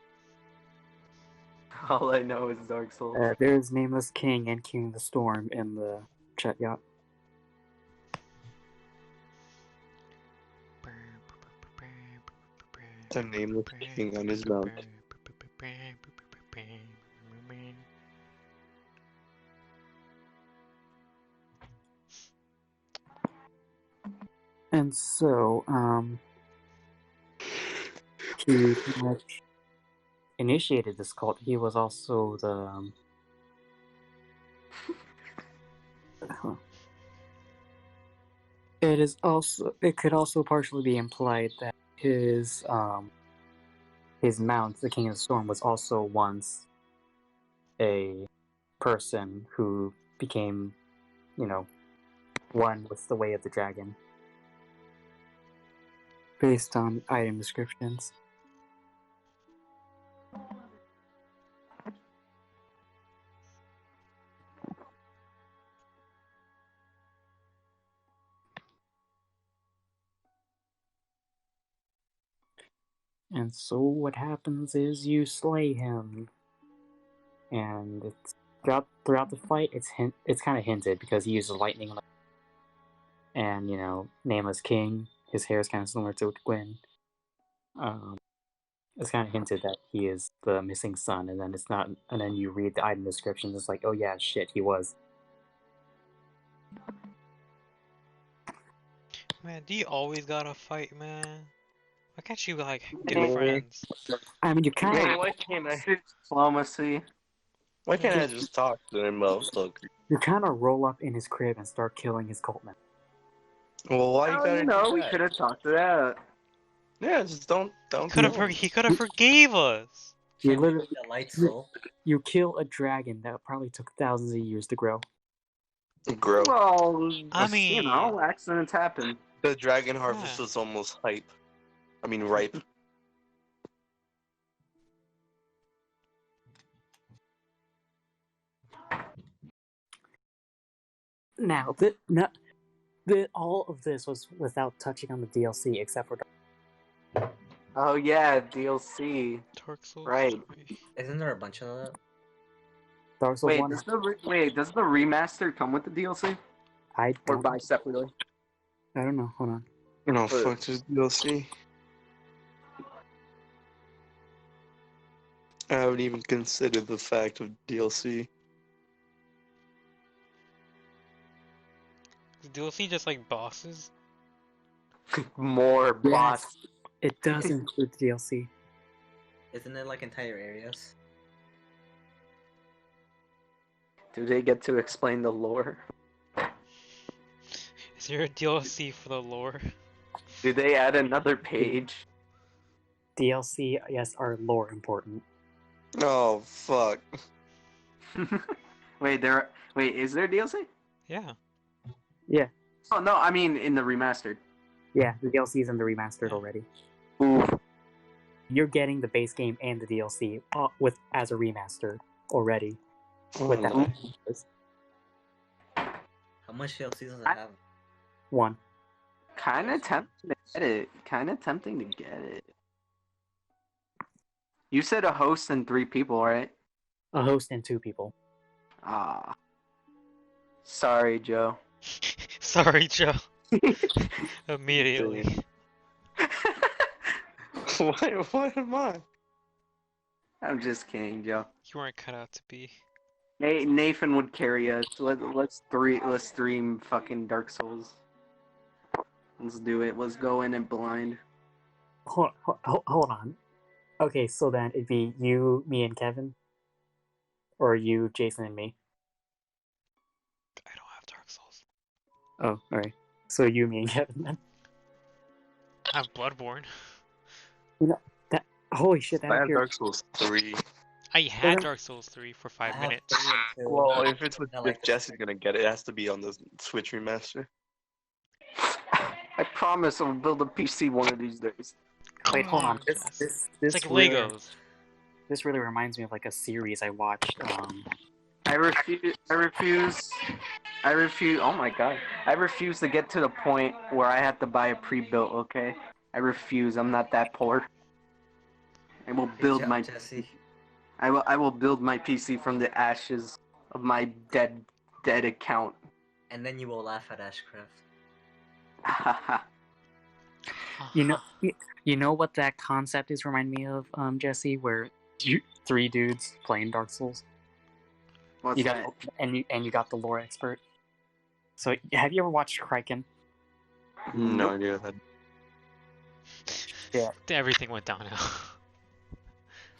S1: All I know is Dark Souls.
S2: There's Nameless King and King of the Storm in the chat yacht.
S3: The Nameless King on his mount.
S2: And so, he pretty much initiated this cult. He was also the it could also partially be implied that his mount, the King of the Storm, was also once a person who became, one with the Way of the Dragon, based on item descriptions. And so what happens is you slay him. And it's throughout the fight, it's kind of hinted because he uses lightning, and Nameless King. His hair is kind of similar to Gwyn. It's kind of hinted that he is the missing son, and then it's not. And then you read the item descriptions. It's like, oh yeah, shit, he was.
S11: Man, do you always gotta fight, man? Why can't you like get friends?
S2: I mean, you kind of.
S3: Why can't I?
S1: Diplomacy.
S3: Why can't I just talk to him, motherfucker?
S2: You kind of roll up in his crib and start killing his cult men.
S3: Well, why you gotta do that?
S1: We could have talked to that.
S3: Yeah, just don't.
S11: He could have forgave us.
S2: You literally
S4: A light soul.
S2: you kill a dragon that probably took thousands of years to grow.
S3: Grow.
S1: Well,
S11: I mean,
S1: accidents happen.
S3: The dragon harvest was almost ripe.
S2: Now, all of this was without touching on the DLC, except for.
S1: Oh yeah, DLC.
S11: Dark Souls.
S1: Right.
S4: Isn't there a bunch of that?
S2: Dark Souls 1.
S1: Does the remaster come with the DLC? Or buy separately?
S2: I don't know. Hold on.
S3: No, fuck this DLC. I haven't even considered the fact of DLC.
S11: Is DLC just like bosses?
S1: More boss.
S2: It does include the DLC.
S4: Isn't it like entire areas?
S1: Do they get to explain the lore?
S11: Is there a DLC for the lore?
S1: Do they add another page?
S2: DLC, yes, are lore important.
S3: Oh fuck.
S1: Wait, is there DLC?
S11: Yeah.
S2: Yeah.
S1: Oh no, I mean in the remastered.
S2: Yeah, the DLC is in the remastered already.
S1: Ooh.
S2: You're getting the base game and the DLC as a remaster already. With that.
S4: How much DLC does it have?
S2: 1.
S1: Kinda tempting to get it. You said a host and 3 people, right?
S2: A host and 2 people.
S1: Ah. Sorry, Joe.
S11: Sorry, Joe. Immediately.
S3: What am I?
S1: I'm just kidding, Joe.
S11: You weren't cut out to be.
S1: Nathan would carry us. Let's stream fucking Dark Souls. Let's do it. Let's go in it blind.
S2: Hold on. Okay, so then it'd be you, me, and Kevin? Or you, Jason, and me?
S11: I don't have Dark Souls.
S2: Oh, alright. So you, me, and Kevin then?
S11: I have Bloodborne.
S2: Holy shit, that
S3: I had
S2: appeared.
S3: Dark Souls 3.
S11: I had Dark Souls 3 for 5 minutes.
S3: Well, if Jesse's gonna get it, it has to be on the Switch remaster.
S1: I promise I'll build a PC one of these days.
S2: Wait, hold on.
S11: It's like Legos.
S2: This really reminds me of like a series I watched.
S1: I refuse. Oh my god. I refuse to get to the point where I have to buy a pre-built, okay? I refuse. I'm not that poor. I will build my
S4: Jesse.
S1: I will build my PC from the ashes of my dead account.
S4: And then you will laugh at Ashcraft.
S2: You know what that concept is remind me of, Jesse, where 3 dudes playing Dark Souls.
S1: What's that?
S2: And you got the lore expert. So have you ever watched Kraken?
S3: No idea.
S2: Yeah.
S11: Everything went downhill.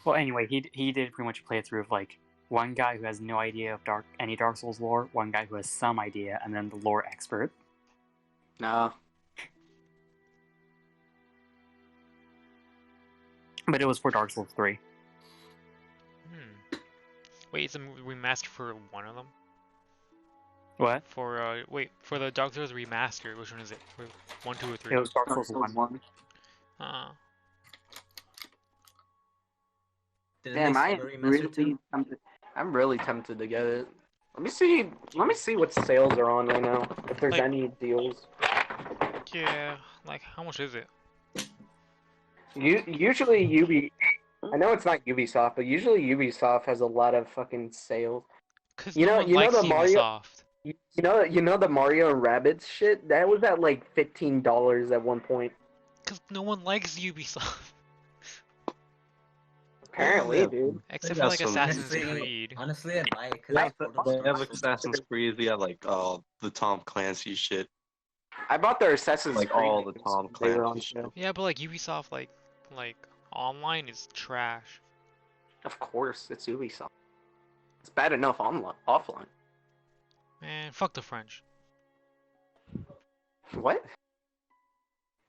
S2: Well, anyway, he did pretty much a playthrough of like one guy who has no idea of any Dark Souls lore, one guy who has some idea, and then the lore expert.
S1: No.
S2: But it was for Dark Souls 3.
S11: Wait, it's a remaster for one of them?
S2: What?
S11: For the Dark Souls remaster, which one is it? 1, 2, or 3?
S2: It was Dark Souls 1.
S1: Damn, I'm really tempted to get it. Let me see what sales are on right now. If there's any deals.
S11: Yeah, like how much is it?
S1: Usually I know it's not Ubisoft, but usually Ubisoft has a lot of fucking sales.
S5: Cause
S1: You
S5: no
S1: know,
S5: one
S1: you know
S5: likes
S1: the Mario.
S5: Ubisoft.
S1: You know the Mario and Rabbids shit. That was at like $15 at one point.
S5: Cause no one likes Ubisoft.
S1: Apparently, dude.
S5: Except
S3: They
S5: for
S3: got
S5: like
S3: some-
S5: Assassin's
S4: Honestly,
S5: Creed.
S4: honestly, I'd buy it because
S3: Yeah,
S4: it's
S3: but
S4: portable.
S3: they have Assassin's Creed. Yeah, like the Tom Clancy shit.
S1: I bought their Assassin's
S3: Like
S1: Creed
S3: all the
S1: games
S3: Tom
S1: when they were on
S3: Clancy
S1: sale.
S3: shit.
S5: Yeah, but like Ubisoft, like online is trash.
S1: Of course, it's Ubisoft. It's bad enough online, offline.
S5: Man, fuck the French.
S1: What?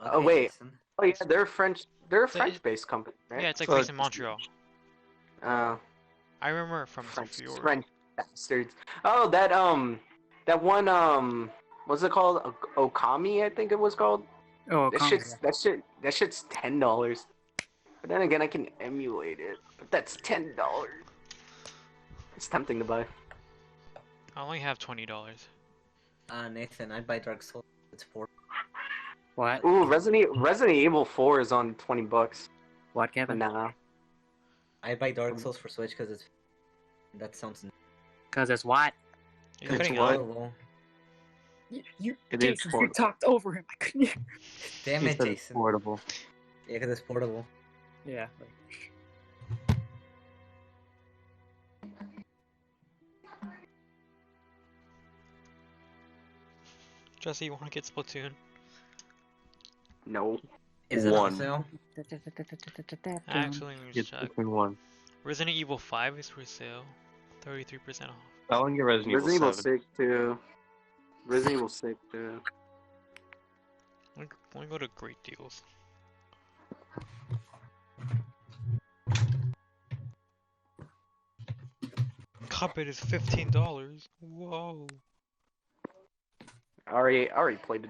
S4: Okay,
S1: Oh wait.
S4: Jason.
S1: Oh yeah, they're French. They're a
S5: So
S1: French-based company, right?
S5: Yeah, it's like
S3: So
S5: based in Montreal.
S1: Uh,
S5: I remember from
S1: French,
S5: Fury.
S1: French bastards. Oh, that one what's it called? Okami, I think it was called.
S2: Oh,
S1: That shit's $10. But then again, I can emulate it. But that's $10. It's tempting to buy.
S5: I only have $20.
S4: Nathan, I'd buy Dark Souls. It's portable.
S2: What?
S1: Ooh, Resident Evil 4 is on $20.
S2: What, Kevin?
S1: Nah.
S4: I'd buy Dark Souls for Switch because it's. That sounds.
S2: Because it's what?
S5: He's
S3: It's
S5: putting
S3: what?
S5: out.
S4: Portable.
S2: You
S3: It is
S2: Jason, you
S3: portable.
S2: talked over him. I couldn't hear.
S4: Damn
S3: He
S4: it,
S3: said it's
S4: Jason.
S3: portable.
S4: Yeah, because it's portable.
S2: Yeah.
S5: Jesse, you want to get Splatoon?
S1: No.
S4: Is it on
S3: One.
S4: sale?
S5: Actually, let me
S3: It's
S5: just check.
S3: between one.
S5: Resident Evil 5 is for sale. 33% off.
S3: I want to get Resident
S1: Resident
S3: Evil
S1: Evil
S3: 7.
S1: 6 too. Resident Evil 6 too.
S5: Let me go to Great Deals. Cuphead is $15. Whoa.
S1: I already played it.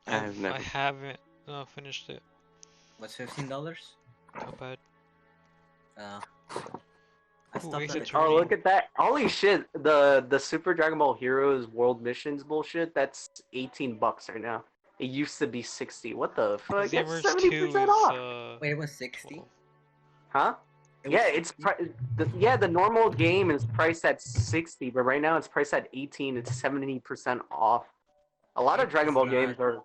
S5: I haven't finished it.
S4: What's $15?
S5: Cuphead.
S4: I
S5: Ooh,
S4: stopped
S5: Ace
S4: at
S5: Attorney.
S1: Oh, look at that! Holy shit! The Super Dragon Ball Heroes World Missions bullshit. That's $18 right now. It used to be 60. What the fuck? That's
S5: Xenoverse 2
S1: 70%
S5: is
S1: off.
S4: Wait, it was 60?
S1: Huh? Yeah, it's the normal game is priced at 60, but right now it's priced at 18. It's 70% off. A lot of Dragon Ball games are.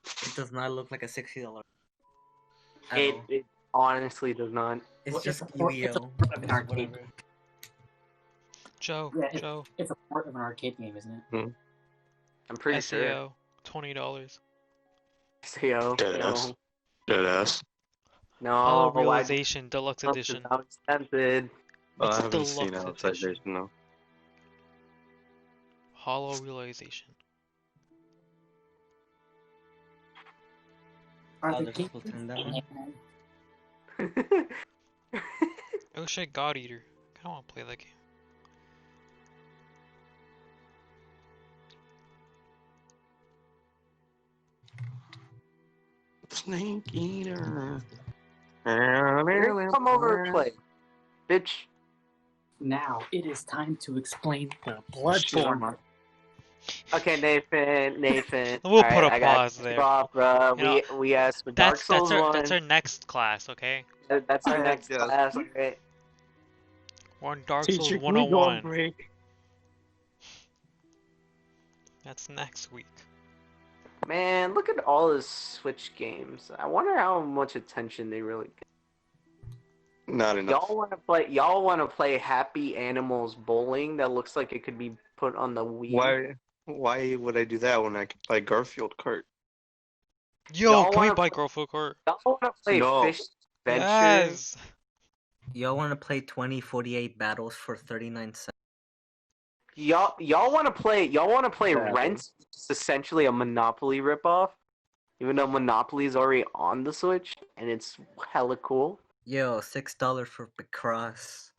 S4: It does not look like a $60.
S1: It honestly does not.
S4: It's just
S2: It's
S4: Yu-Gi-Oh.
S2: a port of an arcade.
S4: Whatever.
S5: Joe.
S8: Yeah,
S5: Joe.
S8: it's a port of an arcade game, isn't it?
S1: I'm pretty sure.
S5: SEO. $20.
S1: SEO.
S3: Deadass.
S1: No.
S3: Deadass.
S1: No.
S5: Hollow
S1: why-
S5: Realization Deluxe
S1: Look,
S5: Edition.
S1: I'm tempted.
S3: Oh, I
S5: It's
S3: haven't seen
S5: deluxe
S3: Outside
S5: edition.
S3: Version though.
S5: Hollow Realization.
S8: Are
S4: Oh,
S8: the
S4: there's
S8: games
S4: Splatoon that one?
S5: Oh shit, God Eater. I don't want to play that game.
S3: Snake Eater.
S1: Come over and play, bitch.
S8: Now it is time to explain the
S1: Shit, I'm
S8: Bloodborne.
S1: on. Okay, Nathan.
S5: We'll
S1: Alright,
S5: put a
S1: I got
S5: pause
S1: you
S5: there.
S1: off, bro.
S5: You know,
S1: We asked for Dark Souls 1.
S5: That's our next class, okay?
S1: That's our next
S3: Yes.
S1: class, okay?
S5: We're on Dark Souls
S3: Teacher, can we go on
S5: 101.
S3: break?
S5: That's next week.
S1: Man, look at all the Switch games. I wonder how much attention they really get.
S3: Not enough.
S1: Y'all want to play Happy Animals Bowling? That looks like it could be put on the Wii.
S3: Why would I do that when I could play Garfield Kart?
S5: Yo,
S1: Y'all
S5: can we
S1: wanna
S5: buy
S1: play-
S5: Garfield Kart?
S1: Y'all want to play
S3: No.
S1: Fish Adventure?
S5: Yes!
S4: Y'all want to play 2048 battles for 39 cents?
S1: Y'all want to play
S3: Badly.
S1: Rent? It's essentially a Monopoly ripoff, even though Monopoly is already on the Switch and it's hella cool.
S4: Yo, $6 for Picross.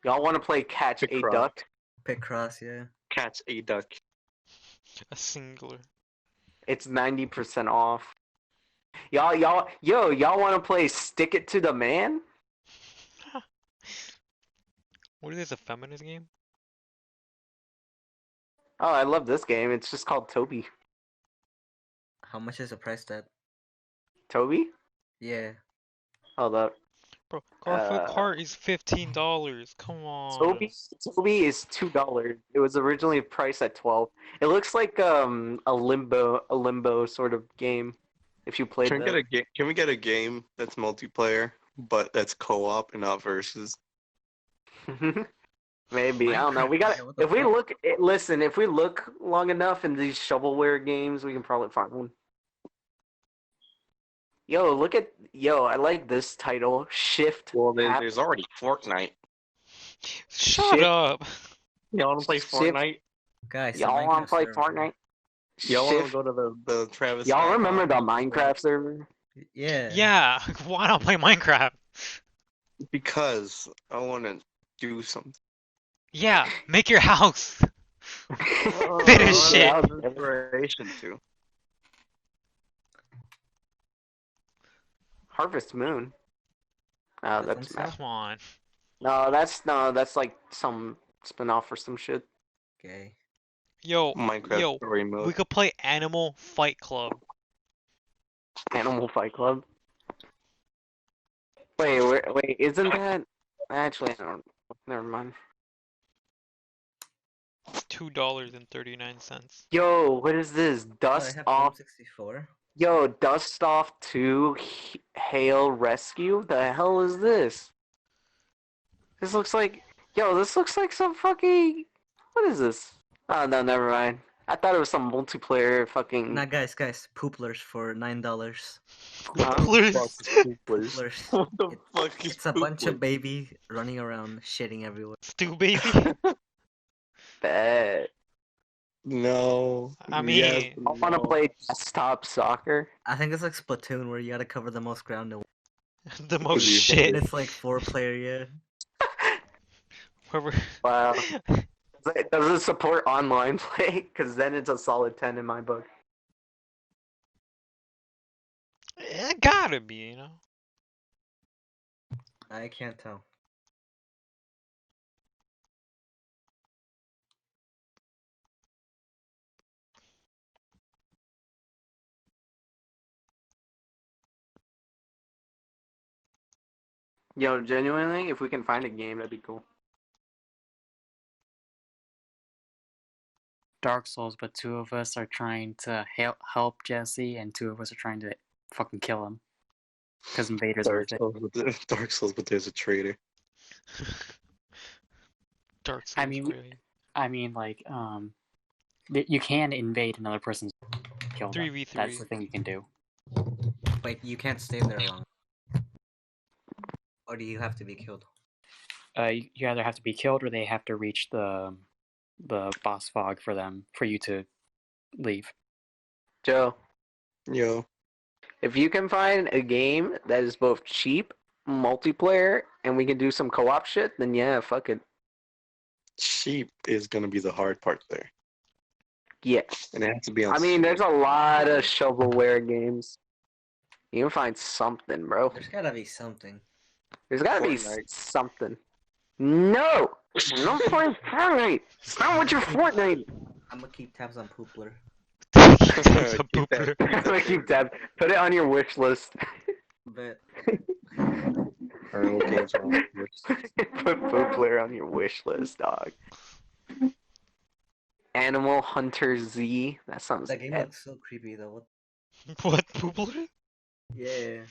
S1: Y'all want to play Catch a
S3: Picross.
S1: Duck?
S4: Picross, yeah.
S3: Cat's a duck.
S5: A singular.
S1: It's 90% off. Y'all want to play Stick It to the Man?
S5: What is this, a feminist game?
S1: Oh, I love this game. It's just called Toby.
S4: How much is the price tag?
S1: Toby?
S4: Yeah.
S1: Hold up.
S11: Bro, Garfield Kart is $15. Come on.
S1: Toby is $2. It was originally priced at 12. It looks like a limbo sort of game. If you played that.
S3: Can we get a game that's multiplayer, but that's co-op and not versus?
S1: Maybe I don't know. We got if we look. Listen, if we look long enough in these shovelware games, we can probably find one. Yo, look at I like this title. Shift.
S3: Well, there's already Fortnite.
S11: Shut up.
S3: Y'all want to play Fortnite?
S4: Guys,
S1: y'all want to play Fortnite?
S3: Y'all want to go to the Travis?
S1: Y'all remember the Minecraft server?
S4: Yeah.
S5: Yeah. Why not play Minecraft?
S3: Because I want to do something.
S5: Yeah. Make your house. Finish it.
S3: Inspiration too.
S1: Harvest Moon. Oh, that's
S5: come on.
S1: No, that's like some spin-off or some shit.
S4: Okay.
S11: Yo,
S3: Minecraft story mode.
S11: We could play Animal Fight Club.
S1: Animal Fight Club. Wait, isn't that actually? I don't. Never mind.
S11: $2.39.
S1: Yo, what is this? Dust Off
S4: 64.
S1: Yo, Dust Off 2 Hail Rescue? The hell is this? This looks like some fucking. What is this? Oh no, never mind. I thought it was some multiplayer fucking.
S4: Nah, guys, Pooplers for $9.
S11: Pooplers?
S3: What the fuck is
S4: It's a bunch of babies running around shitting everywhere.
S11: Stew baby?
S1: Bet.
S3: No.
S11: I mean,
S1: I want to play desktop soccer.
S4: I think it's like Splatoon where you gotta cover the most ground.
S11: The most shit.
S4: And it's like 4-player, yeah.
S1: Wow. Does it support online play? Because then it's a solid 10 in my book.
S11: It gotta be, you know.
S4: I can't tell.
S1: Yo, genuinely, if we can find a game, that'd be cool.
S2: Dark Souls, but 2 of us are trying to help Jesse, and 2 of us are trying to fucking kill him. Because invaders
S3: Dark
S2: are
S3: Dark Souls, but there's a traitor.
S11: Dark Souls.
S2: I mean, like, you can invade another person's kill them.
S11: 3v3.
S2: That's the thing you can do.
S4: Wait, you can't stay there long. Or do you have to be killed?
S2: You either have to be killed or they have to reach the boss fog for you to leave.
S1: Joe.
S3: Yo.
S1: If you can find a game that is both cheap, multiplayer, and we can do some co-op shit, then yeah, fuck it.
S3: Cheap is gonna be the hard part there.
S1: Yeah.
S3: And it has to be on.
S1: I mean, there's a lot of shovelware games. You can find something, bro.
S4: There's gotta be something.
S1: There's gotta be something. No! No playing Fortnite! It's not what your Fortnite!
S4: I'm gonna keep tabs on Poopler.
S1: I'm gonna keep tabs. Put it on your wish list.
S4: Bet.
S1: Put Poopler on your wish list, dog. Animal Hunter Z. That sounds.
S4: That game looks so creepy though.
S11: What, Poopler?
S4: Yeah.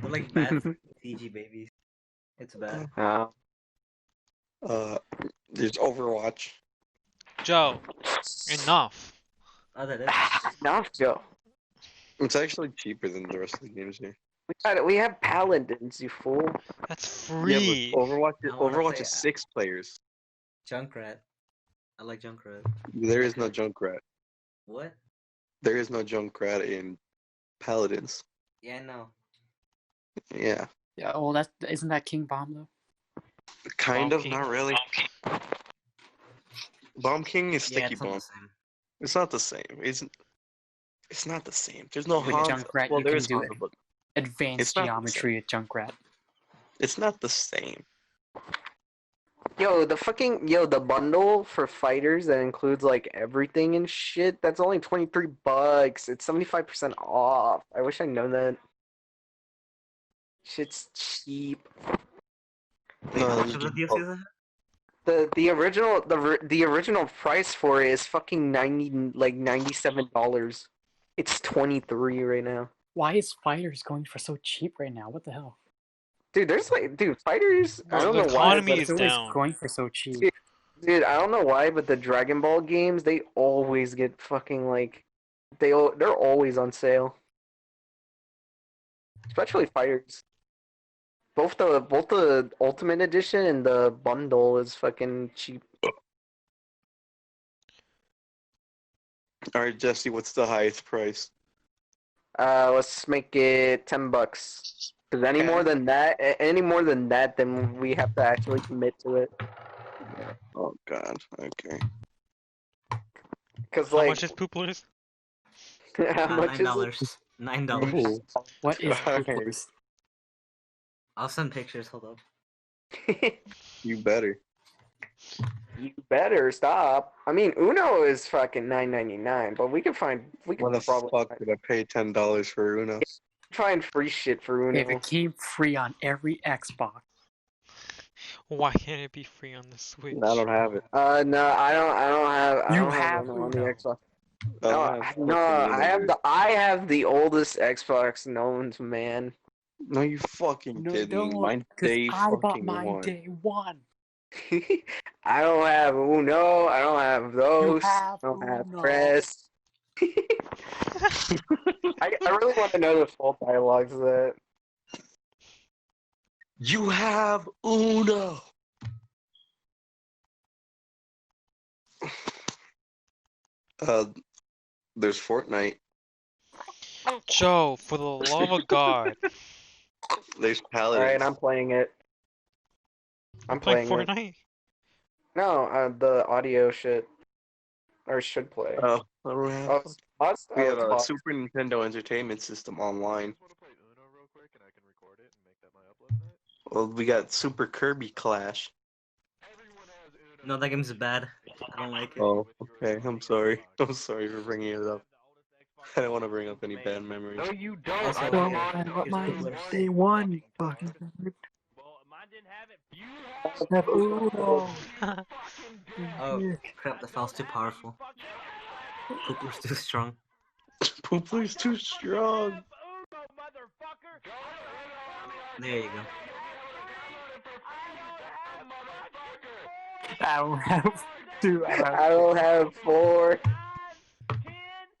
S4: They're like bad CG babies. It's bad.
S3: There's Overwatch.
S11: Joe, enough.
S4: Oh, that is.
S1: Enough, Joe.
S3: It's actually cheaper than the rest of the games here.
S1: We have paladins, you fool.
S11: That's free.
S3: Yeah, but Overwatch is 6 players.
S4: Junkrat. I like Junkrat.
S3: There is no Junkrat.
S4: What?
S3: There is no Junkrat in Paladins.
S4: Yeah, no.
S3: Yeah.
S2: Yeah. Oh, isn't that King Bomb though?
S3: Kind
S11: Bomb
S3: of,
S11: King.
S3: not really. Bomb King is Sticky
S4: it's
S3: Bomb.
S4: not the same.
S3: It's not the same. It's not the same. There's no
S2: With
S3: Hanzo.
S2: Junkrat,
S3: Well,
S2: you
S3: there
S2: can
S3: is
S2: do
S3: Hanzo, but
S2: advanced geometry at Junkrat.
S3: it's not the same.
S1: Yo, the bundle for fighters that includes like everything and shit, that's only $23. It's 75% off. I wish I'd known that. Shit's cheap.
S4: Wait, how much of the DLC is it?
S1: The original price for it is fucking $97. It's $23 right now.
S2: Why is Fighters going for so cheap right now? What the hell?
S1: Dude, Fighters.
S11: Bro,
S1: I don't
S11: the
S1: know why.
S11: economy is
S2: It's always
S11: down.
S2: going for so cheap.
S1: Dude, I don't know why, but the Dragon Ball games, they always get fucking like, they're always on sale. Especially Fighters. Both the Ultimate Edition and the bundle is fucking cheap.
S3: All right, Jesse, what's the highest price?
S1: Let's make it $10. Because any more than that, then we have to actually commit to it.
S3: Oh God. Okay.
S1: Because
S11: How
S1: like,
S11: much is Pooplers?
S1: how much is
S4: $9. $9.
S2: What is Pooplers?
S4: I'll send pictures. Hold up.
S3: You better.
S1: You better stop. I mean, Uno is fucking $9.99, but we can
S3: What the fuck did I pay $10 for Uno?
S1: find free shit for Uno.
S2: If it came free on every Xbox.
S11: Why can't it be free on the Switch?
S3: I don't have it.
S1: No, I don't have.
S2: You
S1: don't
S2: have
S1: Uno on the
S2: Uno.
S1: Xbox.
S3: No,
S1: I have the oldest Xbox known to man.
S3: No, you fucking
S2: No,
S3: didn't.
S2: don't,
S3: Mine
S2: 'cause
S3: day
S2: I bought
S3: fucking
S2: mine
S3: one.
S2: day one.
S1: I don't have Uno. I don't have those.
S2: have
S1: I don't have
S2: Uno.
S1: Press. I really want to know the full dialogues of that.
S3: You have Uno. There's Fortnite.
S11: Joe, for the love of God.
S3: There's Paladins.
S1: Alright, I'm playing it. I'm playing
S11: Fortnite?
S1: it. No, the audio shit. Or should play.
S3: Oh, I don't have.
S1: Oh, it's paused?
S3: We
S1: Oh,
S3: have
S1: it's
S3: a
S1: paused.
S3: Super Nintendo Entertainment System online. Well, we got Super Kirby Clash.
S4: No, that game's bad. I don't like it.
S3: Oh, okay. I'm sorry. I'm sorry for bringing it up. I don't want to bring up any bad memories.
S1: No, you don't.
S4: Also,
S1: I
S2: Well,
S1: don't
S2: I
S1: want
S2: bought
S1: to.
S2: mine day one, you fucking nerd. I have Uno.
S4: Oh, crap, the file's too powerful. Pooper's too strong.
S3: Poopler's too strong.
S4: There you go.
S2: I don't have two.
S1: I don't have 4.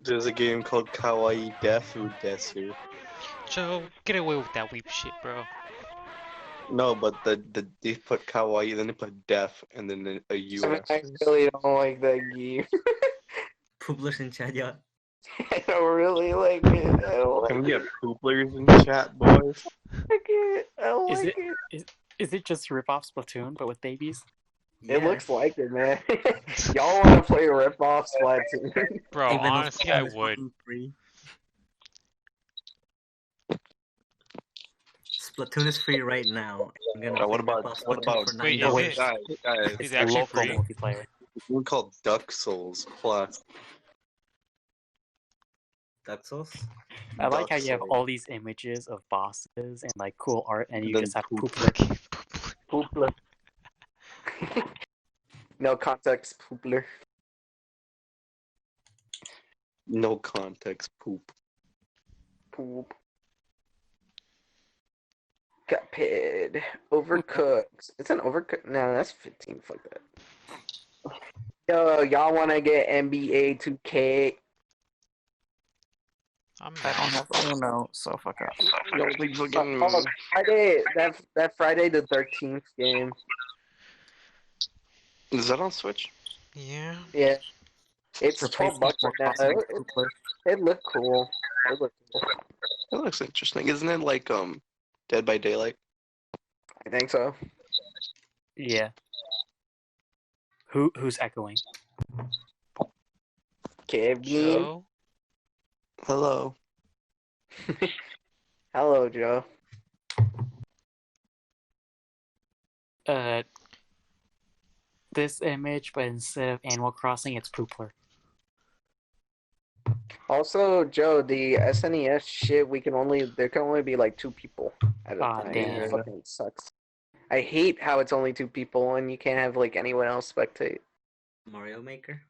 S3: There's a game called Kawaii Defu Desu.
S11: Joe, get away with that weep shit, bro.
S3: No, but they put Kawaii, then they put Def, and then a U.
S1: I really don't like that game.
S4: Pooplers in chat, yeah.
S1: I don't really like it. I don't like
S3: Can we
S1: it.
S3: get Pooplers in chat, boys?
S1: I don't
S2: Is
S1: like
S2: it is it just rip off Splatoon but with babies?
S1: It looks like it, man. Y'all want to play rip-off Splatoon?
S11: Bro,
S4: Even though
S11: honestly, I
S4: Splatoon is
S11: would.
S4: fucking free. Splatoon is free right now. I'm gonna
S3: What
S4: play
S3: about
S4: Splatoon for
S11: Wait,
S4: $9.
S11: is it?
S3: guys?
S11: Is it actually
S2: local
S11: free?
S2: multiplayer.
S3: It's one called Duck Souls Plus.
S4: Dark Souls?
S2: I like how
S3: Duck
S2: you have
S3: Souls.
S2: all these images of bosses and like cool art, and you
S3: Then
S2: just have
S3: poop.
S2: Poopler.
S1: Poopler. No context, Poopler.
S3: No context, poop.
S1: Poop. Cuphead. Overcooked. It's an overcooked. No, that's 15. Fuck that. Yo, y'all want to get NBA 2K?
S11: I'm
S2: I don't have Uno, so fuck up.
S1: Oh, Friday. That Friday the 13th game.
S3: Is that on Switch?
S11: Yeah.
S1: Yeah. It's
S2: Replacing
S1: $12 right now.
S2: Poopler.
S1: It looked cool. It looked cool.
S3: That looks interesting. Isn't it like Dead by Daylight?
S1: I think so.
S2: Yeah. Who's echoing?
S1: Kevin.
S11: Joe?
S3: Hello.
S1: Hello, Joe.
S2: This image, but instead of Animal Crossing, it's Poopler.
S1: Also, Joe, the SNES shit, there can only be like 2 people at a time.
S2: damn.
S1: It fucking sucks. I hate how it's only 2 people and you can't have like anyone else spectate.
S4: Mario Maker.